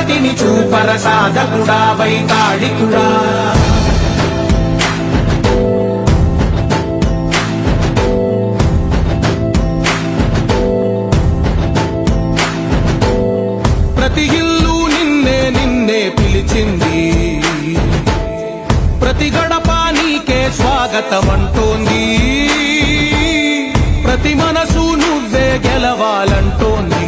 ప్రగతిని చూపర సాధకుడా వైతాళికుడా. ప్రతి ఇల్లు నిన్నే నిన్నే పిలిచింది, ప్రతి గడప నీకే స్వాగతమంటోంది, ప్రతి మనసు నువ్వే గెలవాలంటోంది.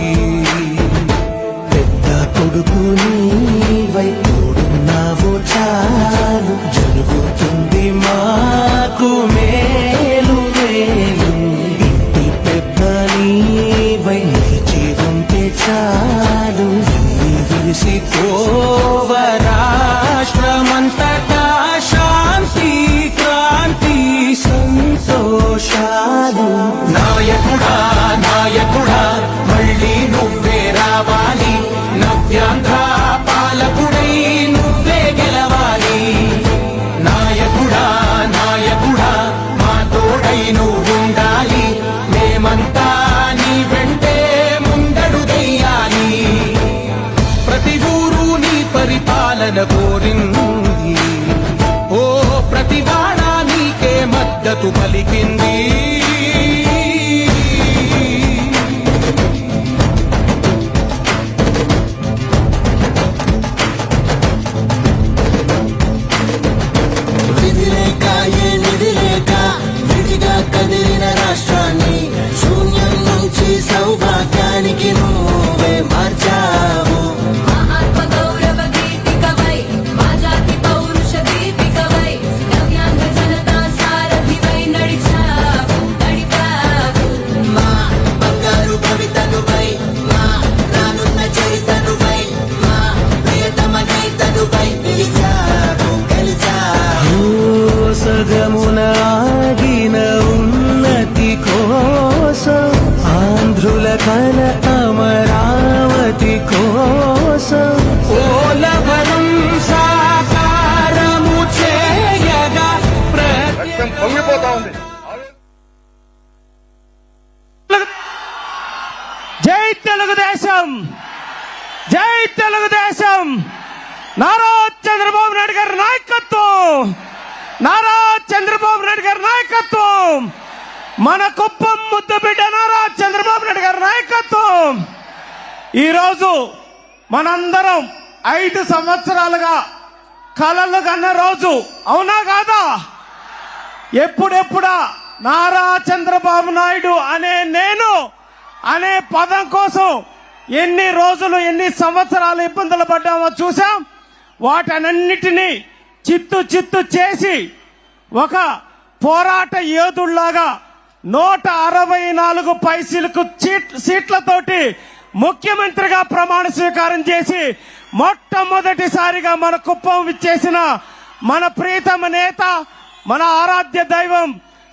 పెద్ద కొడుకు నీవై తోడున్నావు చాలు, జరుగుతుంది మాకు మేలు మేలు. ఇంటి పెద్ద నీవై నిలిచి ఉంటే చాలు, విలిసిపోవ రాష్ట్రమంతటా శాంతి క్రాంతి సంతోషాలు. నాయకుడా నాయకుడా మళ్ళీ నువ్వే రావాలి, నవ్యాంధ్ర పాలకుడై నువ్వే గెలవాలి. నాయకుడా నాయకుడా మా తోడై నువ్వుండాలి, మేమంతా నీ వెంటే ముందడుగెయ్యాలి. ప్రతి ఊరు నీ పరిపాలన కోరింది, ఓ ప్రతి వాడ నీకే మద్దతు పలికింది. విధిలేక ఏ నిధిలేక విడిగా కదిలిన రాష్ట్రాన్ని శూన్యం నుంచి సౌభాగ్యానికి నువ్వే మార్చావు. మా ఆత్మ గౌరవ గీతికవై, మా జాతి పౌరుష దీపికవై, నవ్యాంధ్ర జనతా సారథివై నడిచావు నడిపావు. మా బంగారు భవితనువై, మా రానున్న చరితనువై, మా ప్రియతమ గీతనువై పిలిచావు గెలిచావు. సగమున ఆగిన ఉన్నతి కోసం, ఆంధ్రుల కల అమరావతి కోసం, పోలవరం సాకారము చేయగా రక్తం పొంగిపోతా ఉంది. జై తెలుగుదేశం, జై తెలుగుదేశం. నారా చంద్రబాబు నాయుడు గారి నాయకత్వం, నారా చంద్రబాబు నాయుడు గారి నాయకత్వం, మన కుప్పం ముద్దుబిడ్డ నారా చంద్రబాబు నాయుడు గారి నాయకత్వం. ఈరోజు మనందరం 5 సంవత్సరాలుగా కలలు కన్న రోజు, అవునా కాదా? ఎప్పుడెప్పుడా నారా చంద్రబాబు నాయుడు అనే నేను అనే పదం కోసం ఎన్ని రోజులు ఎన్ని సంవత్సరాలు ఇబ్బందులు పడ్డామో చూసాం. వాటన్నిటినీ చిత్తు చిత్తు చేసి ఒక పోరాట యోధుల్లాగా 164 పైసలకు సీట్లతోటి ముఖ్యమంత్రిగా ప్రమాణ స్వీకారం చేసి మొట్టమొదటిసారిగా మన కుప్పం విచ్చేసిన మన ప్రీతమ నేత, మన ఆరాధ్య దైవం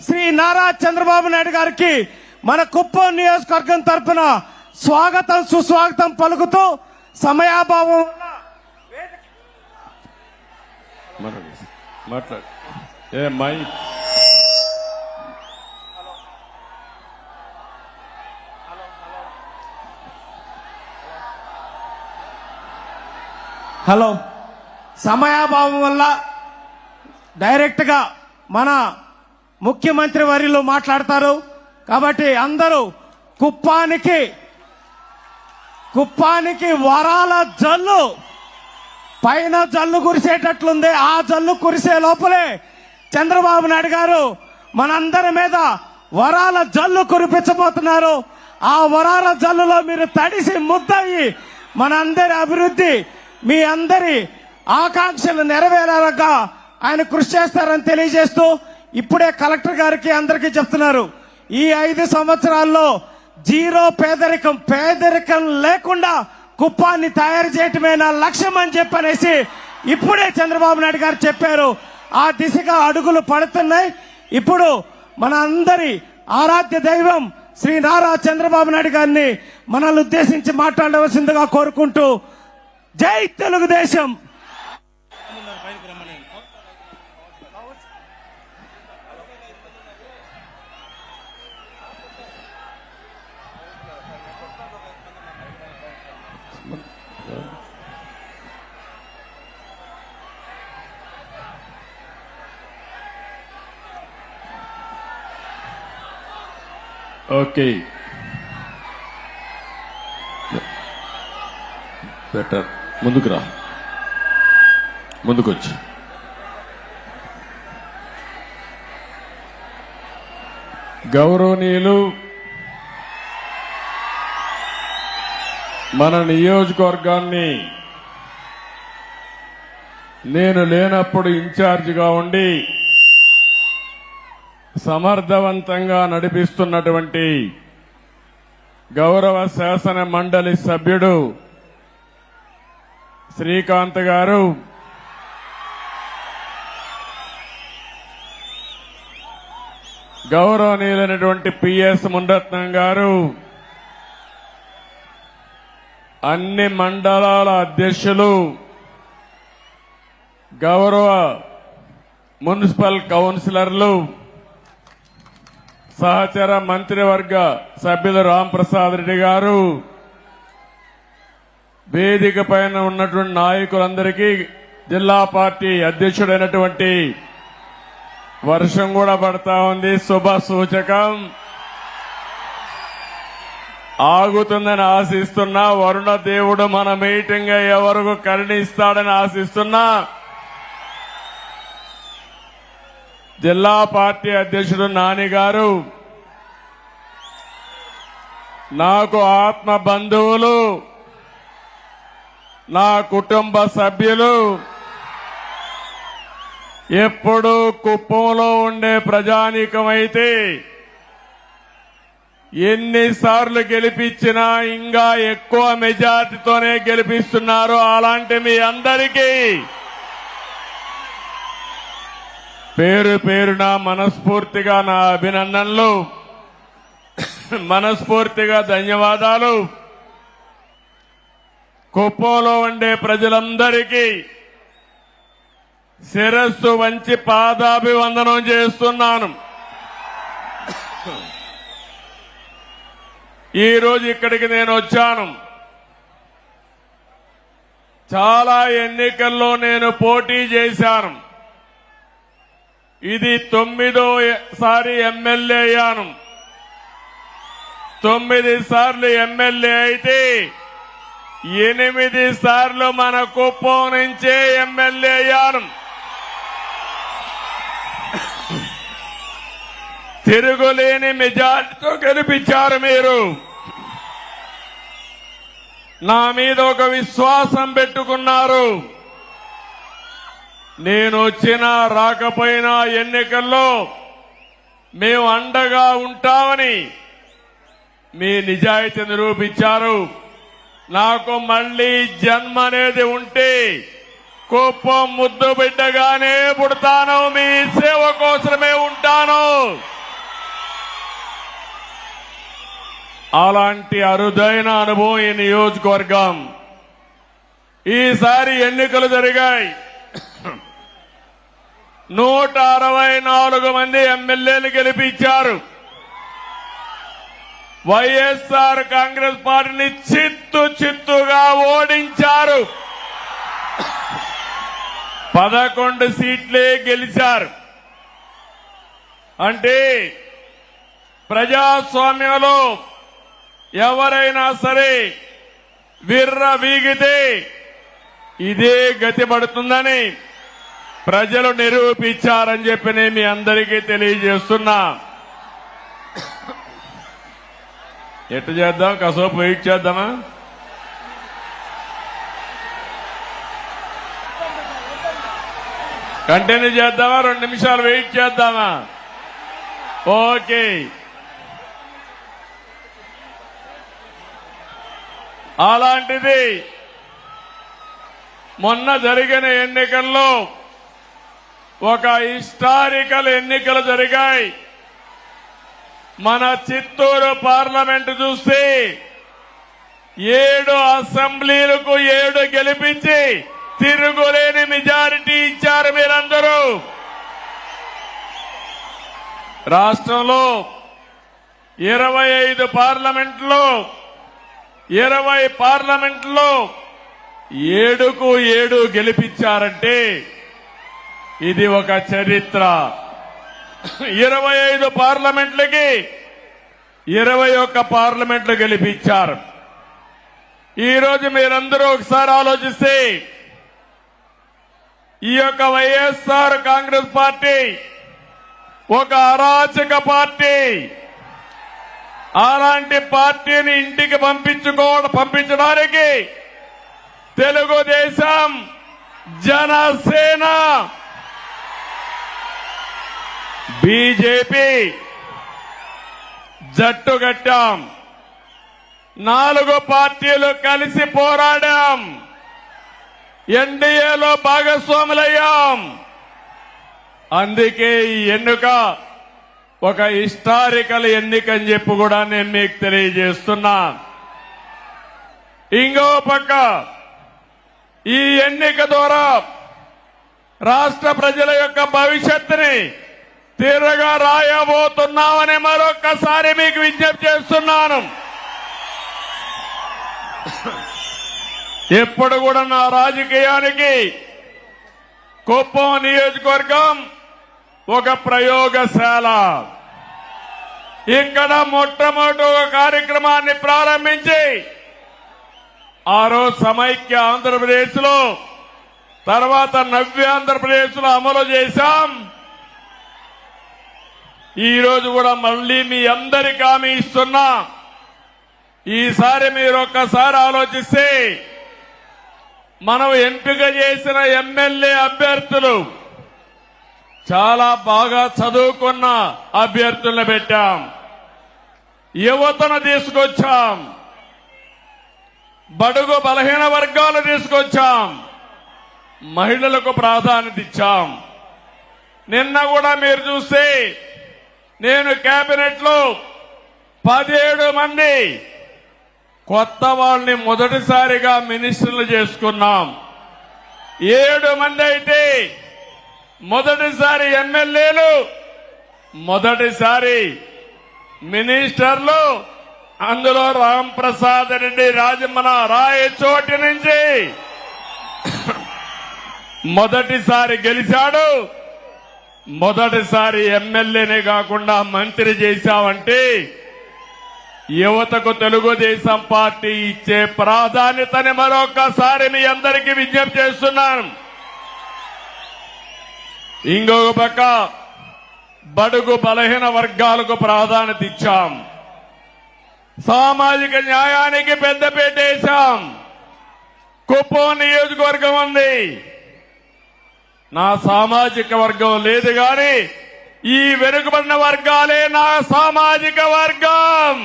శ్రీ నారా చంద్రబాబు నాయుడు గారికి మన కుప్పం నియోజకవర్గం తరఫున స్వాగతం సుస్వాగతం పలుకుతూ సమయాభావం మాట్లాడు ఏ మై హలో సమయాభావం వల్ల డైరెక్ట్ గా మన ముఖ్యమంత్రి వర్యులు మాట్లాడతారు కాబట్టి అందరూ కుప్పానికి వరాల జల్లు పైన జల్లు కురిసేటట్లుంది. ఆ జల్లు కురిసే లోపలే చంద్రబాబు నాయుడు గారు మనందరి మీద వరాల జల్లు కురిపించబోతున్నారు. ఆ వరాల జల్లులో మీరు తడిసి ముద్దయి మనందరి అభివృద్ధి, మీ అందరి ఆకాంక్షలు నెరవేరేలాగా ఆయన కృషి చేస్తారని తెలియజేస్తూ ఇప్పుడే కలెక్టర్ గారికి అందరికీ చెప్తున్నారు, ఈ 5 సంవత్సరాల్లో జీరో పేదరికం లేకుండా కుప్పాన్ని తయారు చేయటమే నా లక్ష్యం అని చెప్పనేసి ఇప్పుడే చంద్రబాబు నాయుడు గారు చెప్పారు. ఆ దిశగా అడుగులు పడుతున్నాయి. ఇప్పుడు మన అందరి ఆరాధ్య దైవం శ్రీ నారా చంద్రబాబు నాయుడు గారిని మనల్ని ఉద్దేశించి మాట్లాడవలసిందిగా కోరుకుంటూ జై తెలుగుదేశం. ఓకే బెటర్ ముందుకు రా ముందుకొచ్చి గౌరవనీయులు మన నియోజకవర్గాన్ని నేను లేనప్పుడు ఇన్ఛార్జిగా ఉండి సమర్థవంతంగా నడిపిస్తున్నటువంటి గౌరవ శాసన మండలి సభ్యుడు శ్రీకాంత్ గారు, గౌరవనీయులైనటువంటి పిఎస్ మునరత్నం గారు, అన్ని మండలాల అధ్యక్షులు, గౌరవ మున్సిపల్ కౌన్సిలర్లు, సహచర మంత్రివర్గ సభ్యులు రాంప్రసాద్ రెడ్డి గారు, వేదిక పైన ఉన్నటువంటి నాయకులందరికీ, జిల్లా పార్టీ అధ్యక్షుడైనటువంటి వర్షం కూడా పడతా ఉంది, శుభ సూచకం. ఆగుతుందని ఆశిస్తున్నా, వరుణ దేవుడు మన మీటింగ్ అయ్యే వరకు కరుణిస్తాడని ఆశిస్తున్నా. జిల్లా పార్టీ అధ్యక్షుడు నాని గారు, నాకు ఆత్మ బంధువులు, నా కుటుంబ సభ్యులు, ఎప్పుడూ కుప్పంలో ఉండే ప్రజానీకమైతే ఎన్నిసార్లు గెలిపించినా ఇంకా ఎక్కువ మెజార్టీతోనే గెలిపిస్తున్నారు. అలాంటి మీ అందరికీ పేరు పేరున మనస్ఫూర్తిగా నా అభినందనలు, మనస్ఫూర్తిగా ధన్యవాదాలు. కుప్పంలో ఉండే ప్రజలందరికీ శిరస్సు వంచి పాదాభివందనం చేస్తున్నాను. ఈరోజు ఇక్కడికి నేను వచ్చాను. చాలా ఎన్నికల్లో నేను పోటీ చేశాను. ఇది 9వ ఎమ్మెల్యే అయ్యాను. 9 సార్లు ఎమ్మెల్యే అయితే 8 సార్లు మన కుప్పం నుంచే ఎమ్మెల్యే అయ్యాను. తిరుగులేని మెజార్టీతో గెలిపించారు మీరు. నా మీద ఒక విశ్వాసం పెట్టుకున్నారు. నేను వచ్చినా రాకపోయినా ఎన్నికల్లో మేము అండగా ఉంటామని మీ నిజాయితీ నిరూపించారు. నాకు మళ్లీ జన్మ అనేది ఉంటే కుప్పం ముద్దు బిడ్డగానే పుడతాను, మీ సేవ కోసమే ఉంటాను. అలాంటి అరుదైన అనుభవం ఈ నియోజకవర్గం. ఈసారి ఎన్నికలు జరిగాయి. 164 మంది ఎమ్మెల్యేలు గెలిపించారు. వైఎస్ఆర్ కాంగ్రెస్ పార్టీని చిత్తుగా ఓడించారు. 11 సీట్లే గెలిచారు. అంటే ప్రజాస్వామ్యంలో ఎవరైనా సరే విర్ర వీగితే ఇదే గతి పడుతుందని ప్రజలు నిరూపించారని చెప్పి నేను మీ అందరికీ తెలియజేస్తున్నా. ఎట్టు చేద్దాం, కాసేపు వెయిట్ చేద్దామా? కంటిన్యూ చేద్దామా? 2 నిమిషాలు వెయిట్ చేద్దామా? ఓకే. అలాంటిది మొన్న జరిగిన ఎన్నికల్లో ఒక హిస్టారికల్ ఎన్నికలు జరిగాయి. మన చిత్తూరు పార్లమెంటు చూస్తే 7 అసెంబ్లీలకు 7 గెలిపించి తిరుగులేని మెజారిటీ ఇచ్చారు మీరందరూ. రాష్ట్రంలో 25 పార్లమెంట్లో 20 పార్లమెంట్లో 7కు 7 గెలిపించారంటే ఇది ఒక చరిత్ర. 25 పార్లమెంట్లకి 21 పార్లమెంట్లు గెలిపించారు. ఈరోజు మీరందరూ ఒకసారి ఆలోచిస్తే ఈ యొక్క వైఎస్ఆర్ కాంగ్రెస్ పార్టీ ఒక అరాచక పార్టీ. అలాంటి పార్టీని ఇంటికి పంపించడానికి తెలుగుదేశం, జనసేన, బీజేపీ జట్టు కట్టాం. 4 పార్టీలు కలిసి పోరాడాం. ఎన్డీఏలో భాగస్వాములయ్యాం. అందుకే ఈ ఎన్నిక ఒక హిస్టారికల్ ఎన్నిక అని చెప్పి కూడా నేను మీకు తెలియజేస్తున్నా. ఇంకో పక్క ఈ ఎన్నిక ద్వారా రాష్ట్ర ప్రజల యొక్క భవిష్యత్తుని తీరగా రాయబోతున్నామని మరొక్కసారి మీకు విజ్ఞప్తి చేస్తున్నాను. ఎప్పుడు కూడా నా రాజకీయానికి కుప్పం నియోజకవర్గం ఒక ప్రయోగశాల. ఇక్కడ మొట్టమొదటి ఒక కార్యక్రమాన్ని ప్రారంభించి ఆ రోజు సమైక్య ఆంధ్రప్రదేశ్ లో, తర్వాత నవ్య ఆంధ్రప్రదేశ్ లో అమలు చేశాం. ఈ రోజు కూడా మళ్లీ మీ అందరికీ హామీ ఇస్తున్నా. ఈసారి మీరు ఒక్కసారి ఆలోచిస్తే మనం ఎంపిక చేసిన ఎమ్మెల్యే అభ్యర్థులు చాలా బాగా చదువుకున్న అభ్యర్థులను పెట్టాం. యువతను తీసుకొచ్చాం. బడుగు బలహీన వర్గాలు తీసుకొచ్చాం. మహిళలకు ప్రాధాన్యత ఇచ్చాం. నిన్న కూడా మీరు చూస్తే నేను కేబినెట్ లో 17 మంది కొత్త వాళ్ళని మొదటిసారిగా మినిస్టర్లు చేసుకున్నాం. 7 మంది అయితే మొదటిసారి ఎమ్మెల్యేలు, మొదటిసారి మినిస్టర్లు. అందులో రాంప్రసాద్ రెడ్డి రాజమన రాయచోటి నుంచి మొదటిసారి గెలిచాడు. మొదటిసారి ఎమ్మెల్యేనే కాకుండా మంత్రి చేశామంటే యువతకు తెలుగుదేశం పార్టీ ఇచ్చే ప్రాధాన్యతని మరొకసారి మీ అందరికీ విజ్ఞప్తి చేస్తున్నాను. ఇంకొక పక్క బడుగు బలహీన వర్గాలకు ప్రాధాన్యత ఇచ్చాం. సామాజిక న్యాయానికి పెద్దపీట వేశాం. కుప్పం నియోజకవర్గం ఉంది. నా సామాజిక వర్గం లేదు గాని ఈ వెనుకబడిన వర్గాలే నా సామాజిక వర్గం.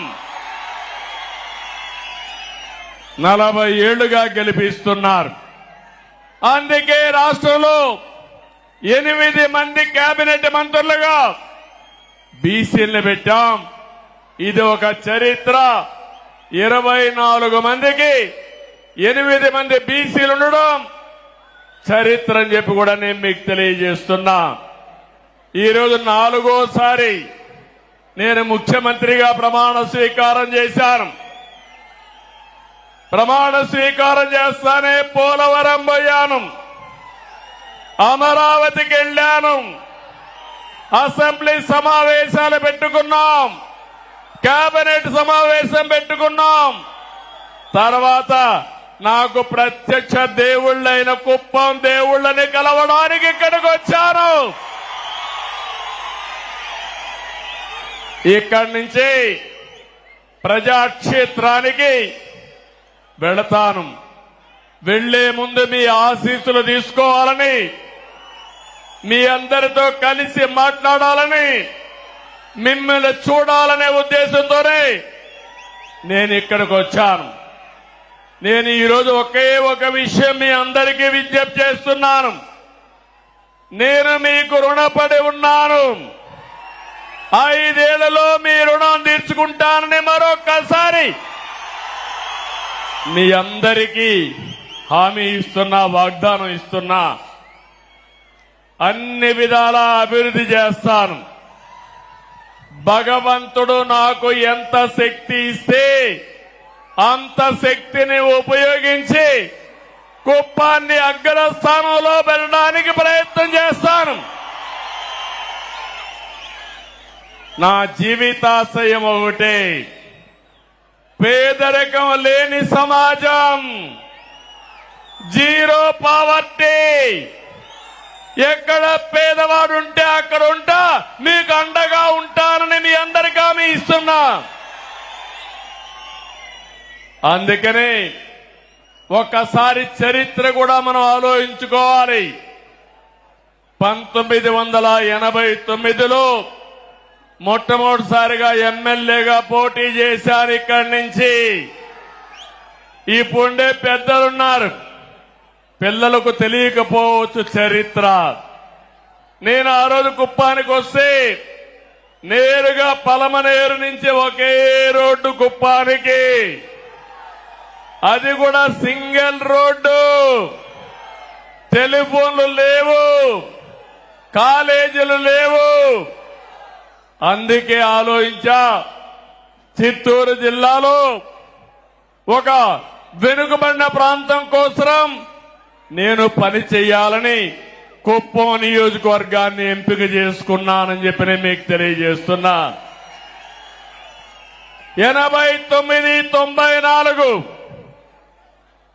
40 ఏళ్లుగా గెలిపిస్తున్నారు. అందుకే రాష్ట్రంలో 8 మంది కేబినెట్ మంత్రులుగా బీసీలను పెట్టాం. ఇది ఒక చరిత్ర. 24 మందికి 8 మంది బీసీలు ఉండడం చరిత్ర అని చెప్పి కూడా నేను మీకు తెలియజేస్తున్నా. ఈరోజు 4వసారి నేను ముఖ్యమంత్రిగా ప్రమాణ స్వీకారం చేశాను. ప్రమాణ స్వీకారం చేస్తానే పోలవరం పోయాను, అమరావతికి వెళ్ళాను, అసెంబ్లీ సమావేశాలు పెట్టుకున్నాం, కేబినెట్ సమావేశం పెట్టుకున్నాం. తర్వాత నాకు ప్రత్యక్ష దేవుళ్ళైన కుప్పం దేవుళ్ళని కలవడానికి ఇక్కడికి వచ్చాను. ఇక్కడి నుంచి ప్రజాక్షేత్రానికి వెళతాను. వెళ్లే ముందు మీ ఆశీస్సులు తీసుకోవాలని, మీ అందరితో కలిసి మాట్లాడాలని, మిమ్మల్ని చూడాలనే ఉద్దేశంతోనే నేను ఇక్కడికి వచ్చాను. నేను ఈరోజు ఒకే ఒక విషయం మీ అందరికీ విజ్ఞప్తి చేస్తున్నాను. నేను మీకు రుణపడి ఉన్నాను. 5 ఏళ్లలో మీ రుణం తీర్చుకుంటానని మరొక్కసారి మీ అందరికీ హామీ ఇస్తున్నా, వాగ్దానం ఇస్తున్నా. అన్ని విధాలా అభివృద్ధి చేస్తాను. భగవంతుడు నాకు ఎంత శక్తి ఇస్తే అంత శక్తిని ఉపయోగించి కుప్పాన్ని అగ్రస్థానంలో పెట్టడానికి ప్రయత్నం చేస్తాను. నా జీవితాశయం ఒకటే, పేదరికం లేని సమాజం, జీరో పావర్టీ. ఎక్కడ పేదవాడు ఉంటే అక్కడ ఉంటా, మీకు అండగా ఉంటానని మీ అందరికీ హామీ ఇస్తున్నా. అందుకని ఒక్కసారి చరిత్ర కూడా మనం ఆలోచించుకోవాలి. 1989లో మొట్టమొదటిసారిగా ఎమ్మెల్యేగా పోటీ చేశారు. ఇక్కడి నుంచి ఇప్పుడే పెద్దలున్నారు, పిల్లలకు తెలియకపోవచ్చు చరిత్ర. నేను ఆ రోజు కుప్పానికి వస్తే నేరుగా పలమనేరు నుంచి ఒకే రోడ్డు కుప్పానికి, అది కూడా సింగిల్ రోడ్డు, టెలిఫోన్లు లేవు, కాలేజీలు లేవు. అందుకే ఆలోచించా, చిత్తూరు జిల్లాలో ఒక వెనుకబడిన ప్రాంతం కోసం నేను పని చేయాలని కుప్పం నియోజకవర్గాన్ని ఎంపిక చేసుకున్నానని చెప్పి నేను మీకు తెలియజేస్తున్నా. 89, 94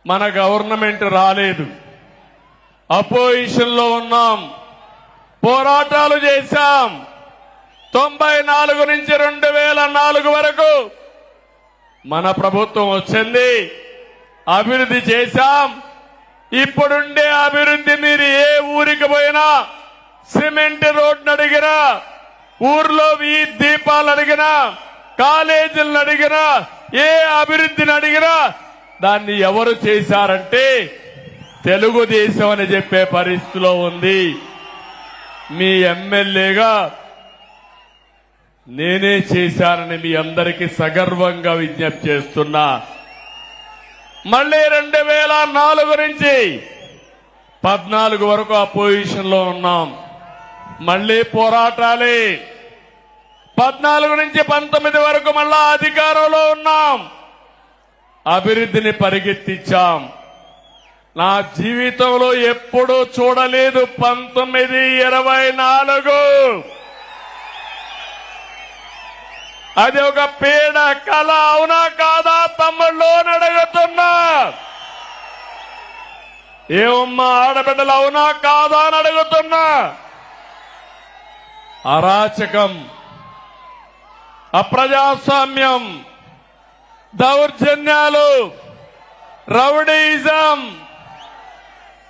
మన గవర్నమెంట్ రాలేదు, అపోజిషన్ లో ఉన్నాం, పోరాటాలు చేశాం. 94 నుంచి 2004 వరకు మన ప్రభుత్వం వచ్చింది, అభివృద్ధి చేశాం. ఇప్పుడుండే అభివృద్ధి మీరు ఏ ఊరికి పోయినా, సిమెంట్ రోడ్డు అడిగినా, ఊర్లో వీధి దీపాలు అడిగినా, కాలేజీలను అడిగినా, ఏ అభివృద్ధిని అడిగినా దాన్ని ఎవరు చేశారంటే తెలుగుదేశం అని చెప్పే పరిస్థితిలో ఉంది. మీ ఎమ్మెల్యేగా నేనే చేశానని మీ అందరికీ సగర్వంగా విజ్ఞప్తి చేస్తున్నా. మళ్లీ 2004 నుంచి 14 వరకు అపోజిషన్ లో ఉన్నాం, మళ్లీ పోరాటాలే. 14 నుంచి 19 వరకు మళ్ళా అధికారంలో ఉన్నాం, అభివృద్ధిని పరిగెత్తించాం. నా జీవితంలో ఎప్పుడూ చూడలేదు 1924. అది ఒక పీడ కళ, అవునా కాదా తమ్ముళ్ళు అని అడుగుతున్నా. ఏమమ్మా ఆడబిడ్డలు, అవునా కాదా అని అడుగుతున్నా. అరాచకం, అప్రజాస్వామ్యం, దౌర్జన్యాలు, రౌడీయిజం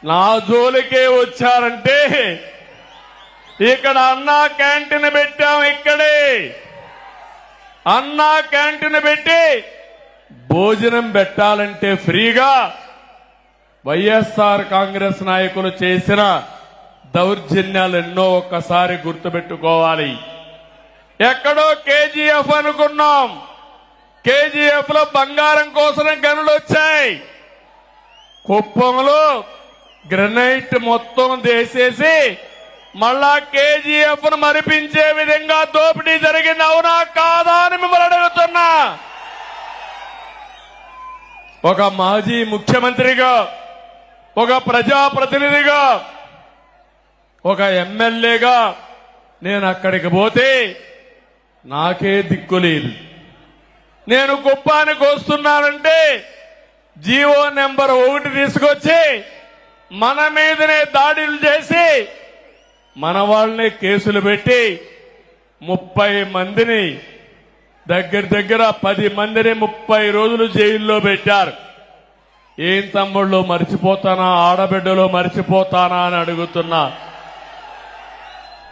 నా జోలికే వచ్చారంటే ఇక్కడ అన్నా క్యాంటీన్ పెట్టాం. ఇక్కడే అన్నా క్యాంటీన్ పెట్టి భోజనం పెట్టాలంటే ఫ్రీగా వైఎస్ఆర్ కాంగ్రెస్ నాయకులు చేసిన దౌర్జన్యాలు ఎన్నో ఒక్కసారి గుర్తుపెట్టుకోవాలి. ఎక్కడో కేజీఎఫ్ అనుకున్నాం, కేజీఎఫ్ లో బంగారం కోసం గనులు వచ్చాయి. కుప్పంలో గ్రనైట్ మొత్తం దేసేసి మళ్ళా కేజీఎఫ్ ను మరిపించే విధంగా దోపిడీ జరిగింది, అవునా కాదా అని మిమ్మల్ని అడుగుతున్నా. ఒక మాజీ ముఖ్యమంత్రిగా, ఒక ప్రజాప్రతినిధిగా, ఒక ఎమ్మెల్యేగా నేను అక్కడికి పోతే నాకే దిక్కు లేదు. నేను కుప్పానికి వస్తున్నానంటే జీవో నెంబర్ 1 తీసుకొచ్చి మన మీదనే దాడులు చేసి మన వాళ్ళనే కేసులు పెట్టి 30 మందిని, దగ్గర 10 మందిని 30 రోజులు జైల్లో పెట్టారు. ఏం తమ్ముళ్ళు మర్చిపోతానా, ఆడబిడ్డలో మర్చిపోతానా అని అడుగుతున్నా.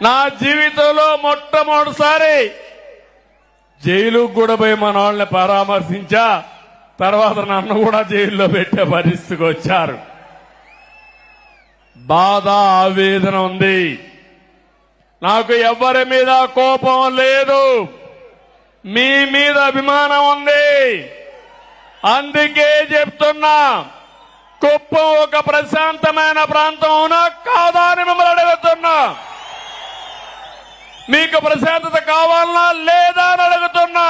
నా జీవితంలో మొట్టమొదటిసారి జైలుకు కూడా పోయి మన వాళ్ళని పరామర్శించా. తర్వాత నన్ను కూడా జైల్లో పెట్టే పరిస్థితికి వచ్చారు. బాధ, ఆవేదన ఉంది. నాకు ఎవరి మీద కోపం లేదు, మీ మీద అభిమానం ఉంది. అందుకే చెప్తున్నా, కుప్పం ఒక ప్రశాంతమైన ప్రాంతం, అవునా కాదా అని మిమ్మల్ని అడుగుతున్నా. మీకు ప్రశాంతత కావాలనా లేదా అని అడుగుతున్నా.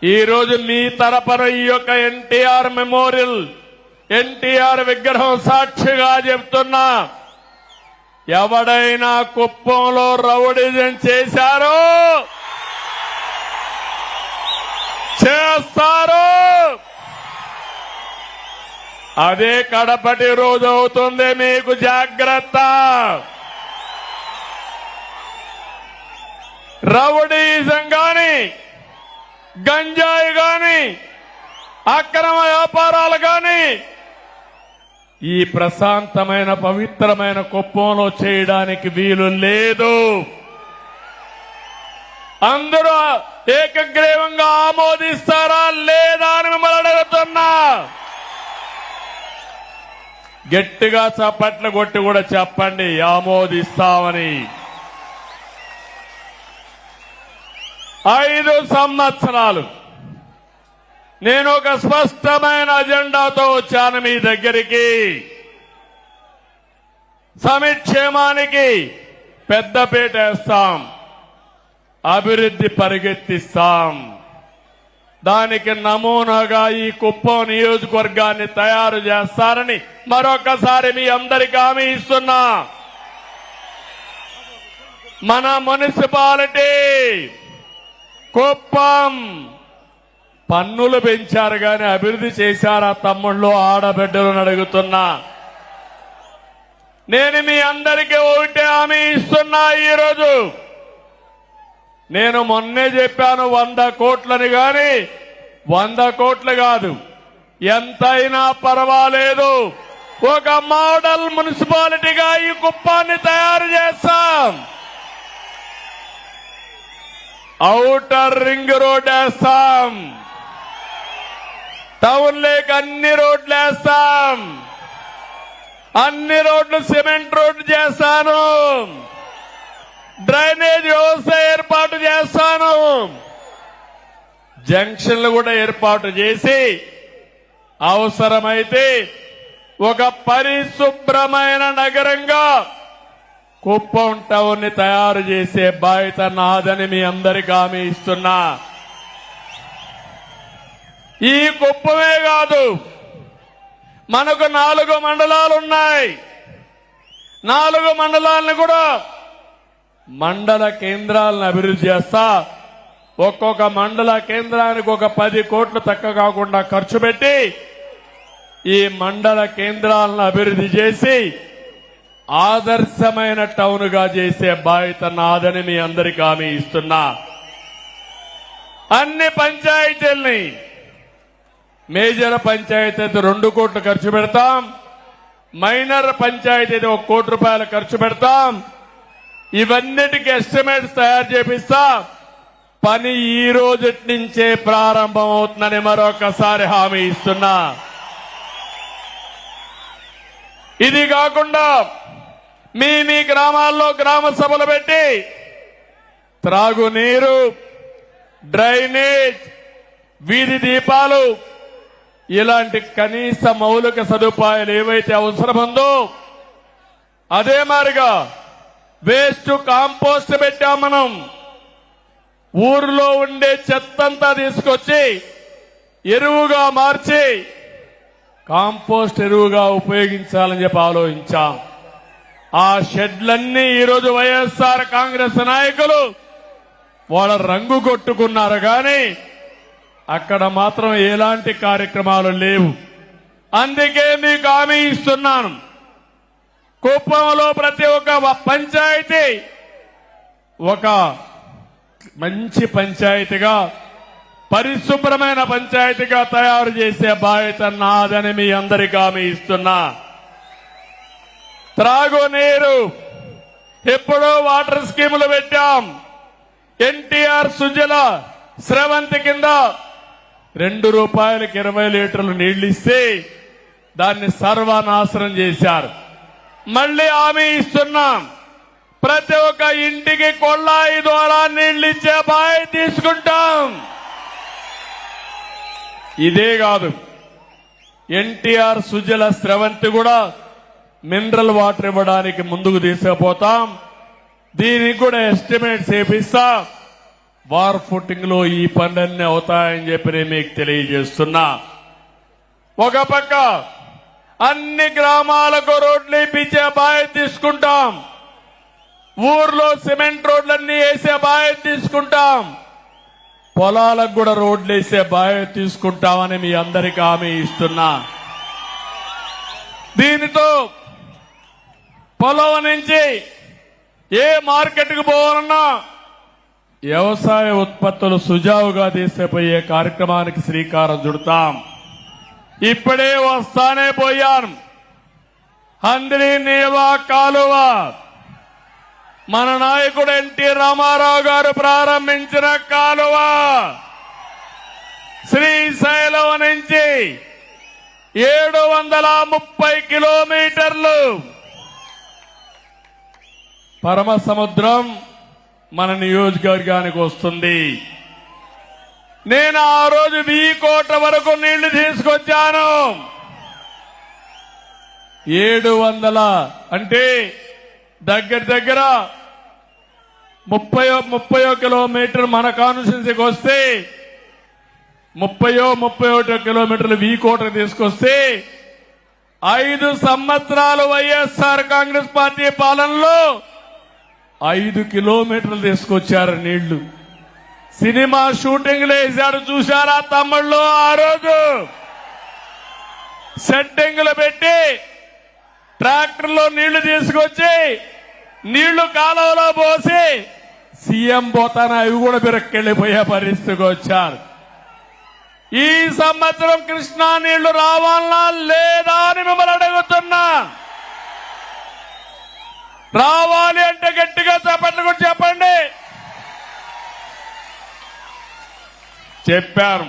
ఈ రోజు మీ తరపున ఈ యొక్క ఎన్టీఆర్ మెమోరియల్, ఎన్టీఆర్ విగ్రహం సాక్షిగా చెప్తున్నా, ఎవడైనా కుప్పంలో రౌడిజం చేశారో చేస్తారు. అదే కడపటి రోజు అవుతుంది. మీకు జాగ్రత్త. రౌడీజం గాని, గంజాయి గాని, అక్రమ వ్యాపారాలు గాని ఈ ప్రశాంతమైన పవిత్రమైన కుప్పంలో చేయడానికి వీలు లేదు. అందరూ ఏకగ్రీవంగా ఆమోదిస్తారా లేదా అని మిమ్మల్ని అడుగుతున్నా. గట్టిగా చప్పట్లు కొట్టి కూడా చెప్పండి ఆమోదిస్తామని. 5 సంవత్సరాలు నేను ఒక స్పష్టమైన అజెండాతో వచ్చాను మీ దగ్గరికి. సంక్షేమానికి పెద్దపీట వేస్తాం, అభివృద్ధి పరిగెత్తిస్తాం. దానికి నమూనాగా ఈ కుప్పం నియోజకవర్గాన్ని తయారు చేస్తారని మరొకసారి మీ అందరికీ హామీ ఇస్తున్నా. మన మున్సిపాలిటీ కుప్పం పన్నులు పెంచారు గాని అభివృద్ధి చేశారా తమ్ముళ్ళు, ఆడబిడ్డలను అడుగుతున్నా. నేను మీ అందరికీ ఒకటే హామీ ఇస్తున్నా. ఈరోజు నేను మొన్నే చెప్పాను 100 కోట్లని గాని 100 కోట్లు కాదు, ఎంతైనా పర్వాలేదు. ఒక మోడల్ మున్సిపాలిటీగా ఈ కుప్పాన్ని తయారు చేస్తాం. ఔటర్ రింగ్ రోడ్ వేస్తాం, టౌన్ లేక్ అన్ని రోడ్లు వేస్తాం, అన్ని రోడ్లు సిమెంట్ రోడ్లు చేస్తాను, డ్రైనేజ్ వ్యవస్థ ఏర్పాటు చేస్తాను, జంక్షన్లు కూడా ఏర్పాటు చేసి అవసరమైతే ఒక పరిశుభ్రమైన నగరంగా కుప్పం టౌన్ ని తయారు చేసే బాధ్యత నాదని మీ అందరికీ హామీ ఇస్తున్నా. ఈ కుప్పమే కాదు, మనకు 4 మండలాలు ఉన్నాయి. 4 మండలాలను కూడా మండల కేంద్రాలను అభివృద్ధి చేస్తా. ఒక్కొక్క మండల కేంద్రానికి ఒక 10 కోట్లు తక్కువ కాకుండా ఖర్చు పెట్టి ఈ మండల కేంద్రాలను అభివృద్ధి చేసి ఆదర్శమైన టౌన్ గా చేసే బాధ్యత నాదని మీ అందరికీ హామీ ఇస్తున్నా. అన్ని పంచాయతీల్ని, మేజర్ పంచాయతీ అయితే 2 కోట్లు ఖర్చు పెడతాం, మైనర్ పంచాయతీ అయితే 1 కోటి రూపాయలు ఖర్చు పెడతాం. ఇవన్నిటికీ ఎస్టిమేట్స్ తయారు చేపిస్తా. పని ఈ రోజు నుంచే ప్రారంభం అవుతుందని మరొకసారి హామీ ఇస్తున్నా. ఇది కాకుండా మీ గ్రామాల్లో గ్రామ సభలు పెట్టి త్రాగునీరు, డ్రైనేజ్, వీధి దీపాలు ఇలాంటి కనీస మౌలిక సదుపాయాలు ఏవైతే అవసరముందో అదే మారిగా వేస్ట్ కాంపోస్ట్ పెట్టాం. మనం ఊర్లో ఉండే చెత్తంతా తీసుకొచ్చి ఎరువుగా మార్చి కాంపోస్ట్ ఎరువుగా ఉపయోగించాలని చెప్పి ఆలోచించాం. ఆ షెడ్లన్నీ ఈరోజు వైఎస్ఆర్ కాంగ్రెస్ నాయకులు వాళ్ళ రంగు కొట్టుకున్నారు కానీ అక్కడ మాత్రం ఎలాంటి కార్యక్రమాలు లేవు. అందుకే మీకు హామీ ఇస్తున్నాను, కుప్పంలో ప్రతి ఒక్క పంచాయతీ ఒక మంచి పంచాయతీగా, పరిశుభ్రమైన పంచాయతీగా తయారు చేసే బాధ్యత నాదని మీ అందరికీ హామీ ఇస్తున్నా. త్రాగునీరు ఎప్పుడో వాటర్ స్కీములు పెట్టాం. ఎన్టీఆర్ సుజల స్రవంతి కింద 2 రూపాయలకి 20 లీటర్లు నీళ్లు ఇస్తే దాన్ని సర్వనాశనం చేశారు. మళ్లీ హామీ ఇస్తున్నాం, ప్రతి ఒక్క ఇంటికి కొళ్ళాయి ద్వారా నీళ్లు ఇచ్చే బాధ్యత తీసుకుంటాం. ఇదే కాదు, ఎన్టీఆర్ సుజల స్రవంతి కూడా మినరల్ వాటర్ ఇవ్వడానికి ముందుకు తీసుకుపోతాం. దీనికి కూడా ఎస్టిమేట్స్ చేపిస్తా. వార్ ఫుటింగ్ లో ఈ పనులన్నీ అవుతాయని చెప్పి నేను మీకు తెలియజేస్తున్నా. ఒక పక్క అన్ని గ్రామాలకు రోడ్లు ఇప్పించే బాధ్యత తీసుకుంటాం. ఊర్లో సిమెంట్ రోడ్లన్నీ వేసే బాధ్యత తీసుకుంటాం, పొలాలకు కూడా రోడ్లు వేసే బాధ్యత తీసుకుంటామని మీ అందరికీ హామీ ఇస్తున్నా. దీనితో పొలం నుంచి ఏ మార్కెట్కు పోవాలన్నా వ్యవసాయ ఉత్పత్తులు సుజావుగా తీసుకుపోయే కార్యక్రమానికి శ్రీకారం చుడతాం. ఇప్పుడే వస్తానే పోయాను. హంద్రీ నీవా కాలువ మన నాయకుడు ఎన్టీ రామారావు గారు ప్రారంభించిన కాలువ శ్రీశైలం నుంచి 730 కిలోమీటర్లు పరమ సముద్రం మన నియోజకవర్గానికి వస్తుంది. నేను ఆ రోజు 1000 కోట్ల వరకు నీళ్లు తీసుకొచ్చాను. 700 అంటే దగ్గర 30 కిలోమీటర్ మన కాన్స్టిట్యున్సీకి వస్తే 31 కిలోమీటర్లు 1000 కోట్ల తీసుకొస్తే 5 సంవత్సరాలు వైఎస్ఆర్ కాంగ్రెస్ పార్టీ పాలనలో 5 కిలోమీటర్లు తీసుకొచ్చారు నీళ్లు. సినిమా షూటింగ్లు వేశాడు చూశారా తమ్ముళ్ళు? ఆ రోజు సెట్టింగ్లు పెట్టి ట్రాక్టర్లో నీళ్లు తీసుకొచ్చి నీళ్లు కాలువలో పోసి సీఎం పోతాన అవి కూడా బిరక్కెళ్లిపోయే పరిస్థితికి వచ్చారు. ఈ సంవత్సరం కృష్ణా నీళ్లు రావాలా లేదా అని మిమ్మల్ని అడుగుతున్నా. రావాలి అంటే గట్టిగా చప్పట్లు కూడా చెప్పండి. చెప్పారు.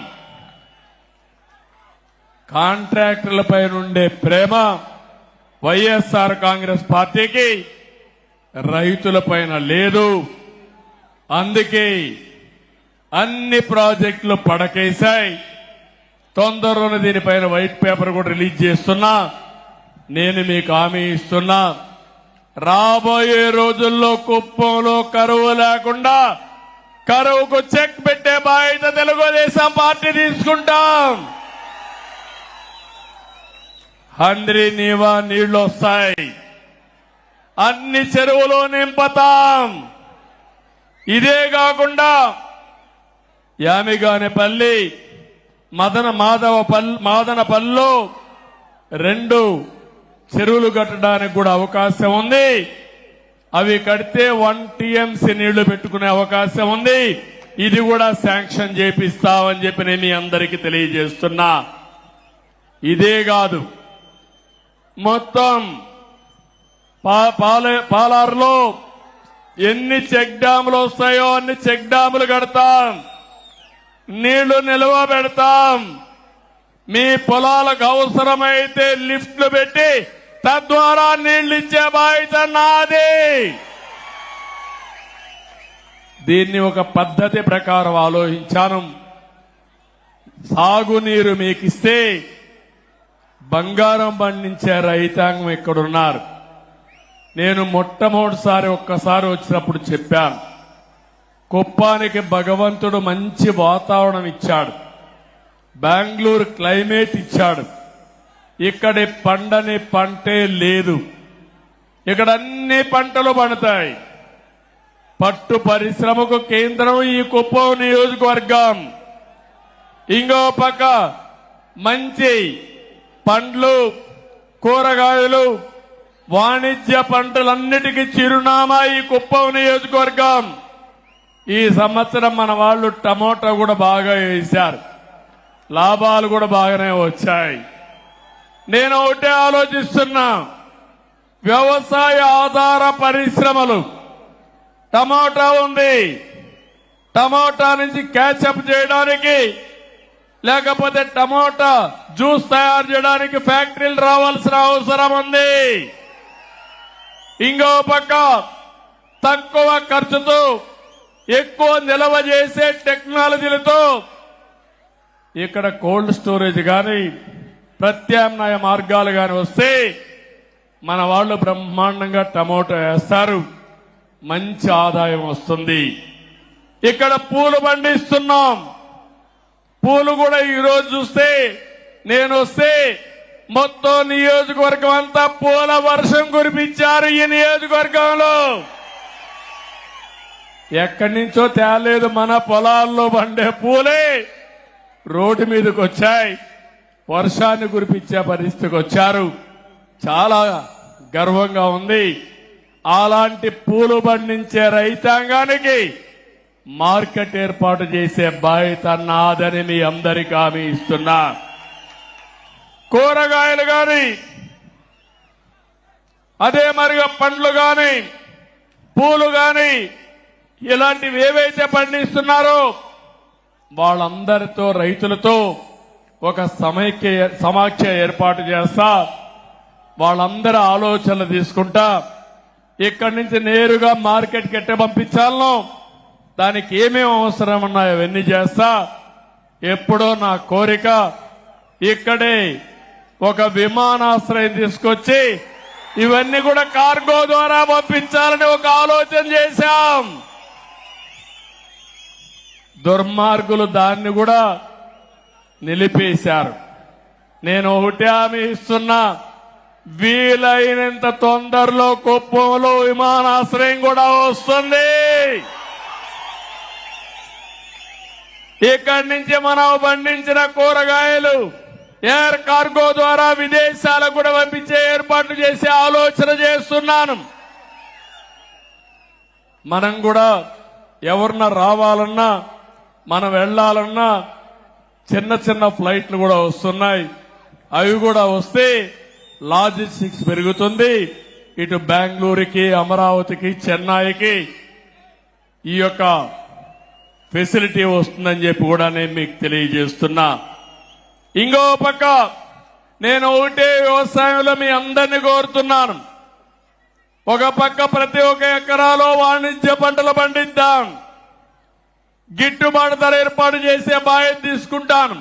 కాంట్రాక్టర్లపై నుండే ప్రేమ వైఎస్ఆర్ కాంగ్రెస్ పార్టీకి రైతులపైన లేదు. అందుకే అన్ని ప్రాజెక్టులు పడకేశాయి. తొందరలోనే దీనిపైన వైట్ పేపర్ కూడా రిలీజ్ చేస్తున్నా. నేను మీకు హామీ ఇస్తున్నా, రాబోయే రోజుల్లో కుప్పంలో కరువు లేకుండా కరువుకు చెక్ పెట్టే బాధ్యత తెలుగుదేశం పార్టీ తీసుకుంటాం. హంద్రీ నీవా నీళ్లు వస్తాయి, అన్ని చెరువులు నింపుతాం. ఇదే కాకుండా యామిగానేపల్లి మాదనపల్లిలో 2 చెరువులు కట్టడానికి కూడా అవకాశం ఉంది. అవి కడితే 1 TMC నీళ్లు పెట్టుకునే అవకాశం ఉంది. ఇది కూడా శాంక్షన్ చేపిస్తామని చెప్పి నేను మీ అందరికీ తెలియజేస్తున్నా. ఇదే కాదు, మొత్తం పాలారులో ఎన్ని చెక్ డ్యాములు వస్తాయో అన్ని చెక్ డ్యాములు కడతాం. నీళ్లు నిల్వ పెడతాం. మీ పొలాలకు అవసరమైతే లిఫ్ట్లు పెట్టి తద్వారా నీళ్లు ఇచ్చే బాధ్యత నాది. దీన్ని ఒక పద్ధతి ప్రకారం ఆలోచించాను. సాగునీరు మీకిస్తే బంగారం పండించే రైతాంగం ఇక్కడున్నారు. నేను మొట్టమొదటిసారి ఒక్కసారి వచ్చినప్పుడు చెప్పాను, కుప్పానికి భగవంతుడు మంచి వాతావరణం ఇచ్చాడు, బెంగళూరు క్లైమేట్ ఇచ్చాడు. ఇక్కడి పండని పంటే లేదు. ఇక్కడ అన్ని పంటలు పండుతాయి. పట్టు పరిశ్రమకు కేంద్రం ఈ కుప్పం నియోజకవర్గం. ఇంకో పక్క మంచి పండ్లు, కూరగాయలు, వాణిజ్య పంటలన్నిటికీ చిరునామా ఈ కుప్పం నియోజకవర్గం. ఈ సంవత్సరం మన వాళ్ళు టమోటా కూడా బాగా వేశారు, లాభాలు కూడా బాగానే వచ్చాయి. నేను ఒకటే ఆలోచిస్తున్నా, వ్యవసాయ ఆధార పరిశ్రమలు, టమోటా ఉంది, టమోటా నుంచి క్యాచప్ చేయడానికి లేకపోతే టమోటా జ్యూస్ తయారు చేయడానికి ఫ్యాక్టరీలు రావాల్సిన అవసరం ఉంది. ఇంకో పక్క తక్కువ ఖర్చుతో ఎక్కువ నిల్వ చేసే టెక్నాలజీలతో ఇక్కడ కోల్డ్ స్టోరేజ్ గాని ప్రత్యామ్నాయ మార్గాలు గాని వస్తే మన వాళ్ళు బ్రహ్మాండంగా టమోటా వేస్తారు, మంచి ఆదాయం వస్తుంది. ఇక్కడ పూలు పండిస్తున్నాం. పూలు కూడా ఈరోజు చూస్తే నేను వస్తే మొత్తం నియోజకవర్గం అంతా పూల వర్షం కురిపించారు. ఈ నియోజకవర్గంలో ఎక్కడి నుంచో తేలేదు, మన పొలాల్లో పండే పూలే రోడ్డు మీదకి వచ్చాయి, వర్షాన్ని కురిపించే పరిస్థితికి వచ్చారు. చాలా గర్వంగా ఉంది. అలాంటి పూలు పండించే రైతాంగానికి మార్కెట్ ఏర్పాటు చేసే బాధ్యత నాదని మీ అందరికీ హామీ ఇస్తున్నా. కూరగాయలు గాని, అదే మరిగా పండ్లు గాని, పూలు గాని, ఇలాంటివి ఏవైతే పండిస్తున్నారో వాళ్ళందరితో, రైతులతో ఒక సమాఖ్య ఏర్పాటు చేస్తా. వాళ్ళందరి ఆలోచనలు తీసుకుంటా ఇక్కడి నుంచి నేరుగా మార్కెట్కి ఎట్ట పంపించాలనో, దానికి ఏమేమి అవసరం ఉన్నాయో అవన్నీ చేస్తా. ఎప్పుడో నా కోరిక ఇక్కడే ఒక విమానాశ్రయం తీసుకొచ్చి ఇవన్నీ కూడా కార్గో ద్వారా పంపించాలని ఒక ఆలోచన చేశాం. దుర్మార్గులు దాన్ని కూడా నిలిపేశారు. నేను ఒకటి హామీ ఇస్తున్నా, వీలైనంత తొందరలో కుప్పంలో విమానాశ్రయం కూడా వస్తుంది. ఇక్కడి నుంచి మనం పండించిన కూరగాయలు ఎయిర్ కార్గో ద్వారా విదేశాలకు కూడా పంపించే ఏర్పాట్లు చేసే ఆలోచన చేస్తున్నాను. మనం కూడా ఎవరన్నా రావాలన్నా, మనం వెళ్లాలన్నా చిన్న చిన్న ఫ్లైట్లు కూడా వస్తున్నాయి. అవి కూడా వస్తే లాజిస్టిక్స్ పెరుగుతుంది. ఇటు బెంగళూరుకి, అమరావతికి, చెన్నైకి ఈ యొక్క ఫెసిలిటీ వస్తుందని చెప్పి కూడా నేను మీకు తెలియజేస్తున్నా. ఇంకో పక్క నేను ఒకటే వ్యవసాయంలో మీ అందరినీ కోరుతున్నాను. ఒక పక్క ప్రతి ఒక్క ఎకరాలో వాణిజ్య పంటలు పండిద్దాం, గిట్టుబాటు ధర ఏర్పాటు చేసే బాధ్యత తీసుకుంటాను,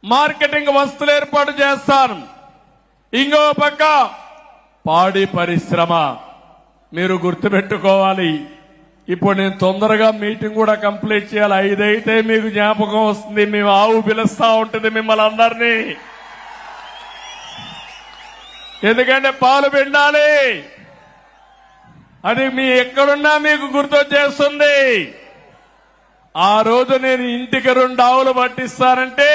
మార్కెటింగ్ వస్తువులు ఏర్పాటు చేస్తాను. ఇంకో పక్క పాడి పరిశ్రమ మీరు గుర్తుపెట్టుకోవాలి. ఇప్పుడు నేను తొందరగా మీటింగ్ కూడా కంప్లీట్ చేయాలి. 5 అయితే మీకు జ్ఞాపకం వస్తుంది, మేము ఆవు పిలుస్తా ఉంటుంది మిమ్మల్ని అందరినీ. ఎందుకంటే పాలు పిండాలి, అది మీ ఎక్కడున్నా మీకు గుర్తొచ్చేస్తుంది. ఆ రోజు నేను ఇంటికి 2 ఆవులు పట్టిస్తానంటే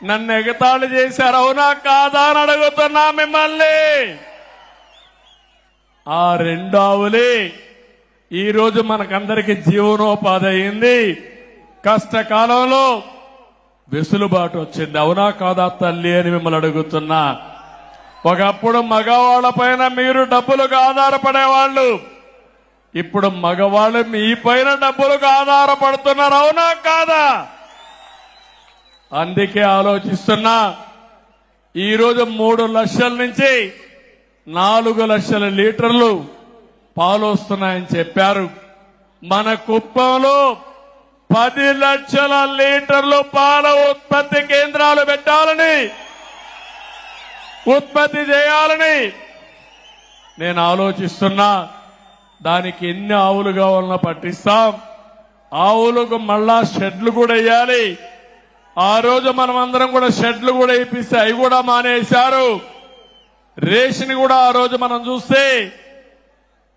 నన్ను ఎగతాళి చేశారు. అవునా కాదా అని అడుగుతున్నా మిమ్మల్ని. ఆ 2 ఆవులే ఈ రోజు మనకందరికి జీవనోపాధి అయింది. కష్టకాలంలో వెసులుబాటు వచ్చింది. అవునా కాదా తల్లి అని మిమ్మల్ని అడుగుతున్నా. ఒకప్పుడు మగవాళ్ల పైన మీరు డబ్బులకు ఆధారపడేవాళ్ళు, ఇప్పుడు మగవాళ్ళు మీ పైన డబ్బులకు ఆధారపడుతున్నారు. అవునా కాదా? అందుకే ఆలోచిస్తున్నా. ఈరోజు 3 లక్షల నుంచి 4 లక్షల లీటర్లు పాలు వస్తున్నాయని చెప్పారు. మన కుప్పంలో 10 లక్షల లీటర్లు పాల ఉత్పత్తి కేంద్రాలు పెట్టాలని, ఉత్పత్తి చేయాలని నేను ఆలోచిస్తున్నా. దానికి ఎన్ని ఆవులు కావాలన్నా పట్టిస్తాం. ఆవులకు మళ్ళా షెడ్లు కూడా వేయాలి. ఆ రోజు మనం అందరం కూడా షెడ్లు కూడా ఇప్పిస్తే అవి కూడా మానేశారు. రేషన్ కూడా ఆ రోజు మనం చూస్తే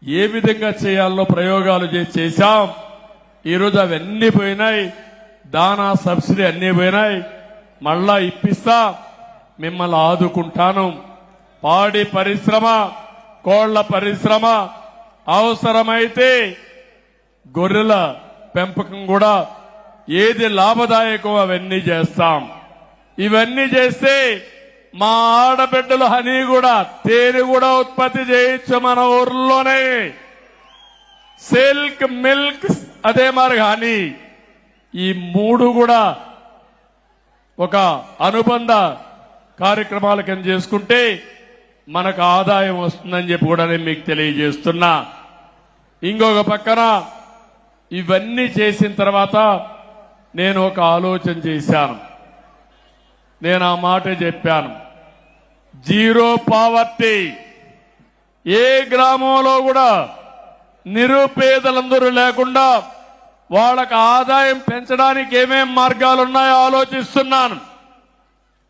ఏ విధంగా చేయాలో ప్రయోగాలు చేశాం. ఈరోజు అవన్నీ పోయినాయి. దానా సబ్సిడీ అన్నీ పోయినాయి. మళ్ళా ఇప్పిస్తా, మిమ్మల్ని ఆదుకుంటాను. పాడి పరిశ్రమ, కోళ్ల పరిశ్రమ, అవసరమైతే గొర్రెల పెంపకం కూడా ఏది లాభదాయకం అవన్నీ చేస్తాం. ఇవన్నీ చేస్తే మా ఆడబిడ్డలు హనీ కూడా, తేనె కూడా ఉత్పత్తి చేయొచ్చు మన ఊర్లోనే. సిల్క్, మిల్క్, అదే మరి హనీ, ఈ 3 కూడా ఒక అనుబంధ కార్యక్రమాల కింద చేసుకుంటే మనకు ఆదాయం వస్తుందని చెప్పి కూడా నేను మీకు తెలియజేస్తున్నా. ఇంకొక పక్కన ఇవన్నీ చేసిన తర్వాత నేను ఒక ఆలోచన చేశాను. నేను ఆ మాట చెప్పాను, జీరో పావర్టీ. ఏ గ్రామంలో కూడా నిరుపేదలందరూ లేకుండా వాళ్ళకి ఆదాయం పెంచడానికి ఏమేం మార్గాలున్నాయో ఆలోచిస్తున్నాను.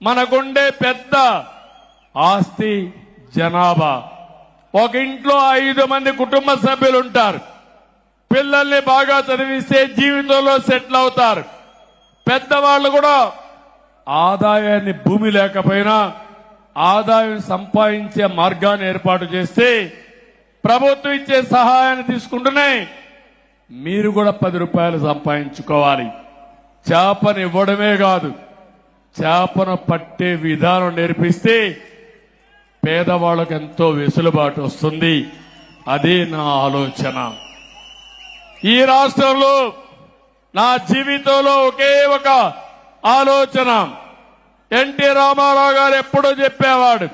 మనకుండే పెద్ద ఆస్తి జనాభా. ఒక ఇంట్లో 5 మంది కుటుంబ సభ్యులు ఉంటారు. పిల్లల్ని బాగా చదివిస్తే జీవితంలో సెటిల్ అవుతారు. పెద్దవాళ్ళు కూడా ఆదాయాన్ని భూమి లేకపోయినా ఆదాయం సంపాదించే మార్గాన్ని ఏర్పాటు చేస్తే ప్రభుత్వం ఇచ్చే సహాయాన్ని తీసుకుంటూనే మీరు కూడా 10 రూపాయలు సంపాదించుకోవాలి. చేపను ఇవ్వడమే కాదు, చేపను పట్టే విధానం నేర్పిస్తే పేదవాళ్ళకు ఎంతో వెసులుబాటు వస్తుంది. అదే నా ఆలోచన. ఈ రాష్ట్రంలో నా జీవితంలో ఒకే ఒక ఆలోచన. ఎన్టీ రామారావు గారు ఎప్పుడూ చెప్పేవాడు,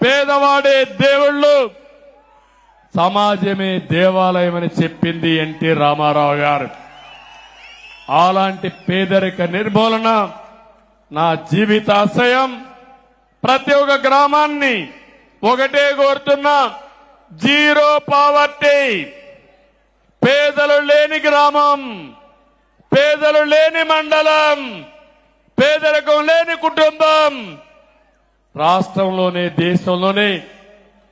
పేదవాడే దేవుళ్ళు, సమాజమే దేవాలయం అని చెప్పింది ఎన్టీ రామారావు గారు. అలాంటి పేదరిక నిర్మూలన నా జీవితాశయం. ప్రతి ఒక్క గ్రామాన్ని ఒకటే కోరుతున్నా, జీరో పావర్టీ. పేదలు లేని గ్రామం, పేదలు లేని మండలం, పేదరికం లేని కుటుంబం రాష్ట్రంలోనే దేశంలోనే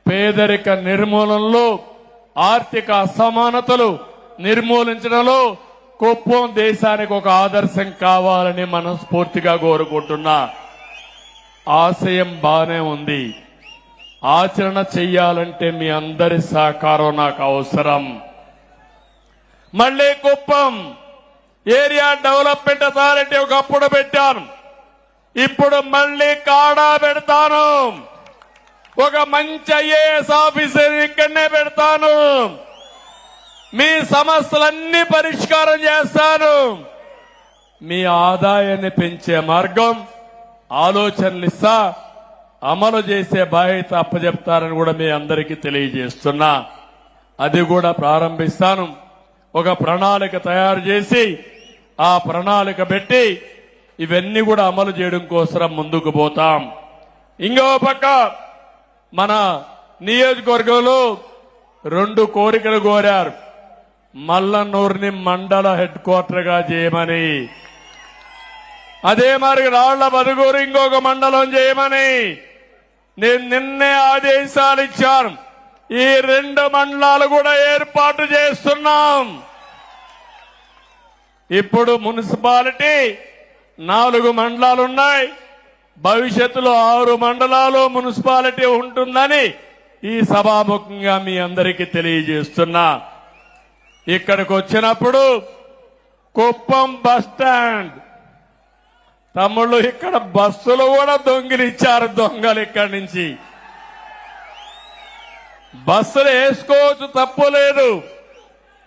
పేదరిక నిర్మూలనలో, ఆర్థిక అసమానతలు నిర్మూలించడంలో కుప్పం దేశానికి ఒక ఆదర్శం కావాలని మనస్ఫూర్తిగా కోరుకుంటున్నా. ఆశయం బానే ఉంది, ఆచరణ చెయ్యాలంటే మీ అందరి సహకారం నాకు అవసరం. మళ్లీ కుప్పం ఏరియా డెవలప్మెంట్ అథారిటీ ఒకప్పుడు పెట్టాను, ఇప్పుడు మళ్లీ కాడా పెడతాను. ఒక మంచి ఐఏఎస్ ఆఫీసర్ ఇక్కడనే పెడతాను. మీ సమస్యలన్నీ పరిష్కారం చేస్తాను. మీ ఆదాయాన్ని పెంచే మార్గం, ఆలోచనలు ఇస్తా, అమలు చేసే బాధ్యత అప్పచెప్తారని కూడా మీ అందరికీ తెలియజేస్తున్నా. అది కూడా ప్రారంభిస్తాను. ఒక ప్రణాళిక తయారు చేసి ఆ ప్రణాళిక పెట్టి ఇవన్నీ కూడా అమలు చేయడం కోసం ముందుకు పోతాం. ఇంకో పక్క మన నియోజకవర్గంలో 2 కోరికలు కోరారు. మల్లన్నూరుని మండల హెడ్ క్వార్టర్ గా చేయమని, అదే మరి రాళ్ల బదుగూరు ఇంకొక మండలం చేయమని నేను నిన్నే ఆదేశాలు ఇచ్చాను. ఈ 2 మండలాలు కూడా ఏర్పాటు చేస్తున్నాం. ఇప్పుడు మున్సిపాలిటీ 4 మండలాలున్నాయి. భవిష్యత్తులో 6 మండలాలు మున్సిపాలిటీ ఉంటుందని ఈ సభాముఖంగా మీ అందరికీ తెలియజేస్తున్నా. ఇక్కడికి వచ్చినప్పుడు కుప్పం బస్ స్టాండ్, తమ్ముళ్ళు ఇక్కడ బస్సులు కూడా దొంగిలిచ్చారు దొంగలు. ఇక్కడి నుంచి బస్సులు వేసుకోవచ్చు, తప్పు లేదు.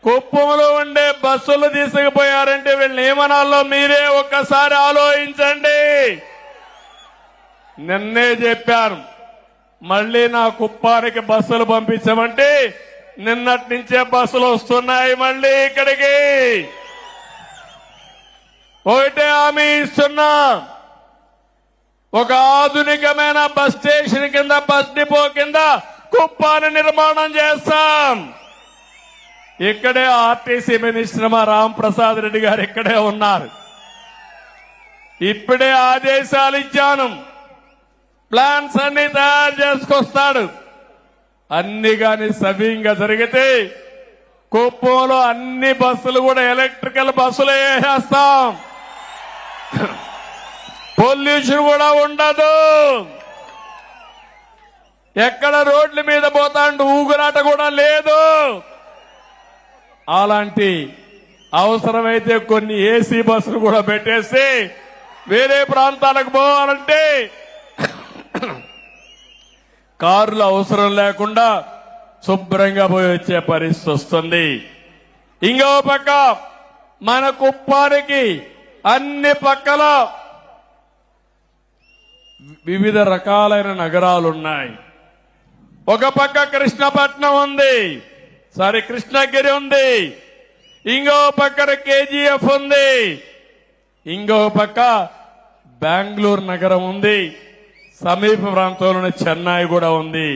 కుప్పంలో ఉండే బస్సులు తీసుకుపోయారంటే వీళ్ళని ఏమనాలో మీరే ఒక్కసారి ఆలోచించండి. నిన్నే చెప్పాను, మళ్లీ నా కుప్పానికి బస్సులు పంపించమంటే నిన్నటి నుంచే బస్సులు వస్తున్నాయి మళ్లీ ఇక్కడికి. ఒకటే హామీ ఇస్తున్నా, ఒక ఆధునికమైన బస్ స్టేషన్ కింద, బస్ డిపో కింద కుప్పాన్ని నిర్మాణం చేస్తాం. ఇక్కడే ఆర్టీసీ మినిస్టర్ మా రాంప్రసాద్ రెడ్డి గారు ఇక్కడే ఉన్నారు. ఇప్పుడే ఆదేశాలు ఇచ్చాను, ప్లాన్స్ అన్ని తయారు చేసుకొస్తాడు. అన్ని గాని సవ్యంగా జరిగితే కుప్పంలో అన్ని బస్సులు కూడా ఎలక్ట్రికల్ బస్సులు వేసేస్తాం. పొల్యూషన్ కూడా ఉండదు. ఎక్కడ రోడ్ల మీద పోతాండు ఊగురాట కూడా లేదు. అలాంటి అవసరమైతే కొన్ని ఏసీ బస్సులు కూడా పెట్టేసి వేరే ప్రాంతాలకు పోవాలంటే కార్లు అవసరం లేకుండా శుభ్రంగా పోయి వచ్చే పరిస్థితి వస్తుంది. ఇంకో పక్క మన కుప్పానికి అన్ని పక్కల వివిధ రకాలైన నగరాలున్నాయి. ఒక పక్క కృష్ణపట్నం ఉంది, కృష్ణగిరి ఉంది, ఇంకో పక్కన కేజీఎఫ్ ఉంది, ఇంకో పక్క బెంగళూరు నగరం ఉంది, సమీప ప్రాంతంలోని చెన్నై కూడా ఉంది.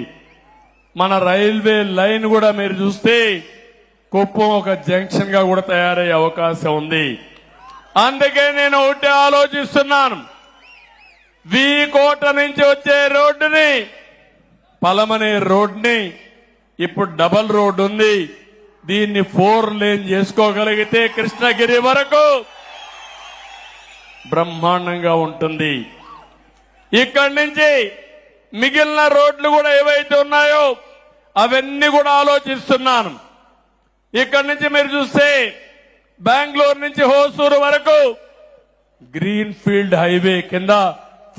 మన రైల్వే లైన్ కూడా మీరు చూస్తే కుప్పం ఒక జంక్షన్ గా కూడా తయారయ్యే అవకాశం ఉంది. అందుకే నేను ఒకటి ఆలోచిస్తున్నాను, కోట నుంచి వచ్చే రోడ్డుని, పలమనే రోడ్డుని ఇప్పుడు డబల్ రోడ్డు ఉంది, దీన్ని 4 లేన్ చేసుకోగలిగితే కృష్ణగిరి వరకు బ్రహ్మాండంగా ఉంటుంది. ఇక్కడి నుంచి మిగిలిన రోడ్లు కూడా ఏవైతే ఉన్నాయో అవన్నీ కూడా ఆలోచిస్తున్నాను. ఇక్కడి నుంచి మీరు చూస్తే బెంగళూరు నుంచి హోసూరు వరకు గ్రీన్ ఫీల్డ్ హైవే కింద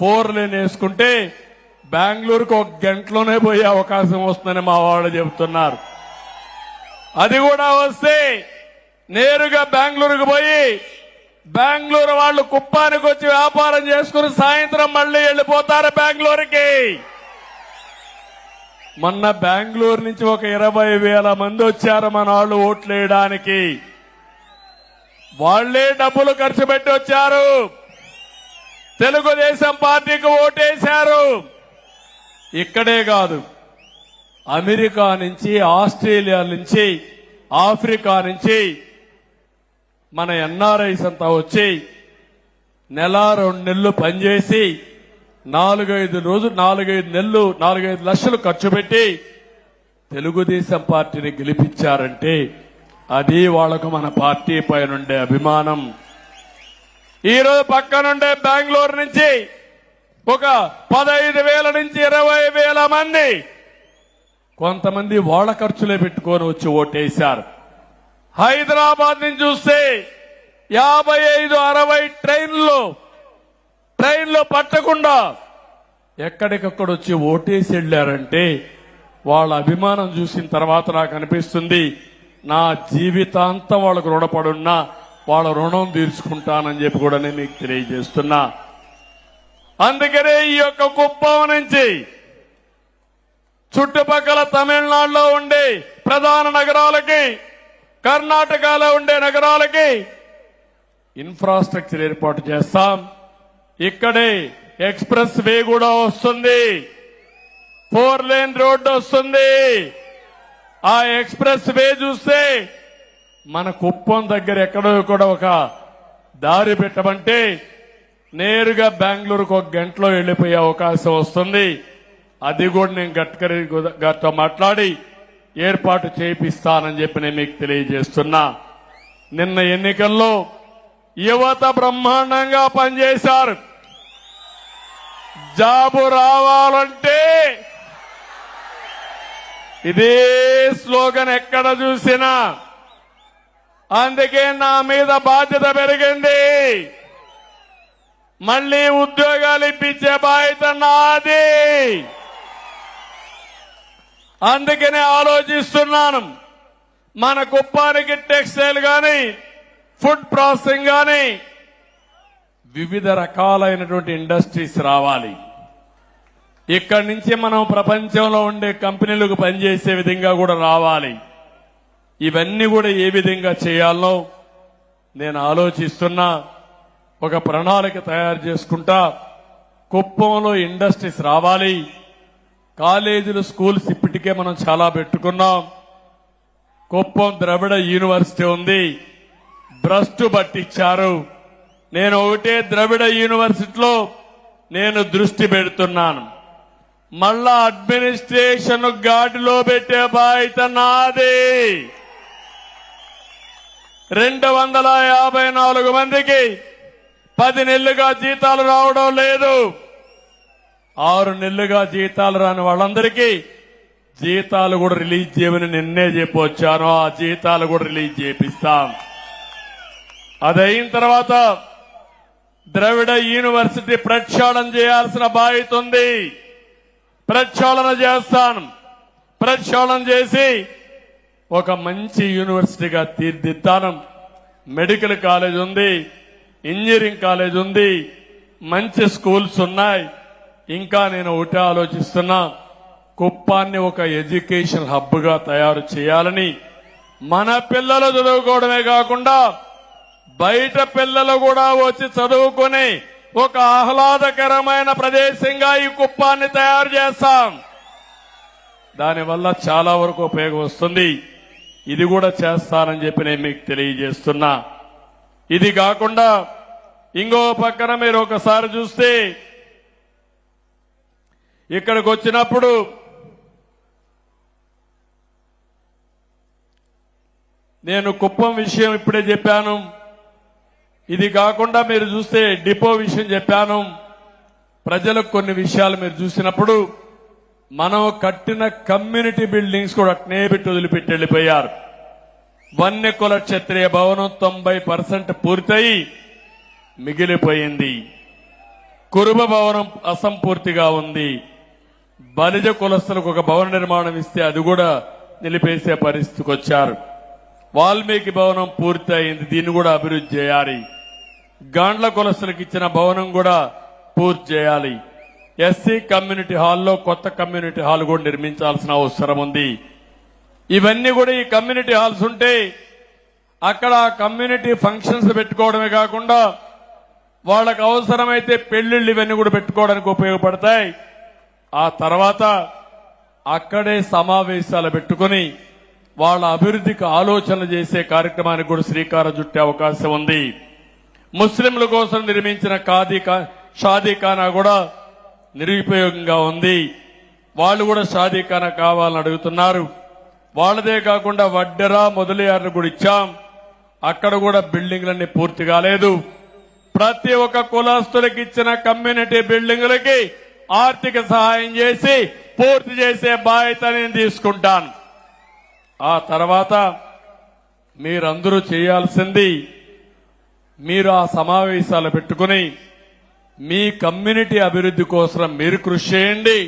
4 లేన్ వేసుకుంటే బెంగళూరుకు 1 గంటలోనే పోయే అవకాశం వస్తుందని మా వాళ్ళు చెబుతున్నారు. అది కూడా వస్తే నేరుగా బెంగళూరుకు పోయి బెంగళూరు వాళ్ళు కుప్పానికి వచ్చి వ్యాపారం చేసుకుని సాయంత్రం మళ్ళీ వెళ్ళిపోతారు బెంగళూరుకి. మొన్న బెంగళూరు నుంచి ఒక 20,000 మంది వచ్చారు మన వాళ్ళు ఓట్లు వేయడానికి. వాళ్లే డబ్బులు ఖర్చు పెట్టి వచ్చారు, తెలుగుదేశం పార్టీకి ఓటేశారు. ఇక్కడే కాదు, అమెరికా నుంచి, ఆస్ట్రేలియా నుంచి, ఆఫ్రికా నుంచి మన ఎన్ఆర్ఐస్ అంతా వచ్చి 1-2 నెలలు పనిచేసి 4-5 లక్షలు ఖర్చు పెట్టి తెలుగుదేశం పార్టీని గెలిపించారంటే అది వాళ్లకు మన పార్టీ పైనుండే అభిమానం. ఈరోజు పక్కనుండే బెంగళూరు నుంచి ఒక 15,000 నుంచి 20,000 మంది కొంతమంది వాళ్ళ ఖర్చులే పెట్టుకొని వచ్చి ఓటేశారు. హైదరాబాద్ నుంచి చూస్తే 55-60 ట్రైన్లో పట్టకుండా ఎక్కడికక్కడ వచ్చి ఓటేసి వెళ్లారంటే వాళ్ళ అభిమానం చూసిన తర్వాత నాకు అనిపిస్తుంది నా జీవితాంతం వాళ్ళకు రుణపడున్నా వాళ్ళ రుణం తీర్చుకుంటానని చెప్పి కూడా నేను మీకు తెలియజేస్తున్నా. అందుకనే ఈ యొక్క కుప్పం నుంచి చుట్టుపక్కల తమిళనాడులో ఉండే ప్రధాన నగరాలకి, కర్ణాటకలో ఉండే నగరాలకి ఇన్ఫ్రాస్ట్రక్చర్ ఏర్పాటు చేస్తాం. ఇక్కడే ఎక్స్ప్రెస్ వే కూడా వస్తుంది, 4 లేన్ రోడ్డు వస్తుంది. ఆ ఎక్స్ప్రెస్ వే చూస్తే మన కుప్పం దగ్గర ఎక్కడో కూడా ఒక దారి పెట్టమంటే నేరుగా బెంగళూరుకు 1 గంటలో వెళ్లిపోయే అవకాశం వస్తుంది. అది కూడా నేను గడ్కరీ గారితో మాట్లాడి ఏర్పాటు చేయిస్తానని చెప్పి నేను మీకు తెలియజేస్తున్నా. నిన్న ఎన్నికల్లో యువత బ్రహ్మాండంగా పనిచేశారు. జాబు రావాలంటే ఇదే స్లోగన్ ఎక్కడ చూసినా. అందుకే నా మీద బాధ్యత పెరిగింది. మళ్లీ ఉద్యోగాలు ఇప్పించే బాధ్యత నాది. అందుకనే ఆలోచిస్తున్నాను, మన కుప్పానికి టెక్స్టైల్ గాని, ఫుడ్ ప్రాసెసింగ్ గాని వివిధ రకాలైనటువంటి ఇండస్ట్రీస్ రావాలి. ఇక్కడి నుంచి మనం ప్రపంచంలో ఉండే కంపెనీలకు పనిచేసే విధంగా కూడా రావాలి. ఇవన్నీ కూడా ఏ విధంగా చేయాలో నేను ఆలోచిస్తున్నా. ఒక ప్రణాళిక తయారు చేసుకుంటా. కుప్పంలో ఇండస్ట్రీస్ రావాలి. కాలేజీలు, స్కూల్స్ ఇప్పటికే మనం చాలా పెట్టుకున్నాం. కుప్పం ద్రవిడ యూనివర్సిటీ ఉంది, భ్రష్టు పట్టించారు. నేను ఒకటే ద్రవిడ యూనివర్సిటీలో నేను దృష్టి పెడుతున్నాను. మళ్ళా అడ్మినిస్ట్రేషన్ గాడిలో పెట్టే బాధ్యత నాది. 254 మందికి 10 నెలలుగా జీతాలు రావడం లేదు. 6 నెలలుగా జీతాలు రాని వాళ్ళందరికీ జీతాలు కూడా రిలీజ్ చేయమని నిన్నే చెప్పొచ్చాను. ఆ జీతాలు కూడా రిలీజ్ చేపిస్తాం. అదైన తర్వాత ద్రవిడ యూనివర్సిటీ ప్రక్షాళన చేయాల్సిన బాధ్యత ఉంది. ప్రక్షాళన చేస్తాను. ప్రక్షాళన చేసి ఒక మంచి యూనివర్సిటీగా తీర్చిదిద్దాను. మెడికల్ కాలేజ్ ఉంది, ఇంజనీరింగ్ కాలేజ్ ఉంది, మంచి స్కూల్స్ ఉన్నాయి. ఇంకా నేను ఒకటే ఆలోచిస్తున్నా, కుప్పాన్ని ఒక ఎడ్యుకేషన్ హబ్ గా తయారు చేయాలని. మన పిల్లలు చదువుకోవడమే కాకుండా బయట పిల్లలు కూడా వచ్చి చదువుకుని ఒక ఆహ్లాదకరమైన ప్రదేశంగా ఈ కుప్పాన్ని తయారు చేస్తాం. దానివల్ల చాలా వరకు ఉపయోగం వస్తుంది. ఇది కూడా చేస్తానని చెప్పి నేను మీకు తెలియజేస్తున్నా. ఇది కాకుండా ఇంకో పక్కన మీరు ఒకసారి చూస్తే ఇక్కడికి వచ్చినప్పుడు నేను కుప్పం విషయం ఇప్పుడే చెప్పాను. ఇది కాకుండా మీరు చూస్తే డిపో విషయం చెప్పాను. ప్రజలకు కొన్ని విషయాలు మీరు చూసినప్పుడు మనం కట్టిన కమ్యూనిటీ బిల్డింగ్స్ కూడా అట్నే పెట్టి వదిలిపెట్టి వెళ్ళిపోయారు. వన్యకుల క్షత్రియ భవనం 90% పూర్తయి మిగిలిపోయింది. కురుబ భవనం అసంపూర్తిగా ఉంది. బలిజ కులస్తులకు ఒక భవన నిర్మాణం ఇస్తే అది కూడా నిలిపేసే పరిస్థితికి వచ్చారు. వాల్మీకి భవనం పూర్తి అయింది, దీన్ని కూడా అభివృద్ధి చేయాలి. గాండ్ల కులస్తులకు ఇచ్చిన భవనం కూడా పూర్తి చేయాలి. ఎస్సీ కమ్యూనిటీ హాల్లో కొత్త కమ్యూనిటీ హాల్ కూడా నిర్మించాల్సిన అవసరం ఉంది. ఇవన్నీ కూడా ఈ కమ్యూనిటీ హాల్స్ ఉంటే అక్కడ కమ్యూనిటీ ఫంక్షన్స్ పెట్టుకోవడమే కాకుండా వాళ్ళకు అవసరమైతే పెళ్లిళ్ళు ఇవన్నీ కూడా పెట్టుకోవడానికి ఉపయోగపడతాయి. ఆ తర్వాత అక్కడే సమావేశాలు పెట్టుకుని వాళ్ళ అభివృద్ధికి ఆలోచన చేసే కార్యక్రమానికి కూడా శ్రీకారం చుట్టే అవకాశం ఉంది. ముస్లింల కోసం నిర్మించిన షాదీఖానా కూడా నిరుపయోగంగా ఉంది. వాళ్ళు కూడా షాదీఖానా కావాలని అడుగుతున్నారు. వాళ్ళదే కాకుండా వడ్డెర మొదలయ్యారు కూడా ఇచ్చాం, అక్కడ కూడా బిల్డింగ్లన్నీ పూర్తి కాలేదు. ప్రతి ఒక్క కులస్తులకు ఇచ్చిన కమ్యూనిటీ బిల్డింగులకి ఆర్థిక సహాయం చేసి పూర్తి చేసే బాధ్యత నేను తీసుకుంటాను. ఆ తర్వాత మీరందరూ చేయాల్సింది, మీరు ఆ సమావేశాలు పెట్టుకుని మీ కమ్యూనిటీ అభివృద్ధి కోసం మీరు కృషి చేయండి.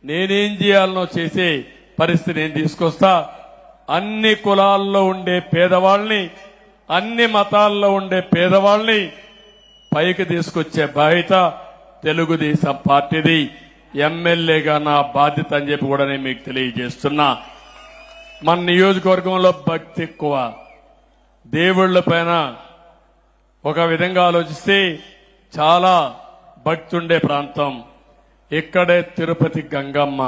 నేనేం చేయాలనో చేసే పరిస్థితి నేను తీసుకొస్తా. అన్ని కులాల్లో ఉండే పేదవాళ్ళని, అన్ని మతాల్లో ఉండే పేదవాళ్ళని పైకి తీసుకొచ్చే బాధ్యత తెలుగుదేశం పార్టీది. ఎమ్మెల్యేగా నా బాధ్యత అని చెప్పి కూడా నేను మీకు తెలియజేస్తున్నా. మన నియోజకవర్గంలో భక్తి ఎక్కువ, దేవుళ్ల పైన ఒక విధంగా ఆలోచిస్తే చాలా భక్తి ఉండే ప్రాంతం. ఇక్కడే తిరుపతి గంగమ్మ.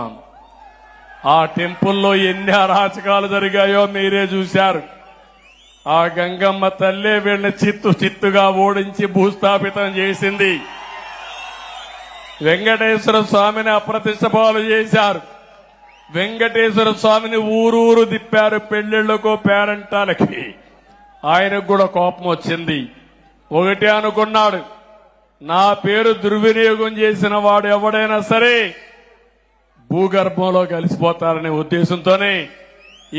ఆ టెంపుల్లో ఎన్ని అరాచకాలు జరిగాయో మీరే చూశారు. ఆ గంగమ్మ తల్లే వీళ్ళని చిత్తుగా ఓడించి భూస్థాపితం చేసింది. వెంకటేశ్వర స్వామిని అప్రతిష్ట పాలు చేశారు. వెంకటేశ్వర స్వామిని ఊరూరు తిప్పారు పెళ్లిళ్లకు పేరంటాలకి. ఆయనకు కూడా కోపం వచ్చింది. ఒకటే అనుకున్నాడు, నా పేరు దుర్వినియోగం చేసిన వాడు ఎవడైనా సరే భూగర్భంలో కలిసిపోతారనే ఉద్దేశంతోనే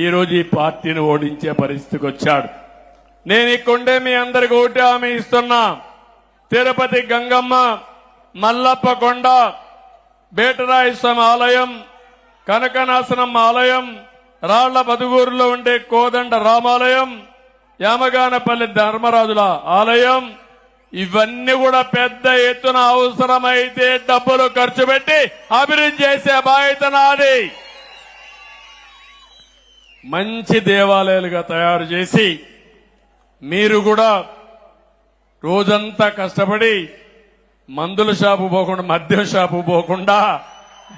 ఈరోజు ఈ పార్టీని ఓడించే పరిస్థితికి వచ్చాడు. నేను ఇక్కడే మీ అందరికి ఒకటి హామీ ఇస్తున్నా. తిరుపతి గంగమ్మ, మల్లప్ప కొండ, బేటరాయ స్వామి ఆలయం, కనకనాశనమ్మ ఆలయం, రాళ్ల బదుగూరులో ఉండే కోదండ రామాలయం, యామగానపల్లి ధర్మరాజుల ఆలయం, ఇవన్నీ కూడా పెద్ద ఎత్తున అవసరమైతే డబ్బులు ఖర్చు పెట్టి అభివృద్ధి చేసే బాధ్యత నాది. మంచి దేవాలయాలుగా తయారు చేసి మీరు కూడా రోజంతా కష్టపడి మందుల షాపు పోకుండా, మద్యం షాపు పోకుండా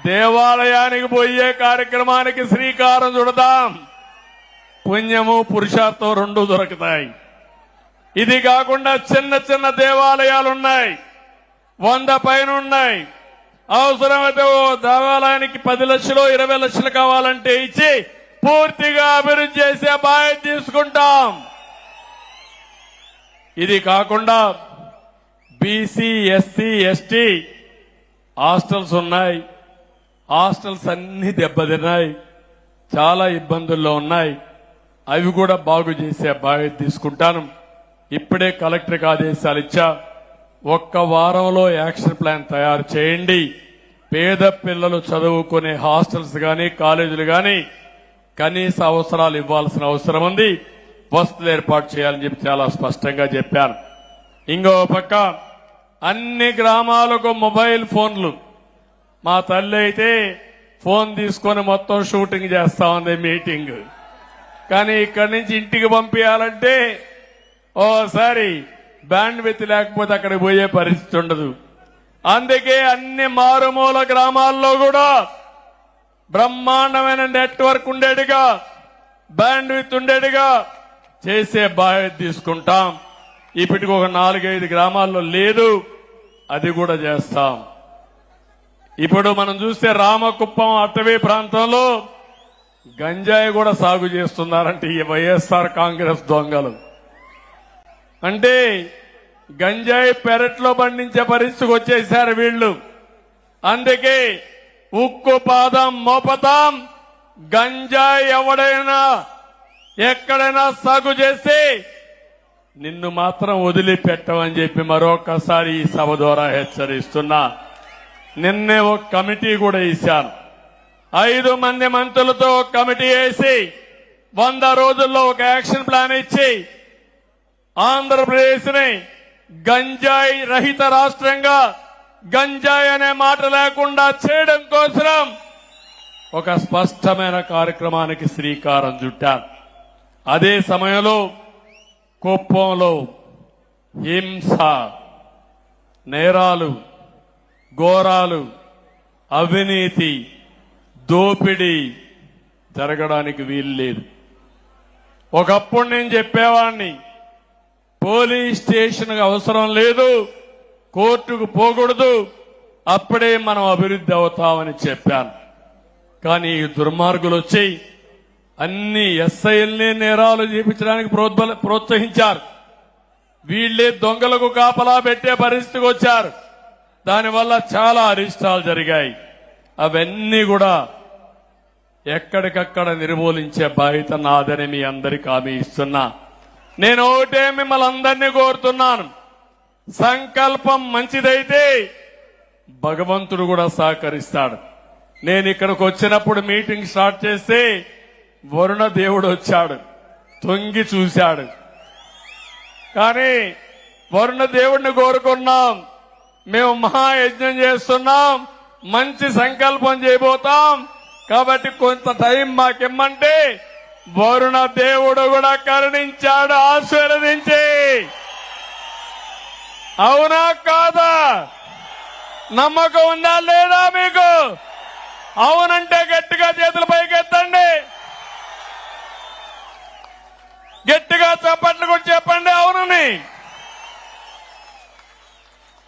దేవాలయానికి పోయే కార్యక్రమానికి శ్రీకారం చుడదాం. పుణ్యము పురుషార్థం రెండు దొరుకుతాయి. ఇది కాకుండా చిన్న చిన్న దేవాలయాలున్నాయి, 100 పైన ఉన్నాయి. అవసరమైతే ఓ దేవాలయానికి 10 లక్షలు 20 లక్షలు కావాలంటే ఇచ్చి పూర్తిగా అభివృద్ధి చేసే బాధ్యత తీసుకుంటాం. ఇది కాకుండా బీసీ, ఎస్సీ, ఎస్టీ హాస్టల్స్ ఉన్నాయి. హాస్టల్స్ అన్ని దెబ్బతిన్నాయి, చాలా ఇబ్బందుల్లో ఉన్నాయి. అవి కూడా బాగు చేసే బాధ్యత తీసుకుంటాను. ఇప్పుడే కలెక్టర్కి ఆదేశాలు ఇచ్చా. 1 వారంలో యాక్షన్ ప్లాన్ తయారు చేయండి. పేద పిల్లలు చదువుకునే హాస్టల్స్ గాని, కాలేజీలు గాని కనీస అవసరాలు ఇవ్వాల్సిన అవసరం ఉంది. వసతులు ఏర్పాటు చేయాలని చెప్పి చాలా స్పష్టంగా చెప్పాను. ఇంకో పక్క అన్ని గ్రామాలకు మొబైల్ ఫోన్లు. మా తల్లి అయితే ఫోన్ తీసుకొని మొత్తం షూటింగ్ చేస్తా ఉంది, మీటింగ్. కానీ ఇక్కడి నుంచి ఇంటికి పంపించాలంటే ఓసారి బ్యాండ్ విత్ లేకపోతే అక్కడికి పోయే పరిస్థితి ఉండదు. అందుకే అన్ని మారుమూల గ్రామాల్లో కూడా బ్రహ్మాండమైన నెట్వర్క్ ఉండేట్టుగా, బ్యాండ్ విత్ ఉండేట్టుగా చేసే బాధ్యత తీసుకుంటాం. ఇప్పటికి ఒక 4-5 గ్రామాల్లో లేదు, అది కూడా చేస్తాం. ఇప్పుడు మనం చూస్తే రామకుప్పం అటవీ ప్రాంతంలో గంజాయి కూడా సాగు చేస్తున్నారంటే ఈ వైఎస్ఆర్ కాంగ్రెస్ దొంగలు. అంటే గంజాయి పెరట్లో పండించే పరిస్థితికి వచ్చేసారు వీళ్ళు. అందుకే ఉక్కు పాదం మోపతాం. గంజాయి ఎవడైనా ఎక్కడైనా సాగు చేసి నిన్ను మాత్రం వదిలిపెట్టమని చెప్పి మరొకసారి ఈ సభ ద్వారా హెచ్చరిస్తున్నా. నిన్నే ఒక కమిటీ కూడా ఇచ్చాను. 5 మంది మంత్రులతో ఒక కమిటీ వేసి 100 రోజుల్లో ఒక యాక్షన్ ప్లాన్ ఇచ్చి ఆంధ్రప్రదేశ్ ని గంజాయి రహిత రాష్ట్రంగా, గంజాయి అనే మాట లేకుండా చేయడం కోసం ఒక స్పష్టమైన కార్యక్రమానికి శ్రీకారం చుట్టారు. అదే సమయంలో కుప్పంలో హింస, నేరాలు, ఘోరాలు, అవినీతి, దోపిడీ జరగడానికి వీల్లేదు. ఒకప్పుడు నేను చెప్పేవాడిని, పోలీస్ స్టేషన్ అవసరం లేదు, కోర్టుకు పోకూడదు, అప్పుడే మనం అభివృద్ధి అవుతామని చెప్పాను. కానీ ఈ దుర్మార్గులు వచ్చి అన్ని ఎస్ఐల్ని నేరాలు చేపించడానికి ప్రోత్సహించారు. వీళ్లే దొంగలకు కాపలా పెట్టే పరిస్థితికి వచ్చారు. దానివల్ల చాలా అరిష్టాలు జరిగాయి. అవన్నీ కూడా ఎక్కడికక్కడ నిర్మూలించే బాధ్యత నాదని మీ అందరికీ హామీ ఇస్తున్నా. నేను ఒకటే మిమ్మల్ని అందరినీ కోరుతున్నాను, సంకల్పం మంచిదైతే భగవంతుడు కూడా సహకరిస్తాడు. నేను ఇక్కడికి వచ్చినప్పుడు మీటింగ్ స్టార్ట్ చేస్తే వరుణ దేవుడు వచ్చాడు, తొంగి చూశాడు. కానీ వరుణ దేవుడిని కోరుకున్నాం, మేము మహాయజ్ఞం చేస్తున్నాం, మంచి సంకల్పం చేయబోతాం, కాబట్టి కొంత టైం మాకిమ్మంటే వరుణ దేవుడు కూడా కరుణించాడు, ఆశీర్వదించి. అవునా కాదా? నమ్మకం ఉందా లేదా మీకు? అవునంటే గట్టిగా చేతుల పైకి ఎత్తండి, గట్టిగా చప్పట్లు కూడా చెప్పండి అవునని.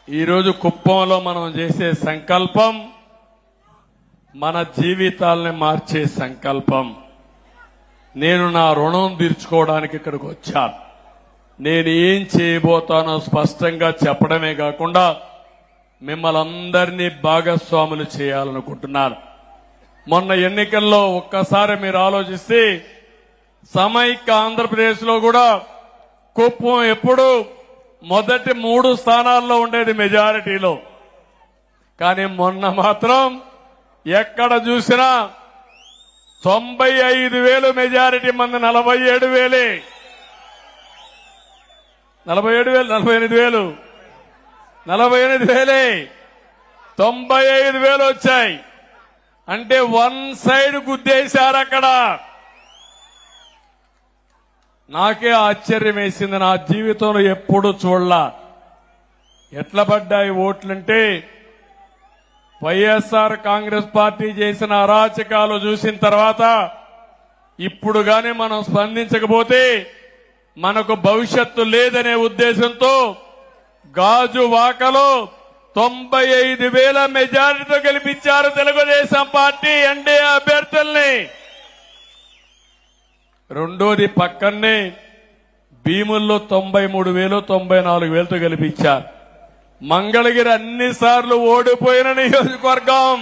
ఈరోజు కుప్పంలో మనం చేసే సంకల్పం మన జీవితాలని మార్చే సంకల్పం. నేను నా రుణం తీర్చుకోవడానికి ఇక్కడికి వచ్చాను. నేను ఏం చేయబోతానో స్పష్టంగా చెప్పడమే కాకుండా మిమ్మల్ని అందరినీ భాగస్వాములు చేయాలనుకుంటున్నాను. మొన్న ఎన్నికల్లో ఒక్కసారి మీరు ఆలోచిస్తే సమైక్య ఆంధ్రప్రదేశ్ లో కూడా కుప్పం ఎప్పుడు మొదటి 3 స్థానాల్లో ఉండేది మెజారిటీలో. కానీ మొన్న మాత్రం ఎక్కడ చూసినా 95,000 మెజారిటీ, మంది 47,000, 48,000 95,000 వచ్చాయి. అంటే 1 సైడ్ గుద్దేశారు అక్కడ. నాకే ఆశ్చర్యం వేసింది, నా జీవితంలో ఎప్పుడు చూడలా. ఎట్లా పడ్డాయి ఓట్లంటే వైఎస్ఆర్ కాంగ్రెస్ పార్టీ చేసిన అరాచకాలు చూసిన తర్వాత ఇప్పుడు గాని మనం స్పందించకపోతే మనకు భవిష్యత్తు లేదనే ఉద్దేశంతో గాజువాకలో 95,000 మెజారిటీతో గెలిపించారు తెలుగుదేశం పార్టీ ఎన్డీఏ అభ్యర్థుల్ని. రెండోది పక్కనే భీముల్లో 93,000, 94,000తో గెలిపించారు. మంగళగిరి అన్ని సార్లు ఓడిపోయిన నియోజకవర్గం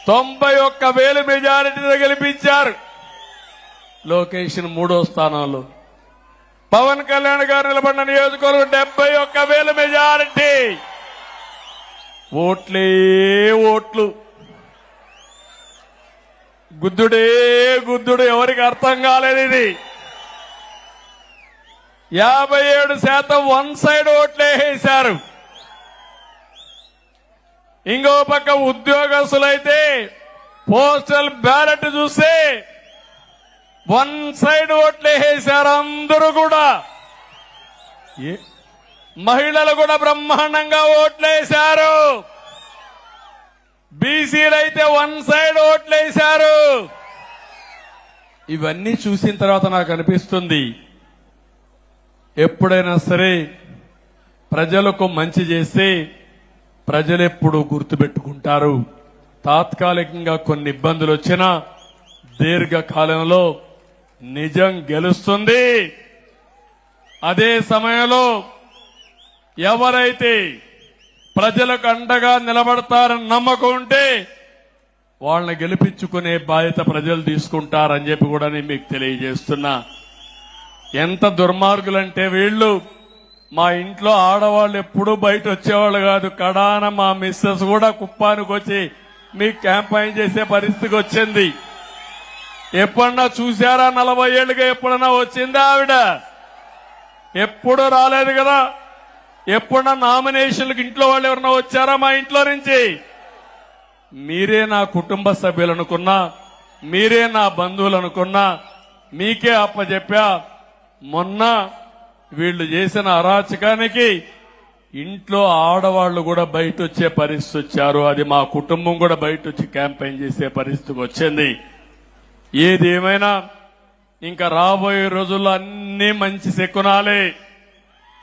91,000 మెజారిటీతో గెలిపించారు. లొకేషన్ 3వ స్థానంలో. పవన్ కళ్యాణ్ గారు నిలబడిన నియోజకవర్గం 71,000 మెజారిటీ. ఓట్లే ఓట్లు, గుద్దుడే గుద్దుడు, ఎవరికి అర్థం కాలేదు ఇది. 57% 1 సైడ్ ఓట్లే వేశారు. ఇంకో పక్క ఉద్యోగస్తులైతే పోస్టల్ బ్యాలెట్ చూస్తే 1 సైడ్ ఓట్లే వేశారు అందరూ కూడా. మహిళలు కూడా బ్రహ్మాండంగా ఓట్లేశారు. బీసీలైతే 1 సైడ్ ఓట్లేశారు. ఇవన్నీ చూసిన తర్వాత నాకు అనిపిస్తుంది, ఎప్పుడైనా సరే ప్రజలకు మంచి చేస్తే ప్రజలెప్పుడు గుర్తుపెట్టుకుంటారు. తాత్కాలికంగా కొన్ని ఇబ్బందులు వచ్చినా దీర్ఘకాలంలో నిజం గెలుస్తుంది. అదే సమయంలో ఎవరైతే ప్రజలకు అండగా నిలబడతారని నమ్మకం ఉంటే వాళ్ళని గెలిపించుకునే బాధ్యత ప్రజలు తీసుకుంటారని చెప్పి కూడా నేను మీకు తెలియజేస్తున్నా. ఎంత దుర్మార్గులంటే వీళ్ళు, మా ఇంట్లో ఆడవాళ్ళు ఎప్పుడూ బయట వచ్చేవాళ్ళు కాదు. కడాన మా మిస్సెస్ కూడా కుప్పానికి వచ్చి మీకు క్యాంపెయిన్ చేసే పరిస్థితికి వచ్చింది. ఎప్పుడన్నా చూశారా? 40 ఏళ్ళుగా ఎప్పుడన్నా వచ్చిందా ఆవిడ? ఎప్పుడు రాలేదు కదా. ఎప్పుడన్నా నామినేషన్లకు ఇంట్లో వాళ్ళు ఎవరన్నా వచ్చారా మా ఇంట్లో నుంచి? మీరే నా కుటుంబ సభ్యులు అనుకున్నా, మీరే నా బంధువులు అనుకున్నా, మీకే అప్పచెప్పా. మొన్న వీళ్ళు చేసిన అరాచకానికి ఇంట్లో ఆడవాళ్లు కూడా బయట వచ్చే పరిస్థితి వచ్చారు. అది మా కుటుంబం కూడా బయట వచ్చి క్యాంపెయిన్ చేసే పరిస్థితికి వచ్చింది. ఏదేమైనా ఇంకా రాబోయే రోజుల్లో అన్ని మంచి శకునాలే,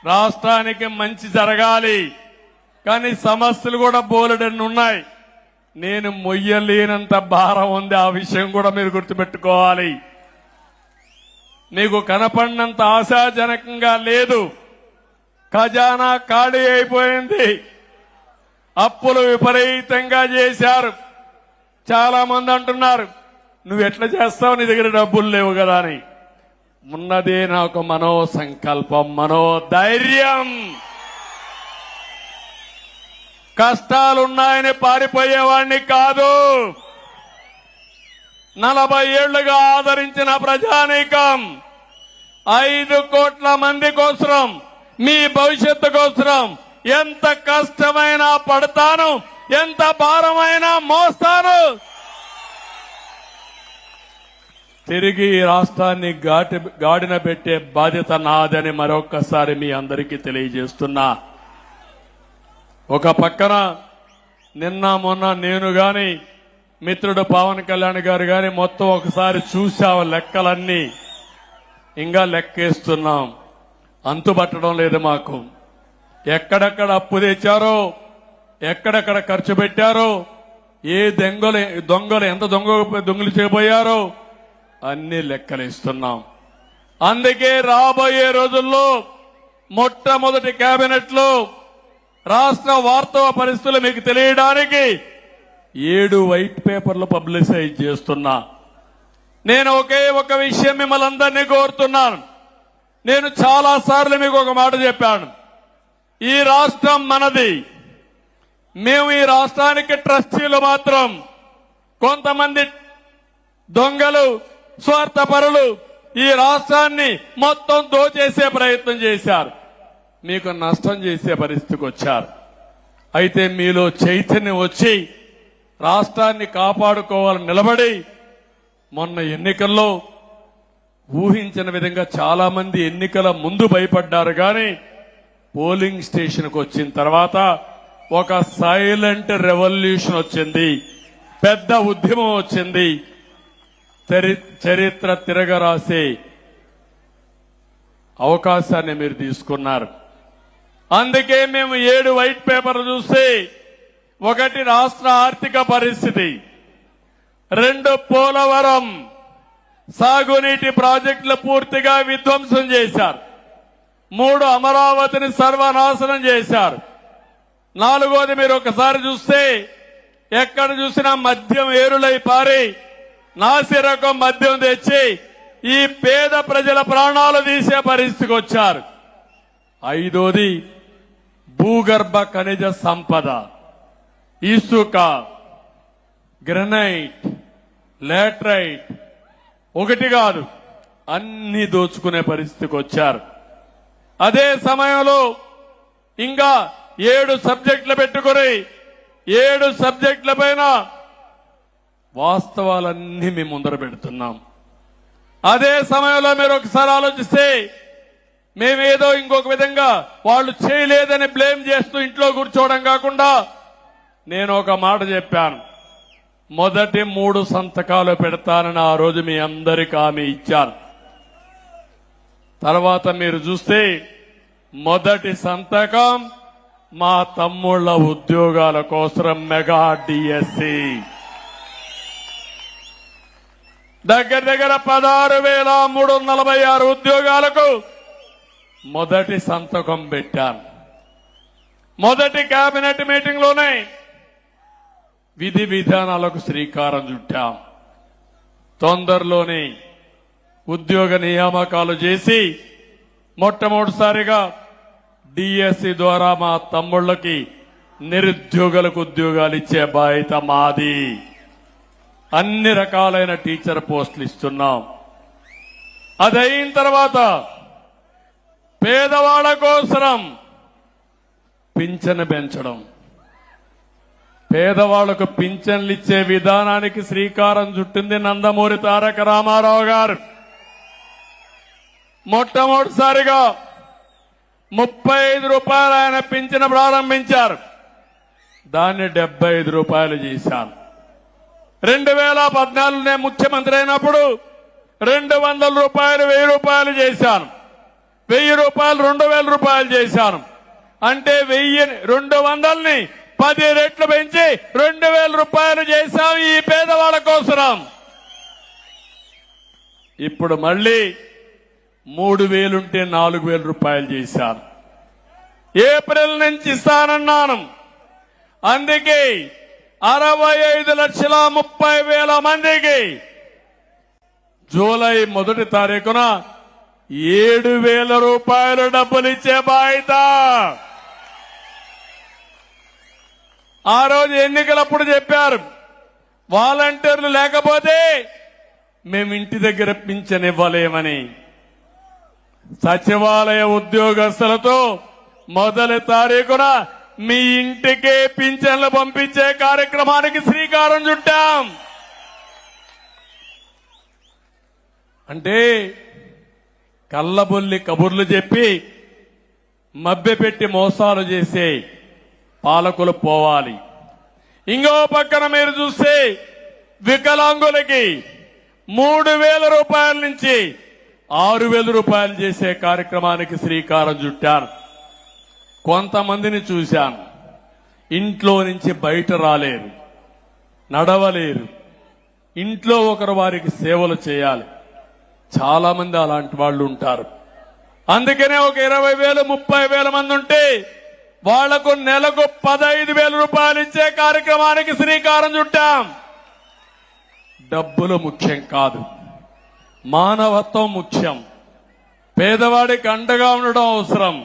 రాష్ట్రానికి మంచి జరగాలి. కానీ సమస్యలు కూడా బోలెడన్ని ఉన్నాయి. నేను మొయ్యలేనంత భారం ఉంది. ఆ విషయం కూడా మీరు గుర్తుపెట్టుకోవాలి. మీకు కనపడినంత ఆశాజనకంగా లేదు. ఖజానా ఖాళీ అయిపోయింది. అప్పులు విపరీతంగా చేశారు. చాలా మంది అంటున్నారు, నువ్వు ఎట్లా చేస్తావు, నీ దగ్గర డబ్బులు లేవు కదా అని. ఉన్నదే నాకు మనో సంకల్పం, మనోధైర్యం. కష్టాలున్నాయని పారిపోయేవాణ్ణి కాదు. 40 ఏళ్లుగా ఆదరించిన ప్రజానీకం 5 కోట్ల మంది కోసం, మీ భవిష్యత్తు కోసం ఎంత కష్టమైనా పడతాను, ఎంత భారమైనా మోస్తాను. తిరిగి ఈ రాష్ట్రాన్ని గాడిన పెట్టే బాధ్యత నాదని మరొక్కసారి మీ అందరికీ తెలియజేస్తున్నా. ఒక పక్కన నిన్న మొన్న నేను గాని మిత్రుడు పవన్ కళ్యాణ్ గారు గాని మొత్తం ఒకసారి చూసావు లెక్కలన్నీ. ఇంకా లెక్కేస్తున్నాం, అంతుపట్టడం లేదు మాకు. ఎక్కడెక్కడ అప్పు తెచ్చారో, ఎక్కడెక్కడ ఖర్చు పెట్టారో, ఏ దొంగలు ఎంత దొంగలు చేయబోయారో అన్ని లెక్కలిస్తున్నాం. అందుకే రాబోయే రోజుల్లో మొట్టమొదటి కేబినెట్ లో రాష్ట్ర వాస్తవ పరిస్థితులు మీకు తెలియడానికి 7 వైట్ పేపర్లు పబ్లిసైజ్ చేస్తున్నా. నేను ఒకే ఒక విషయం మిమ్మల్ని అందరినీ కోరుతున్నాను. నేను చాలా సార్లు మీకు ఒక మాట చెప్పాను, ఈ రాష్ట్రం మనది. మేము ఈ రాష్ట్రానికి ట్రస్టీలు మాత్రం. కొంతమంది దొంగలు, స్వార్థపరులు ఈ రాష్ట్రాన్ని మొత్తం దోచేసే ప్రయత్నం చేశారు, మీకు నష్టం చేసే పరిస్థితికి వచ్చారు. అయితే మీలో చైతన్యం వచ్చి రాష్ట్రాన్ని కాపాడుకోవాలని నిలబడి, మొన్న ఎన్నికల్లో ఊహించిన విధంగా చాలా మంది ఎన్నికల ముందు భయపడ్డారు. కానీ పోలింగ్ స్టేషన్కు వచ్చిన తర్వాత ఒక సైలెంట్ రెవల్యూషన్ వచ్చింది, పెద్ద ఉద్యమం వచ్చింది. చరిత్ర తిరగరాసే అవకాశాన్ని మీరు తీసుకున్నారు. అందుకే మేము 7 వైట్ పేపర్లు చూస్తే, 1 రాష్ట్ర ఆర్థిక పరిస్థితి, 2 పోలవరం సాగునీటి ప్రాజెక్టులు పూర్తిగా విధ్వంసం చేశారు, 3 అమరావతిని సర్వనాశనం చేశారు, 4వది మీరు ఒకసారి చూస్తే ఎక్కడ చూసినా మద్యం ఏరులై పారి నాసిరకం మద్యం తెచ్చి ఈ పేద ప్రజల ప్రాణాలు తీసే పరిస్థితికి వచ్చారు. 5వది భూగర్భ ఖనిజ సంపద, ఇసుక, గ్రనైట్, లాటరైట్, ఒకటి కాదు అన్ని దోచుకునే పరిస్థితికి వచ్చారు. అదే సమయంలో ఇంకా 7 సబ్జెక్టులు పెట్టుకుని 7 సబ్జెక్టుల పైన వాస్తవాలన్నీ మేము ముందర పెడుతున్నాం. అదే సమయంలో మీరు ఒకసారి ఆలోచిస్తే, మేమేదో ఇంకొక విధంగా వాళ్ళు చేయలేదని బ్లేమ్ చేస్తూ ఇంట్లో కూర్చోవడం కాకుండా, నేను ఒక మాట చెప్పాను, మొదటి 3 సంతకాలు పెడతానని ఆ రోజు మీ అందరికీ హామీ ఇచ్చాను. తర్వాత మీరు చూస్తే మొదటి సంతకం మా తమ్ముళ్ళ ఉద్యోగాల కోసం మెగా డిఎస్సి దగ్గర దగ్గర 16,346 ఉద్యోగాలకు మొదటి సంతకం పెట్టాను. మొదటి కేబినెట్ మీటింగ్ లోనే విధి విధానాలకు శ్రీకారం చుట్టాం. తొందరలోనే ఉద్యోగ నియామకాలు చేసి మొట్టమొదటిసారిగా డిఎస్సి ద్వారా మా తమ్ముళ్ళకి నిరుద్యోగులకు ఉద్యోగాలు ఇచ్చే బాధ్యత మాది. అన్ని రకాలైన టీచర్ పోస్టులు ఇస్తున్నాం. అదైన తర్వాత పేదవాళ్ల కోసం పింఛను పెంచడం, పేదవాళ్లకు పింఛన్లు ఇచ్చే విధానానికి శ్రీకారం చుట్టింది నందమూరి తారక రామారావు గారు. మొట్టమొదటిసారిగా 35 రూపాయలు ఆయన పింఛను ప్రారంభించారు. దాన్ని 75 రూపాయలు చేశారు. 2014 నేను ముఖ్యమంత్రి అయినప్పుడు 200 రూపాయలు 1000 రూపాయలు చేశాను. 1000 రూపాయలు 2000 రూపాయలు చేశాను. అంటే 200ని 10 రెట్లు పెంచి 2000 రూపాయలు చేశాం ఈ పేదవాళ్ల కోసం. ఇప్పుడు మళ్ళీ 3000 ఉంటే 4000 రూపాయలు చేశాను. ఏప్రిల్ నుంచి ఇస్తానన్నాను. అందుకే 65,30,000 మందికి జూలై 1 తారీఖున 7,000 రూపాయలు డబ్బులు ఇచ్చే బాధ్యత. ఆ రోజు ఎన్నికలప్పుడు చెప్పారు, వాలంటీర్లు లేకపోతే మేము ఇంటి దగ్గర పింఛన్ ఇవ్వలేమని. సచివాలయ ఉద్యోగస్తులతో 1 తారీఖున మీ ఇంటికే పింఛన్లు పంపించే కార్యక్రమానికి శ్రీకారం చుట్టాం. అంటే కళ్ళబొల్లి కబుర్లు చెప్పి మభ్యపెట్టి మోసాలు చేసే పాలకులు పోవాలి. ఇంకో పక్కన మీరు చూస్తే వికలాంగులకి 3,000 రూపాయల నుంచి 6,000 రూపాయలు చేసే కార్యక్రమానికి శ్రీకారం చుట్టారు. కొంతమందిని చూశాను, ఇంట్లో నుంచి బయట రాలేరు, నడవలేరు, ఇంట్లో ఒకరు వారికి సేవలు చేయాలి. చాలా మంది అలాంటి వాళ్ళు ఉంటారు. అందుకనే ఒక 20,000 30,000 మంది ఉంటే వాళ్లకు నెలకు 15,000 రూపాయలు ఇచ్చే కార్యక్రమానికి శ్రీకారం చుట్టాం. డబ్బులు ముఖ్యం కాదు, మానవత్వం ముఖ్యం. పేదవాడికి అండగా ఉండడం అవసరం.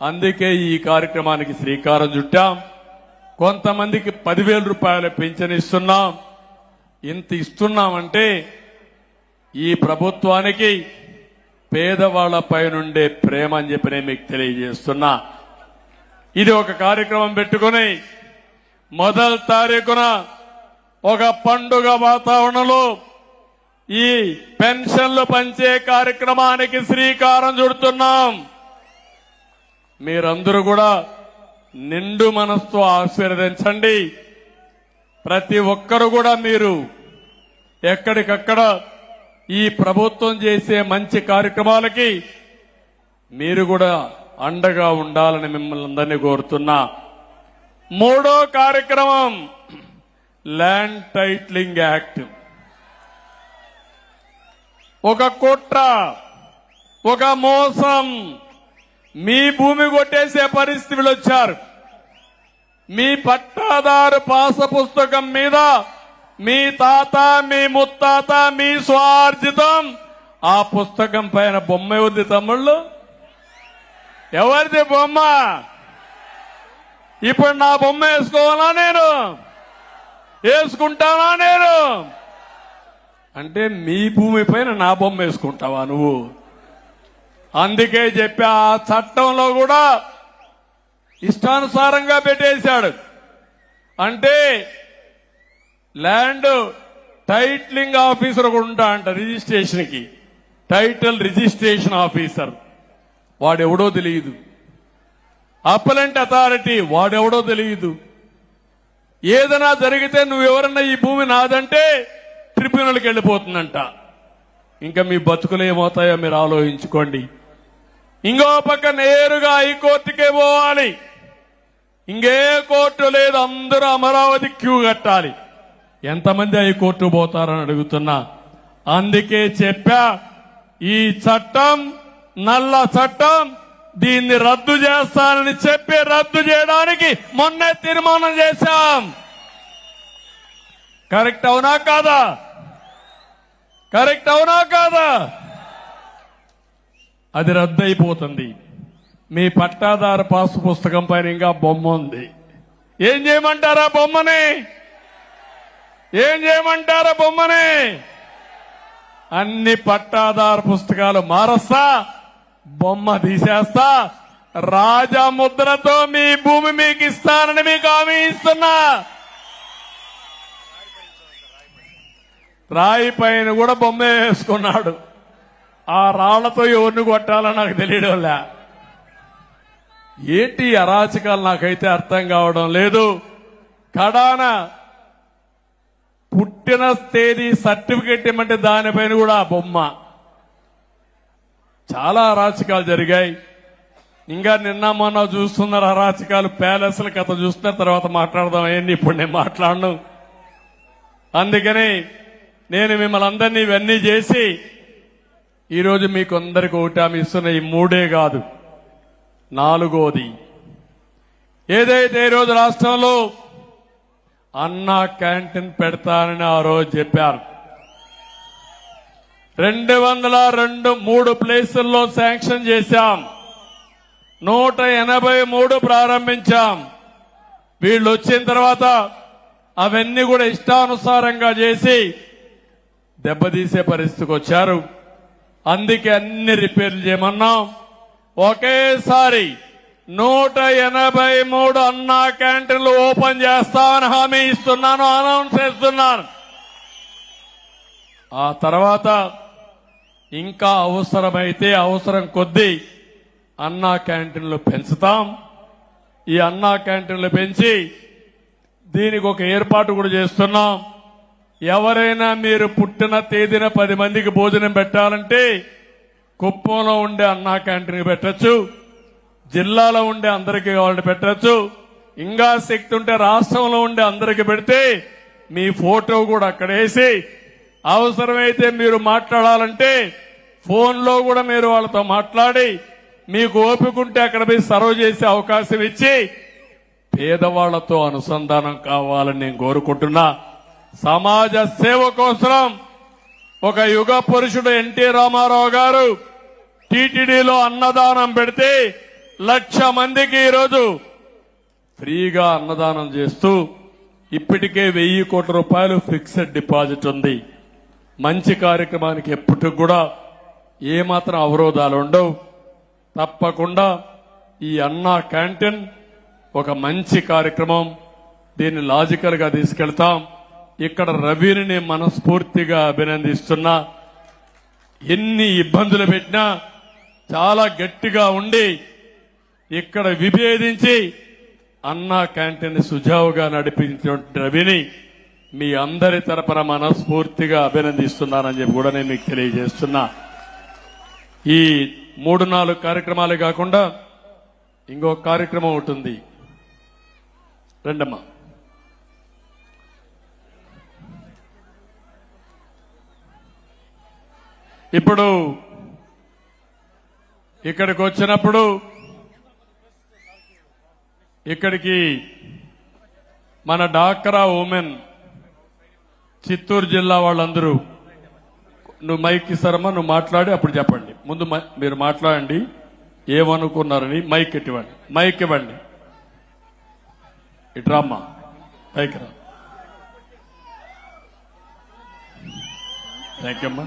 అందుకే ఈ కార్యక్రమానికి శ్రీకారం చుట్టాం. కొంతమందికి 10,000 రూపాయలు పింఛన్ ఇస్తున్నాం. ఇంత ఇస్తున్నామంటే ఈ ప్రభుత్వానికి పేదవాళ్లపై నుండే ప్రేమ అని చెప్పి నేను మీకు తెలియజేస్తున్నా. ఇది ఒక కార్యక్రమం పెట్టుకుని 1 తారీఖున ఒక పండుగ వాతావరణంలో ఈ పెన్షన్లు పంచే కార్యక్రమానికి శ్రీకారం చుడుతున్నాం. మీరందరూ కూడా నిండు మనసుతో ఆశీర్వదించండి. ప్రతి ఒక్కరు కూడా మీరు ఎక్కడికక్కడ ఈ ప్రభుత్వం చేసే మంచి కార్యక్రమాలకి మీరు కూడా అండగా ఉండాలని మిమ్మల్ని అందరినీ కోరుతున్నా. 3వ కార్యక్రమం ల్యాండ్ టైటిలింగ్ యాక్ట్. ఒక కుట్ర, ఒక మోసం, మీ భూమి కొట్టేసే పరిస్థితులు వచ్చారు. మీ పట్టాదారు పాస పుస్తకం మీద మీ తాత మీ ముత్తాత మీ స్వార్జితం ఆ పుస్తకం పైన బొమ్మ ఉంది. తమ్ముళ్ళు, ఎవరిది బొమ్మ? ఇప్పుడు నా బొమ్మ వేసుకోవాలా? నేను వేసుకుంటానా? నేను అంటే మీ భూమి పైన నా బొమ్మ వేసుకుంటావా నువ్వు? అందుకే చెప్పా, ఆ చట్టంలో కూడా ఇష్టానుసారంగా పెట్టేశాడు. అంటే ల్యాండ్ టైటిలింగ్ ఆఫీసర్ కూడా ఉంటా అంట రిజిస్ట్రేషన్ కి. టైటిల్ రిజిస్ట్రేషన్ ఆఫీసర్ వాడెవడో తెలియదు. అప్పలెంట్ అథారిటీ వాడెవడో తెలియదు. ఏదైనా జరిగితే నువ్వెవరన్నా ఈ భూమి నాదంటే ట్రిబ్యునల్కి వెళ్ళిపోతుందంట. ఇంకా మీ బతుకులు ఏమవుతాయో మీరు ఆలోచించుకోండి. ఇంకో పక్క నేరుగా హైకోర్టుకే పోవాలి. ఇంకే కోర్టు లేదు, అందరూ అమరావతి క్యూ కట్టాలి. ఎంతమంది హైకోర్టు పోతారని అడుగుతున్నా. అందుకే చెప్పా, ఈ చట్టం నల్ల చట్టం, దీన్ని రద్దు చేస్తానని చెప్పి రద్దు చేయడానికి మొన్నే తీర్మానం చేశాం. కరెక్ట్ అవునా కాదా? కరెక్ట్ అవునా కాదా? అది రద్దు అయిపోతుంది. మీ పట్టాదారు పాసు పుస్తకం పైన ఇంకా బొమ్మ ఉంది. ఏం చేయమంటారా బొమ్మని? ఏం చేయమంటారా బొమ్మని? అన్ని పట్టాదారు పుస్తకాలు మారస్తా, బొమ్మ తీసేస్తా, రాజముద్రతో మీ భూమి మీకు ఇస్తానని మీకు హామీ ఇస్తున్నా. రాయి పైన కూడా బొమ్మ వేసుకున్నాడు. ఆ రాళ్లతో ఎవరిని కొట్టాలో నాకు తెలియడంలే. ఏంటి అరాచకాలు నాకైతే అర్థం కావడం లేదు. కడాన పుట్టిన తేదీ సర్టిఫికెట్ ఇమ్మంటే దానిపైన కూడా బొమ్మ. చాలా అరాచకాలు జరిగాయి. ఇంకా నిన్న మొన్న చూస్తున్నారు అరాచకాలు, ప్యాలెస్ల కథ చూస్తున్న తర్వాత మాట్లాడదాం. ఏంటి ఇప్పుడు నేను మాట్లాడను. అందుకని నేను మిమ్మల్ని అందరినీ ఇవన్నీ చేసి ఈరోజు మీకు అందరికి ఒకటి హామీ ఇస్తున్న. ఈ మూడే కాదు, నాలుగోది ఏదైతే ఈరోజు రాష్ట్రంలో అన్నా క్యాంటీన్ పెడతానని ఆ రోజు చెప్పారు. 203 ప్లేసుల్లో శాంక్షన్ చేశాం, 183 ప్రారంభించాం. వీళ్ళు వచ్చిన తర్వాత అవన్నీ కూడా ఇష్టానుసారంగా చేసి దెబ్బతీసే పరిస్థితికి వచ్చారు. అందుకే అన్ని రిపేర్లు చేయమన్నాం. ఒకేసారి 183 అన్నా క్యాంటీన్లు ఓపెన్ చేస్తామని హామీ ఇస్తున్నాను, అనౌన్స్ చేస్తున్నాను. ఆ తర్వాత ఇంకా అవసరమైతే అవసరం కొద్దీ అన్నా క్యాంటీన్లు పెంచుతాం. ఈ అన్నా క్యాంటీన్లు పెంచి దీనికి ఒక ఏర్పాటు కూడా చేస్తున్నాం. ఎవరైనా మీరు పుట్టిన తేదీన 10 మందికి భోజనం పెట్టాలంటే కుప్పంలో ఉండే అన్నా క్యాంటీన్ పెట్టచ్చు, జిల్లాలో ఉండే అందరికీ కావాలంటే పెట్టచ్చు. ఇంకా శక్తి ఉంటే రాష్ట్రంలో ఉండే అందరికీ పెడితే మీ ఫోటో కూడా అక్కడ వేసి, అవసరమైతే మీరు మాట్లాడాలంటే ఫోన్లో కూడా మీరు వాళ్ళతో మాట్లాడి, మీకు ఓపిక ఉంటే అక్కడ పోయి సర్వ్ చేసే అవకాశం ఇచ్చి పేదవాళ్లతో అనుసంధానం కావాలని నేను కోరుకుంటున్నా. సమాజ సేవ కోసం ఒక యుగ పురుషుడు ఎన్టీ రామారావు గారు టీటీడీలో అన్నదానం పెడితే 1,00,000 మందికి ఈరోజు ఫ్రీగా అన్నదానం చేస్తూ ఇప్పటికే 1,000 కోట్ల రూపాయలు ఫిక్స్డ్ డిపాజిట్ ఉంది. మంచి కార్యక్రమానికి ఎప్పటికి కూడా ఏమాత్రం అవరోధాలు ఉండవు. తప్పకుండా ఈ అన్నా క్యాంటీన్ ఒక మంచి కార్యక్రమం. దీన్ని లాజికల్ గా తీసుకెళ్తాం. ఇక్కడ రవిని నేను మనస్ఫూర్తిగా అభినందిస్తున్నా. ఎన్ని ఇబ్బందులు పెట్టినా చాలా గట్టిగా ఉండి ఇక్కడ విభేదించి అన్నా క్యాంటీన్ సుజావుగా నడిపించినటువంటి రవిని మీ అందరి తరపున మనస్ఫూర్తిగా అభినందిస్తున్నానని చెప్పి కూడా నేను మీకు తెలియజేస్తున్నా. ఈ 3-4 కార్యక్రమాలే కాకుండా ఇంకో కార్యక్రమం ఉంటుంది. రెండమ్మా, ఇప్పుడు ఇక్కడికి వచ్చినప్పుడు ఇక్కడికి మన డాక్రా ఉమెన్ చిత్తూరు జిల్లా వాళ్ళందరూ, నువ్వు మైక్ ఇస్తారమ్మా, నువ్వు మాట్లాడి అప్పుడు చెప్పండి. ముందు మీరు మాట్లాడండి, ఏమనుకున్నారని. మైక్ ఇవ్వండి, మైక్ ఇవ్వండి. ఇట్రామ్మా, మైక్ రా. థ్యాంక్ యూ అమ్మా.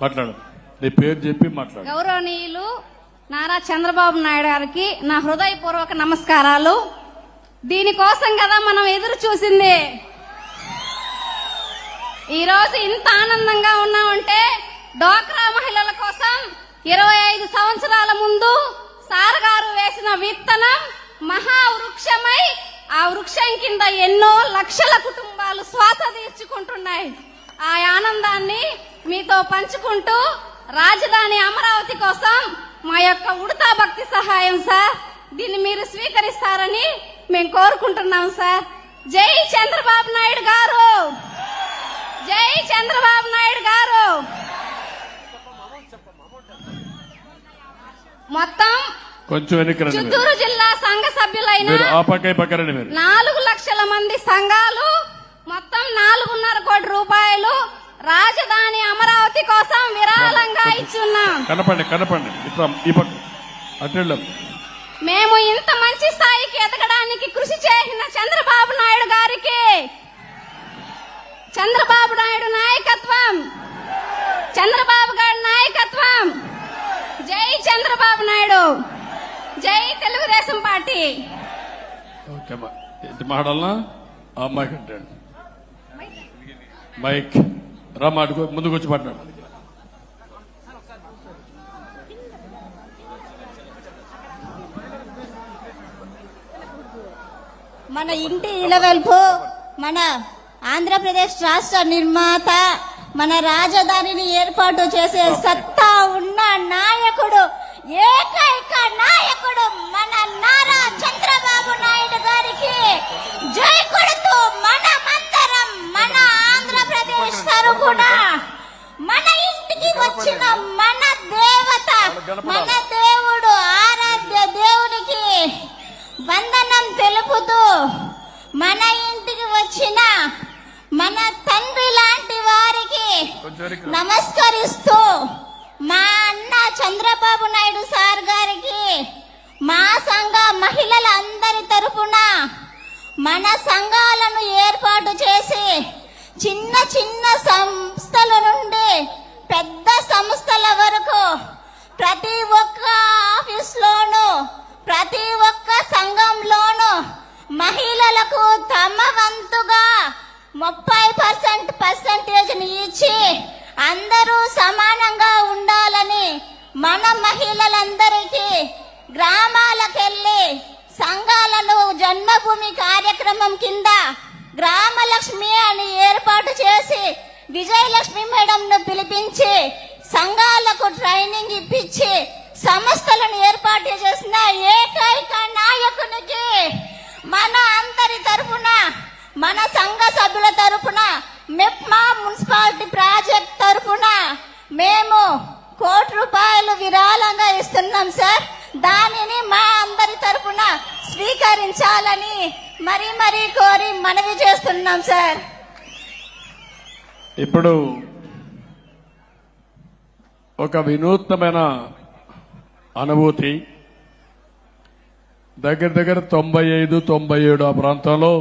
మాట్లాడు, నీ పేరు చెప్పి మాట్లాడు. గౌరవనీయులు నారా చంద్రబాబు నాయుడు గారికి నా హృదయపూర్వక నమస్కారాలు. దీనికోసం కదా మనం ఎదురు చూసింది. ఈ రోజు ఇంత ఆనందంగా ఉన్నామంటే డ్వాక్రా మహిళల కోసం 25 సంవత్సరాల ముందు సార్ గారు వేసిన విత్తనం మహావృక్షమై ఆ వృక్షం కింద ఎన్నో లక్షల కుటుంబాలు శ్వాస తీర్చుకుంటున్నాయి. ఆ ఆనందాన్ని మీతో పంచుకుంటూ రాజధాని అమరావతి కోసం మా యొక్క ఉడతా భక్తి సహాయం సార్ దీన్ని మీరు స్వీకరిస్తారని మేము కోరుకుంటున్నాం సార్. జై చంద్రబాబు నాయుడు గారు, జై చంద్రబాబు నాయుడు గారు. మొత్తం కొంచెం వెనక్కి రండి. చిత్తూరు జిల్లా సంఘ సభ్యులైన మీరు ఆ పక్క ఈ పక్క రండి. మీరు 4 లక్షల మంది సంఘాలు మొత్తం 4.5 కోట్ల రూపాయలు రాజధాని అమరావతి కోసం విరాళంగా ఇచ్చున్నాం. కనపండి ఇట్లా ఈ పక్క అటు. మేము ఇంత మంచి స్థాయికి ఎదగడానికి కృషి చేసిన చంద్రబాబు నాయుడు గారికి, చంద్రబాబు నాయుడు నాయకత్వం, చంద్రబాబు గారి నాయకత్వం. జై చంద్రబాబు నాయుడు, జై తెలుగుదేశం పార్టీ. ఓకే ఇది మాట్లాడాలనా? ఆ మైక్ అంటే మైక్ రామాడుకో ముందుకు వచ్చి మాట్లాడు. మన ఇంటి ఇలవెల్పు, మన ఆంధ్రప్రదేశ్ రాష్ట్ర నిర్మాత, మన రాజధానిని ఏర్పాటు చేసే సత్తా ఉన్న నాయకుడు, ఏకైక నాయకుడు మన నారా చంద్రబాబు నాయుడు గారికి జై కొడుతూ మనమందరం మన ఆంధ్రప్రదేశ్ తరపున మన ఇంటికి వచ్చిన మన దేవత, మన దేవుడు, ఆరాధ్య దేవునికి వందనం తెలుపుతూ, మన ఇంటికి వచ్చిన మన తండ్రి లాంటి వారికి నమస్కరిస్తూ, మా అన్న చంద్రబాబు నాయుడు సార్ గారికి మా సంఘ మహిళల అందరి తరపున మన సంఘాలను ఏర్పాటు చేసి చిన్న చిన్న సంస్థల నుండి పెద్ద సంస్థల వరకు ప్రతి ఒక్క ఆఫీస్లోనూ, ప్రతి ఒక్క సంఘంలోనూ మహిళలకు తమ వంతుగా 30% ఇచ్చి అందరూ సమానంగా ఉండాలని మన మహిళలందరికీ గ్రామాలకెళ్ళి సంఘాలను జన్మభూమి కార్యక్రమం కింద గ్రామలక్ష్మి అని ఏర్పాటు చేసి విజయలక్ష్మి మేడంను పిలిపించి సంఘాలకు ట్రైనింగ్ ఇప్పించి సంస్థలను ఏర్పాటు చేసిన ఏకైక నాయకునికి మన అందరి తరపున, మన సంఘ సభ్యుల తరపున, మెప్మా మున్సిపాలిటీ ప్రాజెక్ట్ తరపున మేము 1 కోటి రూపాయలు విరాళంగా ఇస్తున్నాం సార్. దానిని మా అందరి తరపున స్వీకరించాలని మరీ కోరి మనవి చేస్తున్నాం సార్. ఇప్పుడు ఒక వినూత్నమైన అనుభూతి. దగ్గర 95-97 ఆ ప్రాంతంలో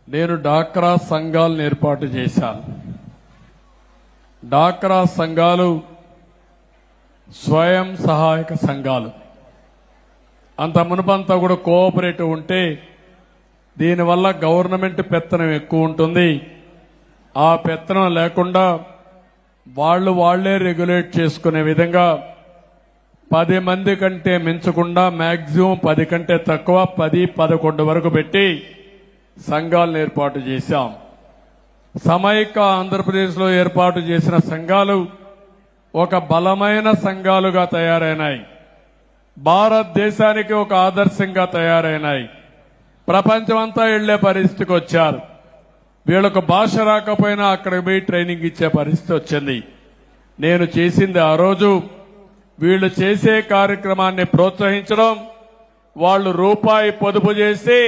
నేను డాక్రా సంఘాలను ఏర్పాటు చేశాను. డాక్రా సంఘాలు స్వయం సహాయక సంఘాలు. అంత మునుపంతా కూడా కోఆపరేటివ్ ఉంటే దీనివల్ల గవర్నమెంట్ పెత్తనం ఎక్కువ ఉంటుంది. ఆ పెత్తనం లేకుండా వాళ్లే రెగ్యులేట్ చేసుకునే విధంగా 10 మంది కంటే మించకుండా మాక్సిమం 10 కంటే తక్కువ 10-11 వరకు పెట్టి సంఘాలను ఏర్పాటు చేశాం. సమైక్య ఆంధ్రప్రదేశ్లో ఏర్పాటు చేసిన సంఘాలు ఒక బలమైన సంఘాలుగా తయారైనాయి. భారతదేశానికి ఒక ఆదర్శంగా తయారైనాయి. ప్రపంచమంతా వెళ్లే పరిస్థితికి వచ్చారు. వీళ్ళకు భాష రాకపోయినా అక్కడికి పోయి ట్రైనింగ్ ఇచ్చే పరిస్థితి వచ్చింది. నేను చేసింది ఆ రోజు వీళ్ళు చేసే కార్యక్రమాన్ని ప్రోత్సహించడం. వాళ్ళు రూపాయి పొదుపు చేసి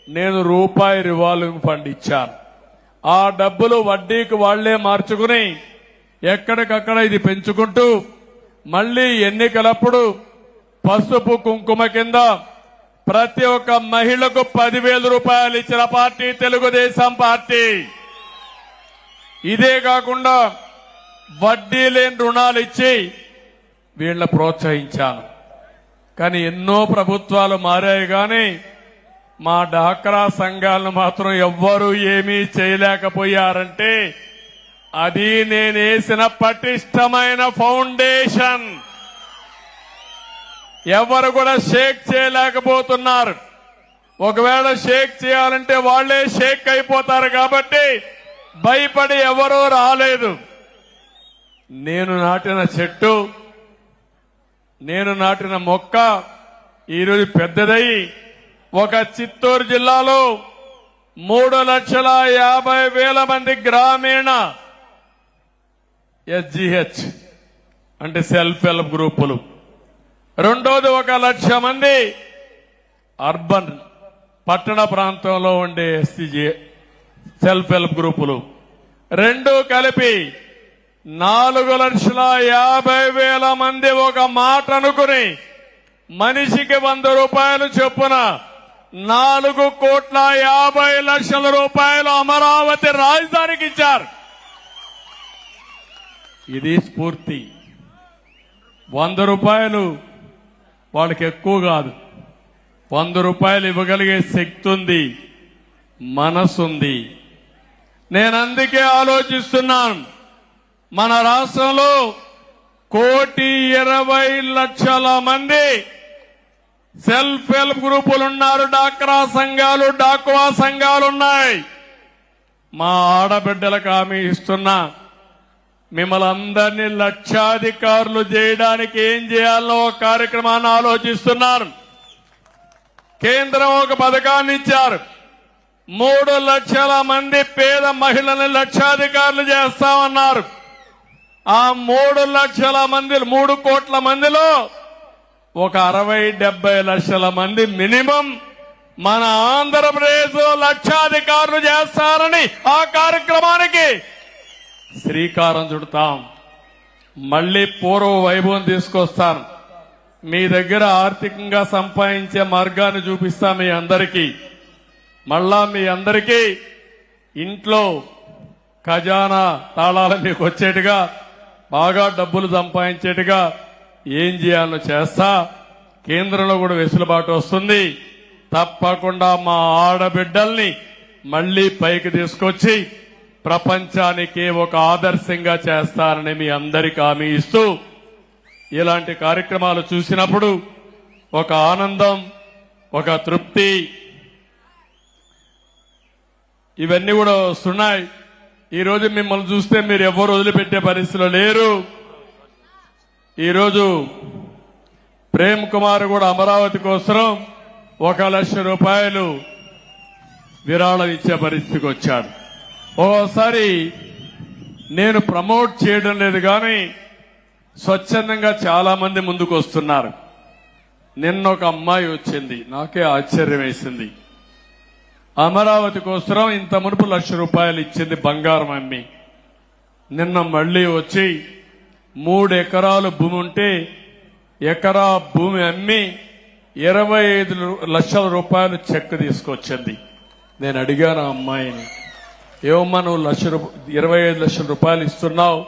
నేను రూపాయి రివాల్వింగ్ ఫండ్ ఇచ్చాను. ఆ డబ్బులు వడ్డీకి వాళ్లే మార్చుకుని ఎక్కడికక్కడ ఇది పెంచుకుంటూ మళ్లీ ఎన్నికలప్పుడు పసుపు కుంకుమ కింద ప్రతి ఒక్క మహిళకు 10,000 రూపాయలు ఇచ్చిన పార్టీ తెలుగుదేశం పార్టీ. ఇదే కాకుండా వడ్డీ లేని రుణాలు ఇచ్చి వీళ్ళ ప్రోత్సహించాను. కానీ ఎన్నో ప్రభుత్వాలు మారాయి కానీ మా డాక్రా సంఘాలను మాత్రం ఎవ్వరూ ఏమీ చేయలేకపోయారంటే అది నేనేసిన పటిష్టమైన ఫౌండేషన్. ఎవరు కూడా షేక్ చేయలేకపోతున్నారు. ఒకవేళ షేక్ చేయాలంటే వాళ్లే షేక్ అయిపోతారు కాబట్టి భయపడి ఎవరూ రాలేదు. నేను నాటిన చెట్టు నేను నాటిన మొక్క ఈరోజు పెద్దదై ఒక చిత్తూరు జిల్లాలో 3,50,000 మంది గ్రామీణ SGH అంటే సెల్ఫ్ హెల్ప్ గ్రూపులు, రెండోది 1,00,000 మంది అర్బన్ పట్టణ ప్రాంతంలో ఉండే SCG సెల్ఫ్ హెల్ప్ గ్రూపులు, రెండు కలిపి 4,50,000 మంది ఒక మాట అనుకుని మనిషికి 100 రూపాయలు చొప్పున 4,50,00,000 రూపాయలు అమరావతి రాజధానికి ఇచ్చారు. ఇది స్ఫూర్తి. 100 రూపాయలు వాళ్ళకి ఎక్కువ కాదు. 100 రూపాయలు ఇవ్వగలిగే శక్తి ఉంది, మనసుంది. నేను అందుకే ఆలోచిస్తున్నాను, మన రాష్ట్రంలో 1,20,00,000 మంది సెల్ఫ్ హెల్ప్ గ్రూపులు ఉన్నారు. డాక్రా సంఘాలు, డాక్వా సంఘాలు ఉన్నాయి. మా ఆడబిడ్డలకు హామీ ఇస్తున్నా, మిమ్మల్ని అందరినీ లక్షాధికారులు చేయడానికి ఏం చేయాలో ఒక కార్యక్రమాన్ని ఆలోచిస్తున్నారు. కేంద్రం ఒక పథకాన్ని ఇచ్చారు. 3 లక్షల మంది పేద మహిళల్ని లక్షాధికారులు చేస్తామన్నారు. ఆ 3 లక్షల మంది 3 కోట్ల మందిలో ఒక 60-70 లక్షల మంది మినిమం మన ఆంధ్రప్రదేశ్ లో లక్షాధికారులు చేస్తారని ఆ కార్యక్రమానికి శ్రీకారం చుడతాం. మళ్లీ పూర్వ వైభవం తీసుకొస్తాను. మీ దగ్గర ఆర్థికంగా సంపాదించే మార్గాన్ని చూపిస్తా. మీ అందరికీ మళ్ళా మీ అందరికీ ఇంట్లో ఖజానా తాళాలు మీకు వచ్చేట్టుగా, బాగా డబ్బులు సంపాదించేట్టుగా ఏం చేయాలో చేస్తా. కేంద్రంలో కూడా వెసులుబాటు వస్తుంది. తప్పకుండా మా ఆడబిడ్డల్ని మళ్లీ పైకి తీసుకొచ్చి ప్రపంచానికి ఒక ఆదర్శంగా చేస్తారని మీ అందరికీ హామీ ఇస్తూ, ఇలాంటి కార్యక్రమాలు చూసినప్పుడు ఒక ఆనందం, ఒక తృప్తి, ఇవన్నీ కూడా వస్తున్నాయి. ఈరోజు మిమ్మల్ని చూస్తే మీరు ఎవరు వదిలిపెట్టే పరిస్థితిలో లేరు. ఈరోజు ప్రేమ్ కుమార్ కూడా అమరావతి కోసం 1,00,000 రూపాయలు విరాళం ఇచ్చే పరిస్థితికి వచ్చాడు. ఓసారి నేను ప్రమోట్ చేయడం లేదు కానీ స్వచ్ఛందంగా చాలా మంది ముందుకు వస్తున్నారు. నిన్న ఒక అమ్మాయి వచ్చింది, నాకే ఆశ్చర్యం వేసింది. అమరావతి కోసం ఇంత మునుపు 1,00,000 రూపాయలు ఇచ్చింది బంగారం అమ్మి. నిన్న మళ్లీ వచ్చి 3 ఎకరాలు భూమి ఉంటే ఎకరా భూమి అమ్మి 25 లక్షల రూపాయలు చెక్ తీసుకొచ్చింది. నేను అడిగాను ఆ అమ్మాయిని, ఏమమ్మా నువ్వు 25 లక్షల రూపాయలు ఇస్తున్నావు,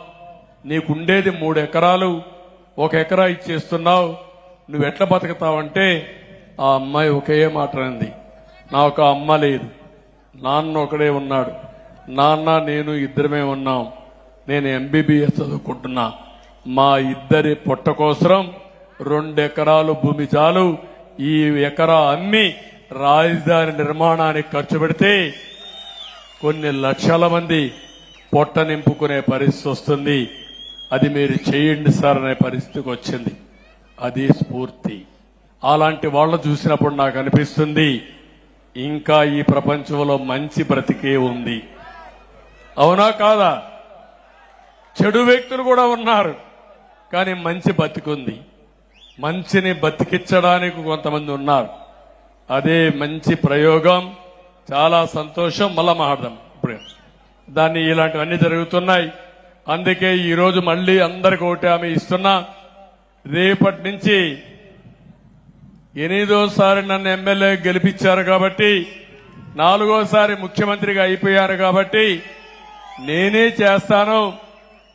నీకుండేది 3 ఎకరాలు, 1 ఎకరా ఇచ్చేస్తున్నావు, నువ్వెట్లా బతుకుతావంటే ఆ అమ్మాయి ఒకే మాట అంది, నాకు అమ్మ లేదు, నాన్న ఒకడే ఉన్నాడు, నాన్న నేను ఇద్దరమే ఉన్నాం, నేను MBBS చదువుకుంటున్నా, మా ఇద్దరి పొట్ట కోసం 2 ఎకరాలు భూమి చాలు, ఈ ఎకరా అమ్మి రాజధాని నిర్మాణానికి ఖర్చు పెడితే కొన్ని లక్షల మంది పొట్ట నింపుకునే పరిస్థితి వస్తుంది, అది మీరు చేయండి సార్ అనే పరిస్థితికి వచ్చింది. అది స్ఫూర్తి. అలాంటి వాళ్ళు చూసినప్పుడు నాకు అనిపిస్తుంది ఇంకా ఈ ప్రపంచంలో మంచి బ్రతికే ఉంది. అవునా కాదా? చెడు వ్యక్తులు కూడా ఉన్నారు, కానీ మంచి బతికుంది. మంచిని బతికించడానికి కొంతమంది ఉన్నారు. అదే మంచి ప్రయోగం. చాలా సంతోషం. మళ్ళా మాట్లాడదాం ఇప్పుడే. దాన్ని ఇలాంటివన్నీ జరుగుతున్నాయి. అందుకే ఈరోజు మళ్లీ అందరికి ఒకటి హామీ ఇస్తున్నా, రేపటి నుంచి 8వ నన్ను ఎమ్మెల్యే గెలిపించారు కాబట్టి, 4వసారి ముఖ్యమంత్రిగా అయిపోయారు కాబట్టి నేనే చేస్తాను,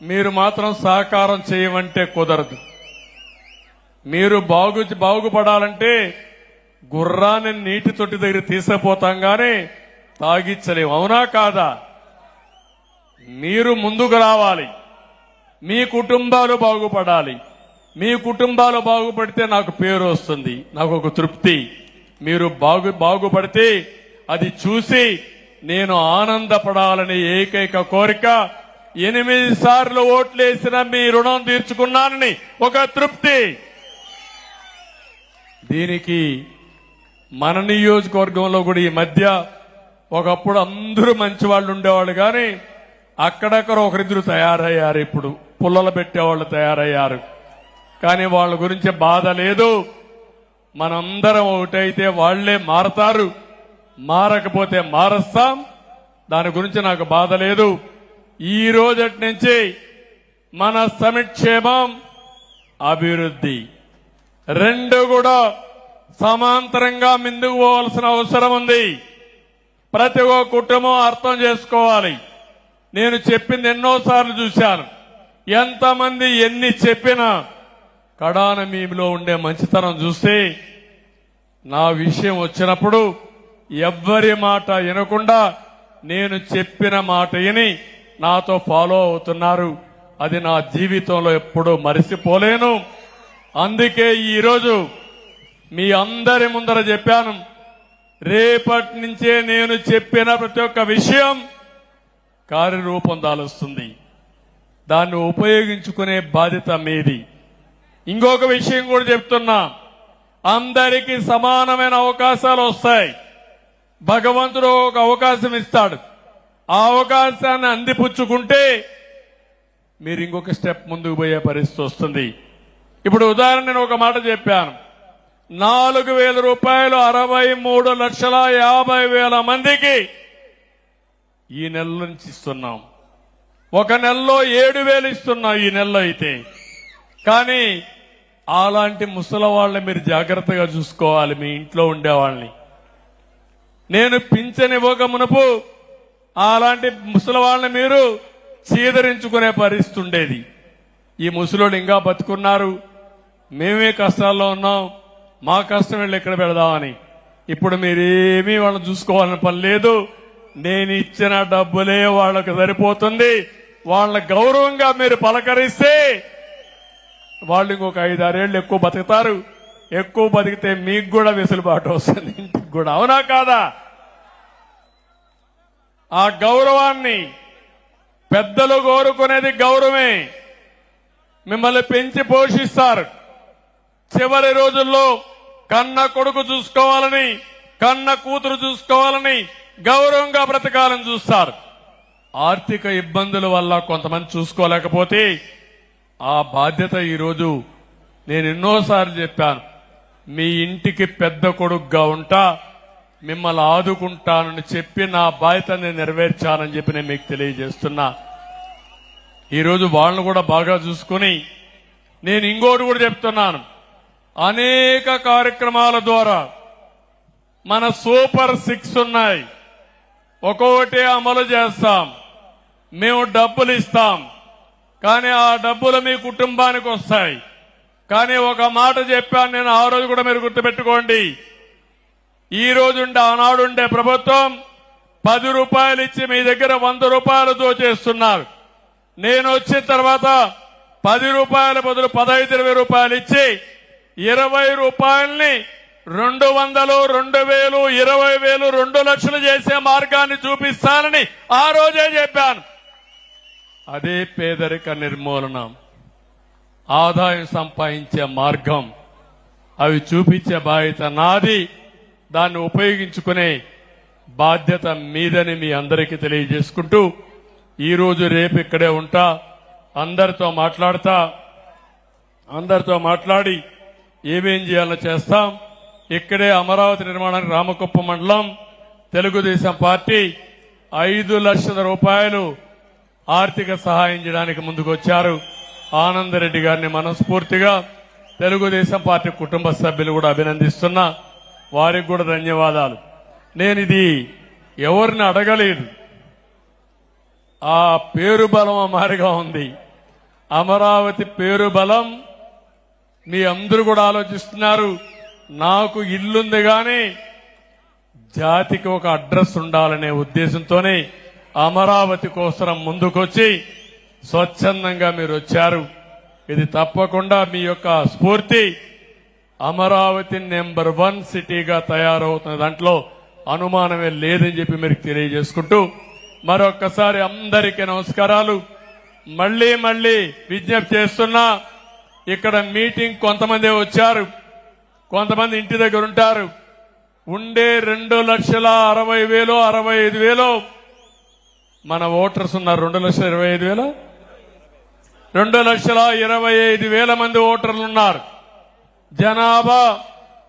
మీరు మాత్రం సహకారం చేయమంటే కుదరదు. మీరు బాగుపడాలంటే గుర్రాన్ని నీటి తొట్టి దగ్గర తీసుకుపోతాం గానీ తాగిచ్చలేము. అవునా కాదా? మీరు ముందుకు రావాలి, మీ కుటుంబాలు బాగుపడాలి. మీ కుటుంబాలు బాగుపడితే నాకు పేరు వస్తుంది, నాకు ఒక తృప్తి. మీరు బాగుపడితే అది చూసి నేను ఆనందపడాలని ఏకైక కోరిక. 8 సార్లు ఓట్లేసిన మీ రుణం తీర్చుకున్నానని ఒక తృప్తి. దీనికి మన నియోజకవర్గంలో కూడా ఈ మధ్య ఒకప్పుడు అందరూ మంచి వాళ్ళు ఉండేవాళ్ళు కానీ అక్కడక్కడ ఒకరిద్దరు తయారయ్యారు. ఇప్పుడు పుల్లలు పెట్టేవాళ్ళు తయారయ్యారు. కానీ వాళ్ళ గురించి బాధ లేదు. మనందరం ఒకటైతే వాళ్లే మారతారు. మారకపోతే మారుస్తాం. దాని గురించి నాకు బాధ లేదు. ఈ రోజటి నుంచి మన సంక్షేమం, అభివృద్ధి రెండు కూడా సమాంతరంగా ముందుకు పోవాల్సిన అవసరం ఉంది. ప్రతి ఒక్క కుటుంబం అర్థం చేసుకోవాలి. నేను చెప్పింది ఎన్నోసార్లు చూశాను. ఎంతమంది ఎన్ని చెప్పినా కడాన మీలో ఉండే మంచితనం చూస్తే నా విషయం వచ్చినప్పుడు ఎవ్వరి మాట వినకుండా నేను చెప్పిన మాట విని నాతో ఫాలో అవుతున్నారు. అది నా జీవితంలో ఎప్పుడూ మరిసిపోలేను. అందుకే ఈరోజు మీ అందరి ముందర చెప్పాను, రేపటి నుంచే నేను చెప్పిన ప్రతి ఒక్క విషయం కార్యరూపం దాలుస్తుంది. దాన్ని ఉపయోగించుకునే బాధ్యత మీది. ఇంకొక విషయం కూడా చెప్తున్నా, అందరికీ సమానమైన అవకాశాలు వస్తాయి. భగవంతుడు ఒక అవకాశం ఇస్తాడు. ఆ అవకాశాన్ని అందిపుచ్చుకుంటే మీరు ఇంకొక స్టెప్ ముందుకు పోయే పరిస్థితి వస్తుంది. ఇప్పుడు ఉదాహరణ నేను ఒక మాట చెప్పాను, 4,000 రూపాయలు 63,50,000 మందికి ఈ నెల నుంచి ఇస్తున్నాం. ఒక నెలలో 7,000 ఇస్తున్నాం ఈ నెలలో అయితే. కానీ అలాంటి ముసలి వాళ్ళని మీరు జాగ్రత్తగా చూసుకోవాలి, మీ ఇంట్లో ఉండేవాళ్ళని. నేను పింఛన్ ఇవ్వక మునుపు అలాంటి ముసలి వాళ్ళని మీరు చీదరించుకునే పరిస్థితి ఉండేది. ఈ ముసలోళ్ళు ఇంకా బతుకున్నారు, మేమే కష్టాల్లో ఉన్నాం, మా కష్టం వెళ్ళి ఎక్కడ పెడదామని. ఇప్పుడు మీరేమీ వాళ్ళని చూసుకోవాలని పని లేదు. నేను ఇచ్చిన డబ్బులే వాళ్ళకు సరిపోతుంది. వాళ్ళ గౌరవంగా మీరు పలకరిస్తే వాళ్ళు ఇంకొక 5-6 ఏళ్ళు ఎక్కువ బతుకుతారు. ఎక్కువ బతికితే మీకు కూడా వెసులుబాటు వస్తుంది, ఇంటికి కూడా. అవునా కాదా? ఆ గౌరవాన్ని పెద్దలు కోరుకునేది గౌరవమే. మిమ్మల్ని పెంచి పోషిస్తారు. చివరి రోజుల్లో కన్న కొడుకు చూసుకోవాలని, కన్న కూతురు చూసుకోవాలని, గౌరవంగా బ్రతకాలని చూస్తారు. ఆర్థిక ఇబ్బందుల వల్ల కొంతమంది చూసుకోలేకపోతే ఆ బాధ్యత ఈరోజు నేను ఎన్నోసార్లు చెప్పాను, మీ ఇంటికి పెద్ద కొడుకుగా ఉంటా, మిమ్మల్ని ఆదుకుంటానని చెప్పి నా బాధ్యత నేను నెరవేర్చానని చెప్పి నేను మీకు తెలియజేస్తున్నా. ఈరోజు వాళ్ళను కూడా బాగా చూసుకుని నేను ఇంకోటి కూడా చెప్తున్నాను, అనేక కార్యక్రమాల ద్వారా మన సూపర్ 6 ఉన్నాయి, ఒక్కొక్కటి అమలు చేస్తాం. మేము డబ్బులు ఇస్తాం, కానీ ఆ డబ్బులు మీ కుటుంబానికి వస్తాయి. కానీ ఒక మాట చెప్పాను నేను, ఆ రోజు కూడా మీరు గుర్తుపెట్టుకోండి. ఈ రోజుండే ఆనాడుండే ప్రభుత్వం 10 రూపాయలు ఇచ్చి మీ దగ్గర 100 రూపాయలు దోచేస్తున్నారు. నేను వచ్చిన తర్వాత 10 రూపాయల బదులు 15-20 రూపాయలు ఇచ్చి 20 రూపాయల్ని 200, 2,000, 20,000, 2 లక్షలు చేసే మార్గాన్ని చూపిస్తానని ఆ రోజే చెప్పాను. అదే పేదరిక నిర్మూలన, ఆదాయం సంపాదించే మార్గం, అవి చూపించే బాధ్యత నాది. దాన్ని ఉపయోగించుకునే బాధ్యత మీదని మీ అందరికీ తెలియజేసుకుంటూ, ఈరోజు రేపు ఇక్కడే ఉంటా, అందరితో మాట్లాడి ఏమేం చేయాలో చేస్తాం. ఇక్కడే అమరావతి నిర్మాణానికి రామకుప్ప మండలం తెలుగుదేశం పార్టీ 5 లక్షల రూపాయలు ఆర్థిక సహాయం చేయడానికి ముందుకొచ్చారు. ఆనందరెడ్డి గారిని మనస్ఫూర్తిగా తెలుగుదేశం పార్టీ కుటుంబ సభ్యులు కూడా అభినందిస్తున్నా. వారికి కూడా ధన్యవాదాలు. నేను ఇది ఎవరిని అడగలేదు, ఆ పేరు బలం మారిగా ఉంది. అమరావతి పేరు బలం మీ అందరూ కూడా ఆలోచిస్తున్నారు. నాకు ఇల్లుంది కానీ జాతికి ఒక అడ్రస్ ఉండాలనే ఉద్దేశంతోనే అమరావతి కోసం ముందుకొచ్చి స్వచ్ఛందంగా మీరు వచ్చారు. ఇది తప్పకుండా మీ యొక్క స్ఫూర్తి అమరావతి నెంబర్ 1 సిటీగా తయారవుతున్న దాంట్లో అనుమానమే లేదని చెప్పి మీరు తెలియజేసుకుంటూ, మరొక్కసారి అందరికీ నమస్కారాలు. మళ్లీ విజ్ఞప్తి చేస్తున్నా, ఇక్కడ మీటింగ్ కొంతమంది వచ్చారు, కొంతమంది ఇంటి దగ్గర ఉంటారు. ఉండే 2,60,000 65,000 మన ఓటర్స్ ఉన్నారు. 2,25,000 2,25,000 మంది ఓటర్లు ఉన్నారు. జనాభా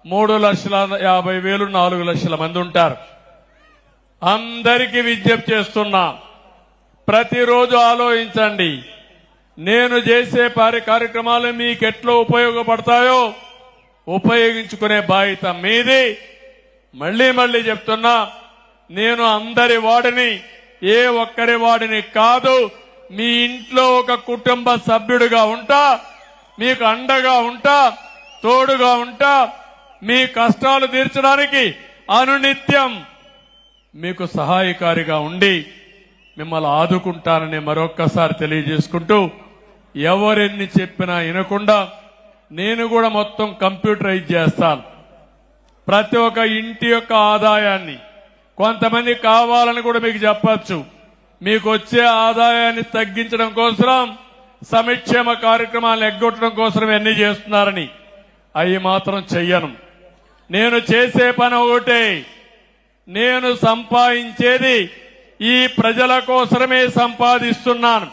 3,50,000 4 లక్షల మంది ఉంటారు. అందరికీ విజ్ఞప్తి చేస్తున్నా, ప్రతిరోజు ఆలోచించండి. నేను చేసే కార్యక్రమాలు మీకు ఎట్లా ఉపయోగపడతాయో ఉపయోగించుకునే బాధ్యత మీది. మళ్ళీ చెప్తున్నా, నేను అందరి వాడిని, ఏ ఒక్కరి వాడిని కాదు. మీ ఇంట్లో ఒక కుటుంబ సభ్యుడిగా ఉంటా, మీకు అండగా ఉంటా, తోడుగా ఉంటా, మీ కష్టాలు తీర్చడానికి అనునిత్యం మీకు సహాయకారిగా ఉండి మిమ్మల్ని ఆదుకుంటానని మరొక్కసారి తెలియజేసుకుంటూ, ఎవరెన్ని చెప్పినా వినకుండా నేను కూడా మొత్తం కంప్యూటరైజ్ చేస్తాను. ప్రతి ఒక్క ఇంటి యొక్క ఆదాయాన్ని, కొంతమంది కావాలని కూడా మీకు చెప్పచ్చు, మీకు వచ్చే ఆదాయాన్ని తగ్గించడం కోసం సంక్షేమ కార్యక్రమాలను ఎగ్గొట్టడం కోసం ఇవన్నీ చేస్తున్నారని. అవి మాత్రం చెయ్యను. నేను చేసే పని ఒకటే, నేను సంపాదించేది ఈ ప్రజల కోసమే సంపాదిస్తున్నాను,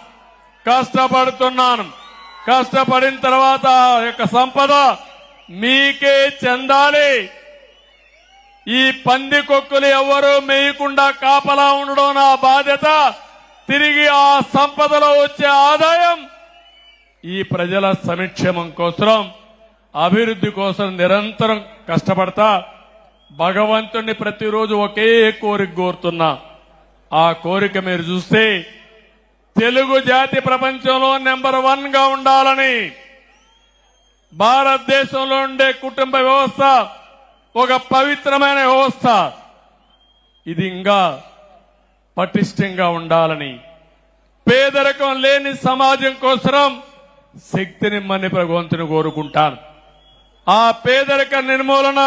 కష్టపడుతున్నాను. కష్టపడిన తర్వాత ఆ యొక్క సంపద మీకే చెందాలి. ఈ పందికొక్కులు ఎవరూ మేయకుండా కాపలా ఉండడం నా బాధ్యత. తిరిగి ఆ సంపదలో వచ్చే ఆదాయం ఈ ప్రజల సంక్షేమం కోసం, అభివృద్ధి కోసం నిరంతరం కష్టపడతా. భగవంతుణ్ణి ప్రతిరోజు ఒకే కోరిక కోరుతున్నా. ఆ కోరిక మీరు చూస్తే తెలుగు జాతి ప్రపంచంలో నెంబర్ 1 గా ఉండాలని. భారతదేశంలో ఉండే కుటుంబ వ్యవస్థ ఒక పవిత్రమైన వ్యవస్థ. ఇది ఇంకా పటిష్టంగా ఉండాలని, పేదరికం లేని సమాజం కోసం శక్తినిమ్మని భగవంతుని కోరుకుంటాను. ఆ పేదరిక నిర్మూలన,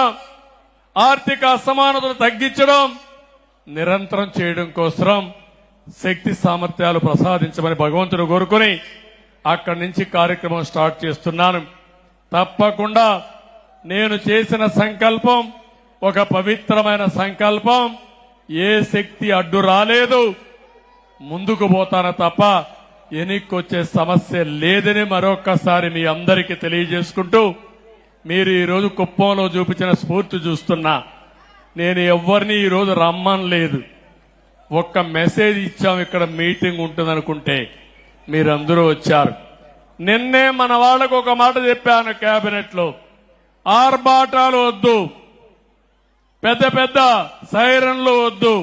ఆర్థిక అసమానతలు తగ్గించడం నిరంతరం చేయడం కోసం శక్తి సామర్థ్యాలు ప్రసాదించమని భగవంతుని కోరుకుని అక్కడి నుంచి కార్యక్రమం స్టార్ట్ చేస్తున్నాను. తప్పకుండా నేను చేసిన సంకల్పం ఒక పవిత్రమైన సంకల్పం. ఏ శక్తి అడ్డు రాలేదు, ముందుకు పోతాను తప్ప వెనక్కొచ్చే సమస్య లేదని మరొక్కసారి మీ అందరికీ తెలియజేసుకుంటూ, మీరు ఈరోజు కుప్పంలో చూపించిన స్ఫూర్తి చూస్తున్నా. నేను ఎవరిని ఈరోజు రమ్మనలేదు, ఒక్క మెసేజ్ ఇచ్చాం ఇక్కడ మీటింగ్ ఉంటుందనుకుంటే మీరందరూ వచ్చారు. నిన్నే మన వాళ్లకు ఒక మాట చెప్పాను కేబినెట్ లో, ఆర్భాటాలు వద్దు, పెద్ద పెద్ద సైరన్లు వద్దు,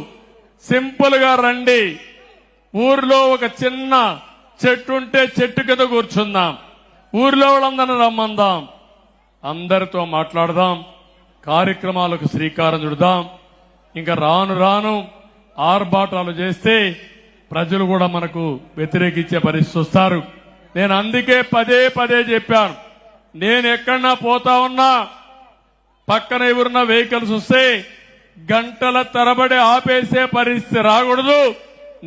సింపుల్ గా రండి. ఊర్లో ఒక చిన్న చెట్టు ఉంటే చెట్టు కింద కూర్చుందాం, ఊర్లో వాళ్ళందరినీ రమ్మందాం, అందరితో మాట్లాడదాం, కార్యక్రమాలకు శ్రీకారం చుడదాం. ఇంకా రాను రాను ఆర్భాటాలు చేస్తే ప్రజలు కూడా మనకు వ్యతిరేకించే పరిస్థితి వస్తారు. నేను అందుకే పదే చెప్పాను, నేను ఎక్కడన్నా పోతా ఉన్నా పక్కన ఎవరున్న వెహికల్స్ వస్తే గంటల తరబడి ఆపేసే పరిస్థితి రాకూడదు.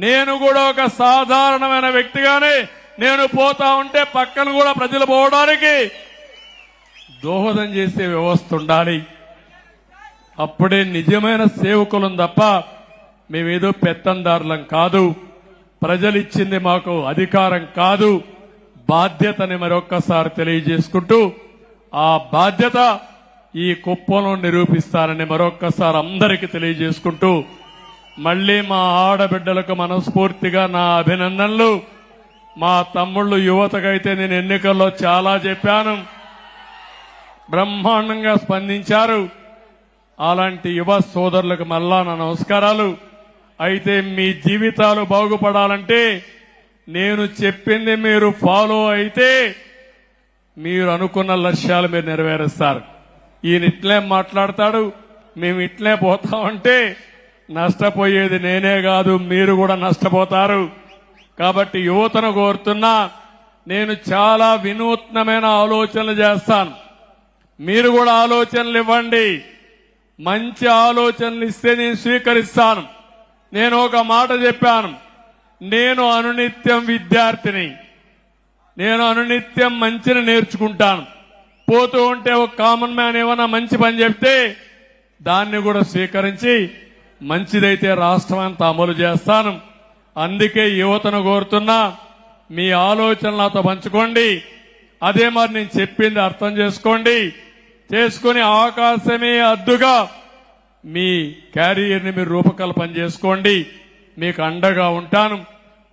నేను కూడా ఒక సాధారణమైన వ్యక్తిగానే నేను పోతా ఉంటే పక్కన కూడా ప్రజలు పోవడానికి దోహదం చేసే వ్యవస్థ ఉండాలి. అప్పుడే నిజమైన సేవకులం తప్ప మేమేదో పెత్తందారులం కాదు. ప్రజలిచ్చింది మాకు అధికారం కాదు, బాధ్యతని మరొక్కసారి తెలియజేసుకుంటూ, ఆ బాధ్యత ఈ కుప్పంలో నిరూపిస్తానని మరొక్కసారి అందరికీ తెలియజేసుకుంటూ, మళ్లీ మా ఆడబిడ్డలకు మనస్ఫూర్తిగా నా అభినందనలు. మా తమ్ముళ్ళు యువతకైతే నేను ఎన్నికల్లో చాలా చెప్పాను, బ్రహ్మాండంగా స్పందించారు. అలాంటి యువ సోదరులకు మళ్ళా నా నమస్కారాలు. అయితే మీ జీవితాలు బాగుపడాలంటే నేను చెప్పింది మీరు ఫాలో అయితే మీరు అనుకున్న లక్ష్యాలు మీరు నెరవేరుస్తారు. ఈయన ఇట్లే మాట్లాడతాడు, మేము ఇట్లే పోతామంటే నష్టపోయేది నేనే కాదు, మీరు కూడా నష్టపోతారు. కాబట్టి యువతను కోరుతున్నా, నేను చాలా వినూత్నమైన ఆలోచనలు చేస్తాను. మీరు కూడా ఆలోచనలు ఇవ్వండి, మంచి ఆలోచనలు ఇస్తే నేను స్వీకరిస్తాను. నేను ఒక మాట చెప్పాను, నేను అనునిత్యం విద్యార్థిని, నేను అనునిత్యం మంచిని నేర్చుకుంటాను. పోతూ ఉంటే ఒక కామన్ మ్యాన్ ఏమైనా మంచి పని చెప్తే దాన్ని కూడా స్వీకరించి మంచిదైతే రాష్ట్రం అంతా అమలు చేస్తాను. అందుకే యువతను కోరుతున్నా, మీ ఆలోచనలు నాతో పంచుకోండి. అదే మరి నేను చెప్పింది అర్థం చేసుకోండి. చేసుకుని అవకాశమే అద్దుగా మీ క్యారియర్ని మీరు రూపకల్పన చేసుకోండి. మీకు అండగా ఉంటాను.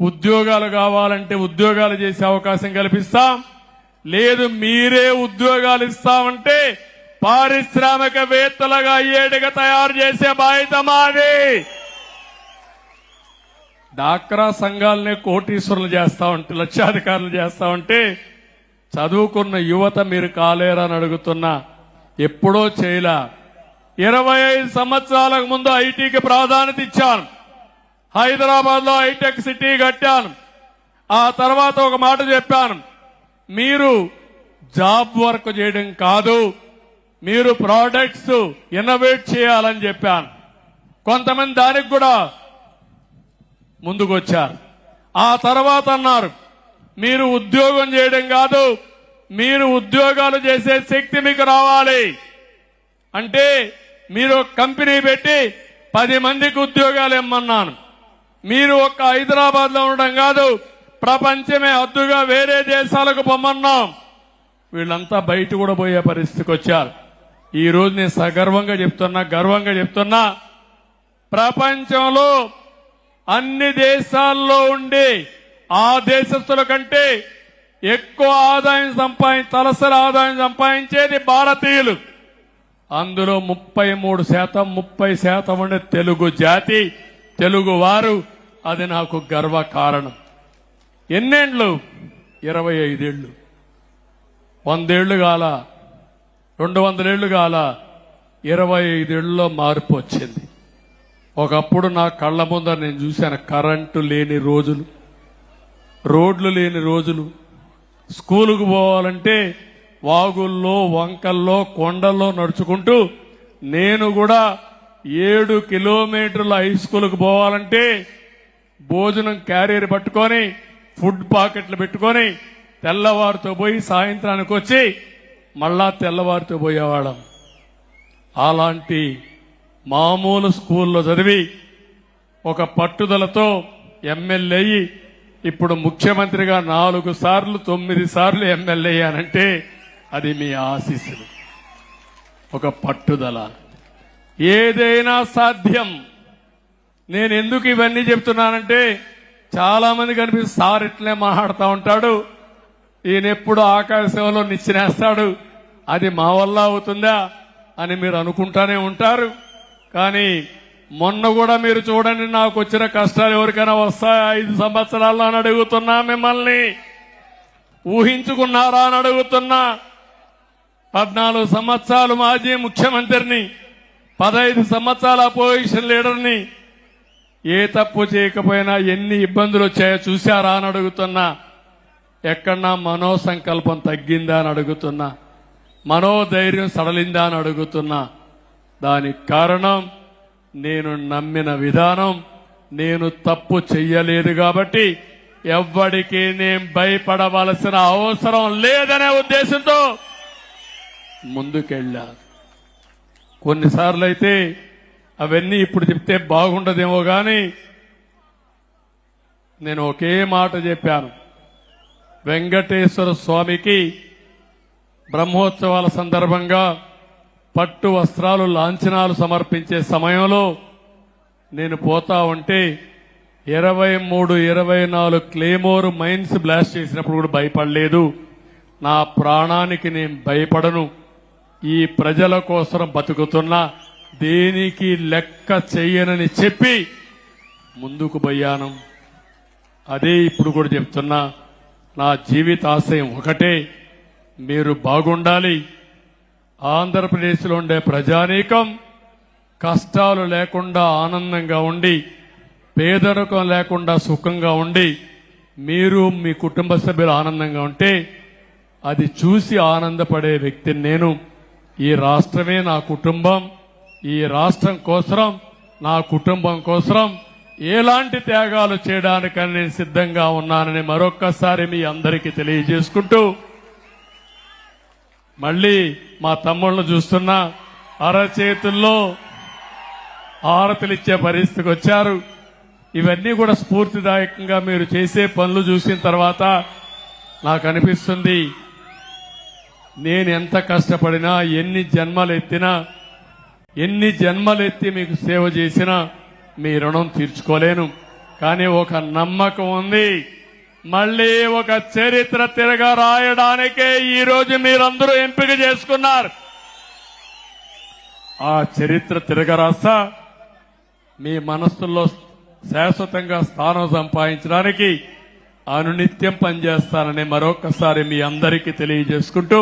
ఉద్యోగాలు కావాలంటే ఉద్యోగాలు చేసే అవకాశం కల్పిస్తాం. లేదు మీరే ఉద్యోగాలు ఇస్తామంటే పారిశ్రామికవేత్తలుగా అయ్యేట్టుగా తయారు చేసే బాధ్యత మాది. డాక్రా సంఘాలనే కోటీశ్వరులు చేస్తా ఉంటే, లక్షాధికారులు చేస్తా ఉంటే చదువుకున్న యువత మీరు కాలేరని అడుగుతున్నా. ఎప్పుడో చేయలా. 25 సంవత్సరాలకు ముందు ఐటీకి ప్రాధాన్యత ఇచ్చాను. హైదరాబాద్ లో హైటెక్ సిటీ కట్టాను. ఆ తర్వాత ఒక మాట చెప్పాను, మీరు జాబ్ వర్క్ చేయడం కాదు, మీరు ప్రోడక్ట్స్ ఇన్నోవేట్ చేయాలని చెప్పాను. కొంతమంది దానికి కూడా ముందుకు వచ్చారు. ఆ తర్వాత అన్నారు, మీరు ఉద్యోగం చేయడం కాదు, మీరు ఉద్యోగాలు చేసే శక్తి మీకు రావాలి. అంటే మీరు ఒక కంపెనీ పెట్టి 10 మందికి ఉద్యోగాలు ఇమ్మన్నాను. మీరు ఒక్క హైదరాబాద్ లో ఉండడం కాదు, ప్రపంచమే హద్దుగా వేరే దేశాలకు పొమ్మన్నాం. వీళ్ళంతా బయట కూడా పోయే పరిస్థితికి వచ్చారు. ఈ రోజు నేను సగర్వంగా చెప్తున్నా, గర్వంగా చెప్తున్నా, ప్రపంచంలో అన్ని దేశాల్లో ఉండి ఆ దేశస్తుల కంటే ఎక్కువ తలసరి ఆదాయం సంపాదించేది భారతీయులు. అందులో 30% ఉండే తెలుగు జాతి, తెలుగు వారు. అది నాకు గర్వ కారణం. ఎన్నేండ్లు? 25 ఏళ్లు. 100 ఏళ్లు కాల, 200 ఏళ్లు కాల, 25 ఏళ్లలో మార్పు వచ్చింది. ఒకప్పుడు నా కళ్ళ ముందర నేను చూశాను కరెంటు లేని రోజులు, రోడ్లు లేని రోజులు. స్కూలుకు పోవాలంటే వాగుల్లో, వంకల్లో, కొండల్లో నడుచుకుంటూ, నేను కూడా 7 కిలోమీటర్ల హై స్కూల్కు పోవాలంటే భోజనం క్యారియర్ పట్టుకొని, ఫుడ్ పాకెట్లు పెట్టుకొని తెల్లవారితో పోయి సాయంత్రానికి వచ్చి మళ్ళా తెల్లవారితో పోయేవాళ్ళం. అలాంటి మామూలు స్కూల్లో చదివి ఒక పట్టుదలతో ఎమ్మెల్యే అయ్యి ఇప్పుడు ముఖ్యమంత్రిగా 4 సార్లు 9 సార్లు ఎమ్మెల్యే అయ్యానంటే అది మీ ఆశీస్సులు, ఒక పట్టుదల. ఏదైనా సాధ్యం. నేను ఎందుకు ఇవన్నీ చెప్తున్నానంటే చాలా మంది కనిపిస్తుంది, సార్ ఇట్లే మాట్లాడుతూ ఉంటాడు, ఈయన ఎప్పుడు ఆకాశంలో నిచ్చినేస్తాడు, అది మా వల్ల అవుతుందా అని మీరు అనుకుంటానే ఉంటారు. కానీ మొన్న కూడా మీరు చూడండి, నాకు వచ్చిన కష్టాలు ఎవరికైనా వస్తాయా 5 సంవత్సరాల్లో అని అడుగుతున్నా. మిమ్మల్ని ఊహించుకున్నారా అని అడుగుతున్నా. 14 సంవత్సరాలు మాజీ ముఖ్యమంత్రిని, 15 సంవత్సరాల అపోజిషన్ లీడర్ని. ఏ తప్పు చేయకపోయినా ఎన్ని ఇబ్బందులు వచ్చాయో చూశారా అని అడుగుతున్నా. ఎక్కడన్నా మనోసంకల్పం తగ్గిందా అని అడుగుతున్నా. మనోధైర్యం సడలిందా అని అడుగుతున్నా. దానికి కారణం నేను నమ్మిన విధానం. నేను తప్పు చెయ్యలేదు కాబట్టి ఎవ్వడికి నేను భయపడవలసిన అవసరం లేదనే ఉద్దేశంతో ముందుకెళ్ళా. కొన్నిసార్లు అయితే అవన్నీ ఇప్పుడు చెప్తే బాగుండదేమో కానీ నేను ఒకే మాట చెప్పాను. వెంకటేశ్వర స్వామికి బ్రహ్మోత్సవాల సందర్భంగా పట్టు వస్త్రాలు, లాంఛనాలు సమర్పించే సమయంలో నేను పోతా ఉంటే 23, 24 క్లేమోర్ మైన్స్ బ్లాస్ట్ చేసినప్పుడు కూడా భయపడలేదు. నా ప్రాణానికి నేను భయపడను. ఈ ప్రజల కోసం బతుకుతున్నా, దేనికి లెక్క చెయ్యనని చెప్పి ముందుకు పోయాను. అదే ఇప్పుడు కూడా చెప్తున్నా. నా జీవితాశయం ఒకటే, మీరు బాగుండాలి. ఆంధ్రప్రదేశ్లో ఉండే ప్రజానీకం కష్టాలు లేకుండా ఆనందంగా ఉండి, పేదరికం లేకుండా సుఖంగా ఉండి, మీరు మీ కుటుంబ సభ్యులు ఆనందంగా ఉంటే అది చూసి ఆనందపడే వ్యక్తిని నేను. ఈ రాష్ట్రమే నా కుటుంబం. ఈ రాష్ట్రం కోసం, నా కుటుంబం కోసం ఎలాంటి త్యాగాలు చేయడానికని నేను సిద్ధంగా ఉన్నానని మరొక్కసారి మీ అందరికీ తెలియజేసుకుంటూ, మళ్ళీ మా తమ్ముళ్ళను చూస్తున్నా అరచేతుల్లో హారతులిచ్చే పరిస్థితికి వచ్చారు. ఇవన్నీ కూడా స్ఫూర్తిదాయకంగా మీరు చేసే పనులు చూసిన తర్వాత నాకు అనిపిస్తుంది, నేను ఎంత కష్టపడినా ఎన్ని జన్మలెత్తి మీకు సేవ చేసినా మీ రుణం తీర్చుకోలేను. కానీ ఒక నమ్మకం ఉంది, మళ్ళీ ఒక చరిత్ర తిరగ రాయడానికే ఈ రోజు మీరందరూ ఎంపిక చేసుకున్నారు. ఆ చరిత్ర తిరగరాస్తా మీ మనస్సుల్లో శాశ్వతంగా స్థానం సంపాదించడానికి అనునిత్యం పనిచేస్తానని మరొకసారి మీ అందరికీ తెలియజేసుకుంటూ,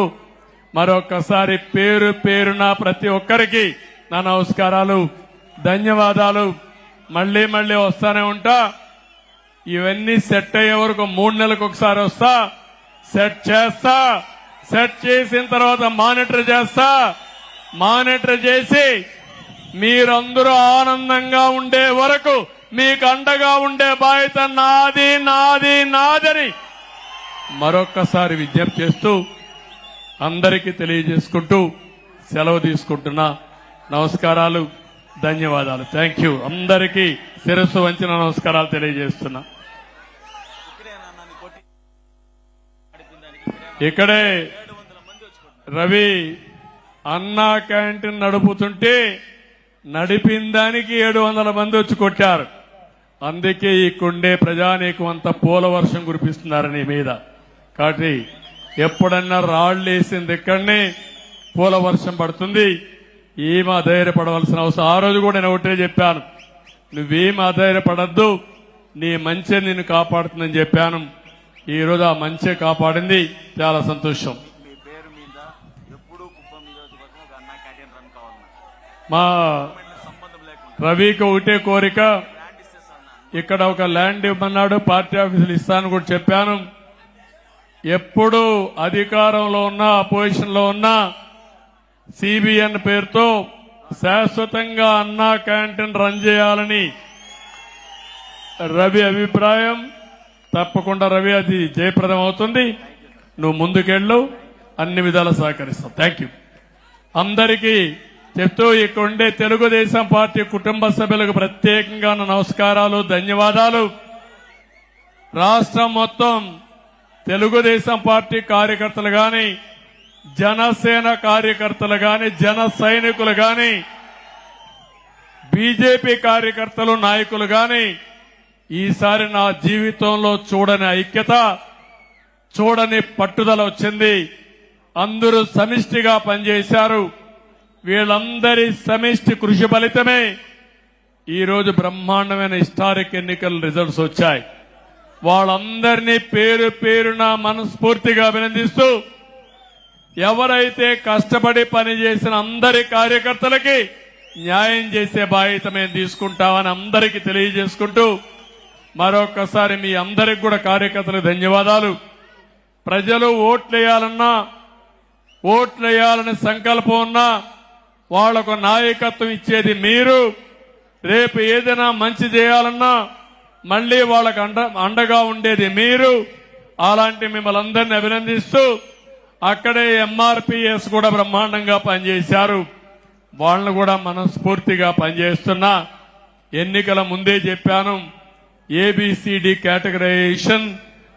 మరొకసారి పేరు పేరున ప్రతి ఒక్కరికి నా నమస్కారాలు, ధన్యవాదాలు. మళ్ళీ మళ్ళీ వస్తానే ఉంటా. ఇవన్నీ సెట్ అయ్యే వరకు 3 నెలలకు ఒకసారి వస్తా, సెట్ చేస్తా. సెట్ చేసిన తర్వాత మానిటర్ చేస్తా. మానిటర్ చేసి మీరందరూ ఆనందంగా ఉండే వరకు మీకు అండగా ఉండే బాధ్యత నాదని మరొక్కసారి విజ్ఞప్తి చేస్తూ అందరికీ తెలియజేసుకుంటూ సెలవు తీసుకుంటున్నా. నమస్కారాలు, ధన్యవాదాలు. Thank you. అందరికీ శిరస్సు వంచిన నమస్కారాలు తెలియజేస్తున్నా. ఇక్కడే రవి అన్నా క్యాంటీన్ నడుపుతుంటే నడిపిన దానికి 700 మంది వచ్చి కొట్టారు. అందుకే ఈ కొండే ప్రజానీకం అంతా పూల వర్షం కురిపిస్తున్నారని మీద. కాబట్టి ఎప్పుడన్నా రాళ్లు వేసింది ఇక్కడనే పూల వర్షం పడుతుంది. ఏం అధైర్యపడవలసిన అవసరం. ఆ రోజు కూడా నేను ఒకటే చెప్పాను, నువ్వేం అధైర్యపడద్దు, నీ మంచి నిన్ను కాపాడుతుందని చెప్పాను. ఈ రోజు ఆ మంచే కాపాడింది. చాలా సంతోషం. మా రవికి ఒకటే కోరిక, ఇక్కడ ఒక ల్యాండ్ ఇవ్వమన్నాడు, పార్టీ ఆఫీసులు ఇస్తాను కూడా చెప్పాను. ఎప్పుడు అధికారంలో ఉన్నా అపోజిషన్ లో ఉన్నా సిబిఎన్ పేరుతో శాశ్వతంగా అన్నా క్యాంటీన్ రన్ చేయాలని రవి అభిప్రాయం. తప్పకుండా రవి, అది జయప్రదం అవుతుంది. నువ్వు ముందుకెళ్ళు, అన్ని విధాలా సహకరిస్తావు. Thank you. అందరికీ చెప్తూ ఇక్కడ ఉండే తెలుగుదేశం పార్టీ కుటుంబ సభ్యులకు ప్రత్యేకంగా నా నమస్కారాలు, ధన్యవాదాలు. రాష్ట్రం మొత్తం తెలుగుదేశం పార్టీ కార్యకర్తలు గాని, జనసేన కార్యకర్తలు గాని, జన సైనికులు గాని, బీజేపీ కార్యకర్తలు నాయకులు గాని ఈసారి నా జీవితంలో చూడని ఐక్యత, చూడని పట్టుదల వచ్చింది. అందరూ సమిష్టిగా పనిచేశారు. వీళ్ళందరి సమిష్టి కృషి ఫలితమే ఈరోజు బ్రహ్మాండమైన హిస్టారిక్ ఎన్నికల రిజల్ట్స్ వచ్చాయి. వాళ్ళందరినీ పేరు పేరున మనస్ఫూర్తిగా అభినందిస్తూ, ఎవరైతే కష్టపడి పనిచేసిన అందరి కార్యకర్తలకి న్యాయం చేసే బాధ్యత మేము తీసుకుంటామని అందరికీ తెలియజేసుకుంటూ, మరొకసారి మీ అందరికి కూడా కార్యకర్తలకు ధన్యవాదాలు. ప్రజలు ఓట్లేయాలని సంకల్పం ఉన్నా వాళ్లకు నాయకత్వం ఇచ్చేది మీరు. రేపు ఏదైనా మంచి చేయాలన్నా మళ్లీ వాళ్ళకు అండగా ఉండేది మీరు. అలాంటి మిమ్మల్ని అందరినీ అభినందిస్తూ, అక్కడే ఎంఆర్పీఎస్ కూడా బ్రహ్మాండంగా పనిచేశారు. వాళ్ళను కూడా మనస్ఫూర్తిగా పనిచేస్తున్నా. ఎన్నికల ముందే చెప్పాను, ఏబిసిడి కేటగరైజేషన్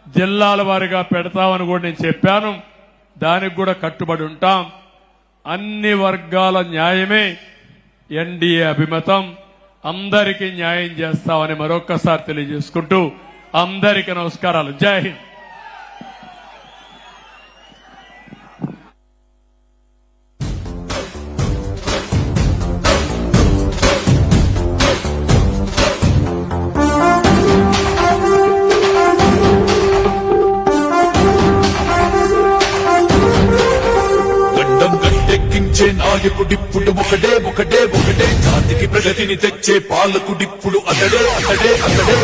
జిల్లాల వారీగా పెడతామని కూడా నేను చెప్పాను. దానికి కూడా కట్టుబడి ఉంటాం. అన్ని వర్గాల న్యాయమే ఎన్డీఏ అభిమతం. అందరికీ న్యాయం చేస్తామని మరొక్కసారి తెలియజేసుకుంటూ అందరికీ నమస్కారాలు. జై హింద్. నాయకుడిప్పుడు ఒకడే ఒకడే ఒకడే, జాతికి ప్రగతిని తెచ్చే పాలకుడిప్పుడు అతడే అతడే అతడే.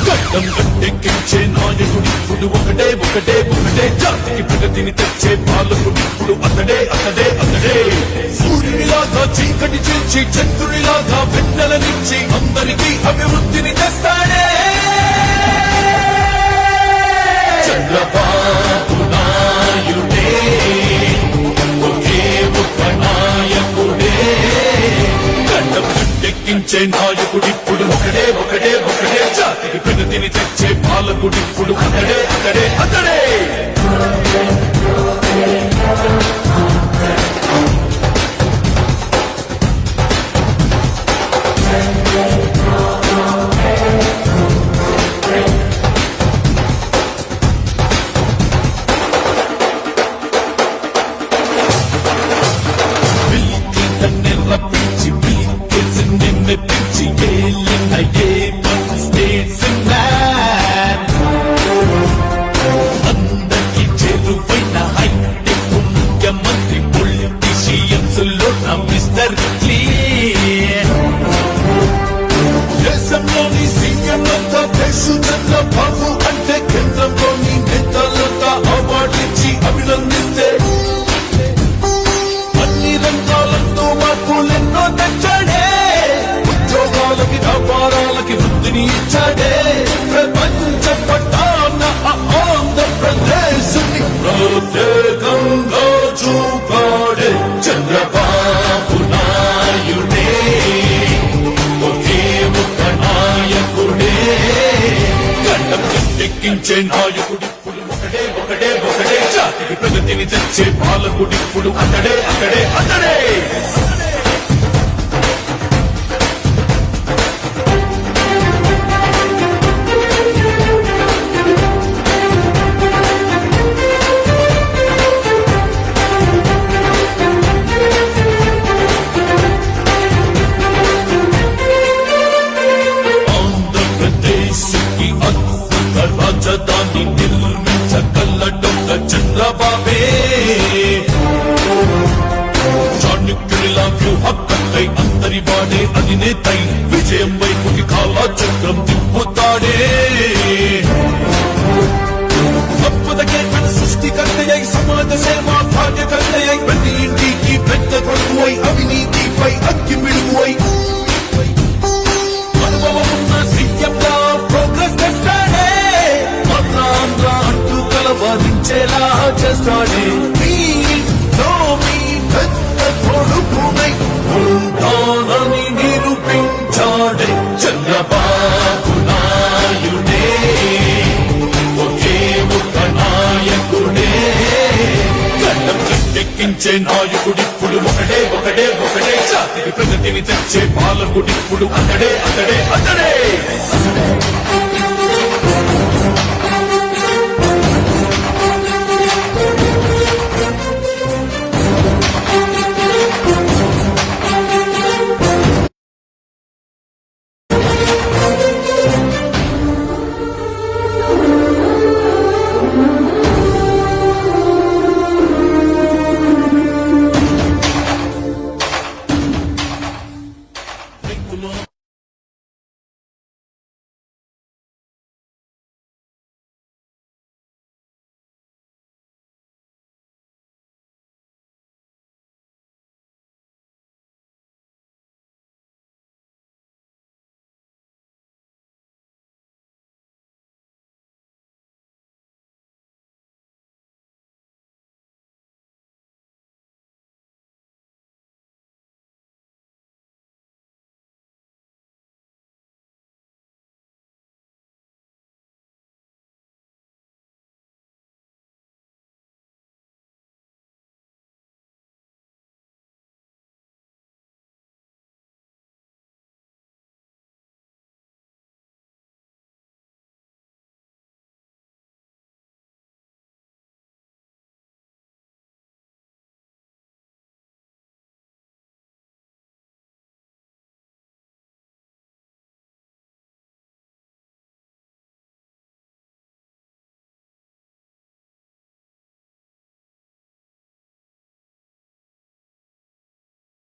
గడ్డం గట్టెక్కించే నాయకుడిప్పుడు ఒకడే ఒకడే ఒకటే, జాతికి ప్రగతిని తెచ్చే పాలకుడిప్పుడు అతడే అతడే అతడే. సూర్యునిలాగా చీకటి చేర్చి, చంద్రునిలాగా వెన్నెలనిచ్చి అందరికీ అభివృద్ధిని తెస్తాడే. చంద్రబాబు గట్టెక్కించే నాయకుడిప్పుడు ఒకడే ఒకడే ఒకడే జాతికి ప్రగతిని తెచ్చే పాలకుడిప్పుడు అతడే అతడే అతడే అందరికి చేరువైన హైటెక్ ముఖ్యమంత్రి పొలిటీషియన్స్ లో నా మిస్టర్ క్లీన్ దేశంలోని సీఎంలంతా దేశు చంద్రబాబు అంటే కేంద్రంలోని నేతలంతా అవార్డిచ్చి అభినందిస్తే అన్ని రంగాలతో మార్పులెన్నో తెచ్చాడే ఉద్యోగాలకి వ్యాపారాలకి వృద్ధిని ఇచ్చాడే ప్రపంచ పట్టాన ఆంధ్రప్రదేశ్ ని ప్రత్యేకంగా చూపాడే చంద్రబాబు నాయుడే ఒకే ఒక నాయకుడే గడ్డం ఎక్కించే నాయకుడిప్పుడు ఒకడే ఒకడే ఒకడే జాతికి ప్రగతిని తెచ్చే పాలకుడిప్పుడు అతడే అతడే అతడే ఆంధ్రప్రదేశ్కి అద్భుత రాజధాని నిర్మించగలడొక్క చంద్రబాబే చాణక్యుడిలా వ్యూహకర్తై అందరి వాడే అధినేతై విజయం వైపుకి కాలాచక్రం తిప్పుతాడే సంపదకే తన సృష్టికర్తయ్యై సమాజ సేవా భాగ్యకర్తయ్యై ప్రతి ఇంటికి పెద్ద కొడుకువై అవినీతిపై అగ్గి మిడుగువై అనుభవమున్న సీఎంగా ప్రోగ్రెస్ తెస్తాడే ఆంధ్ర అంటూ కలవరించేలా చేస్తాడే మీ పెద్ద కొడుకునై ఉంటానని నిరూపించాడే చంద్రబాబు నాయుడే ఒకే ఒక నాయకుడే గడ్డం ఎక్కించే నాయకుడిప్పుడు ఒకడే ఒకడే ఒకడే జాతికి ప్రగతిని తెచ్చే పాలకుడిప్పుడు అతడే అతడే అతడే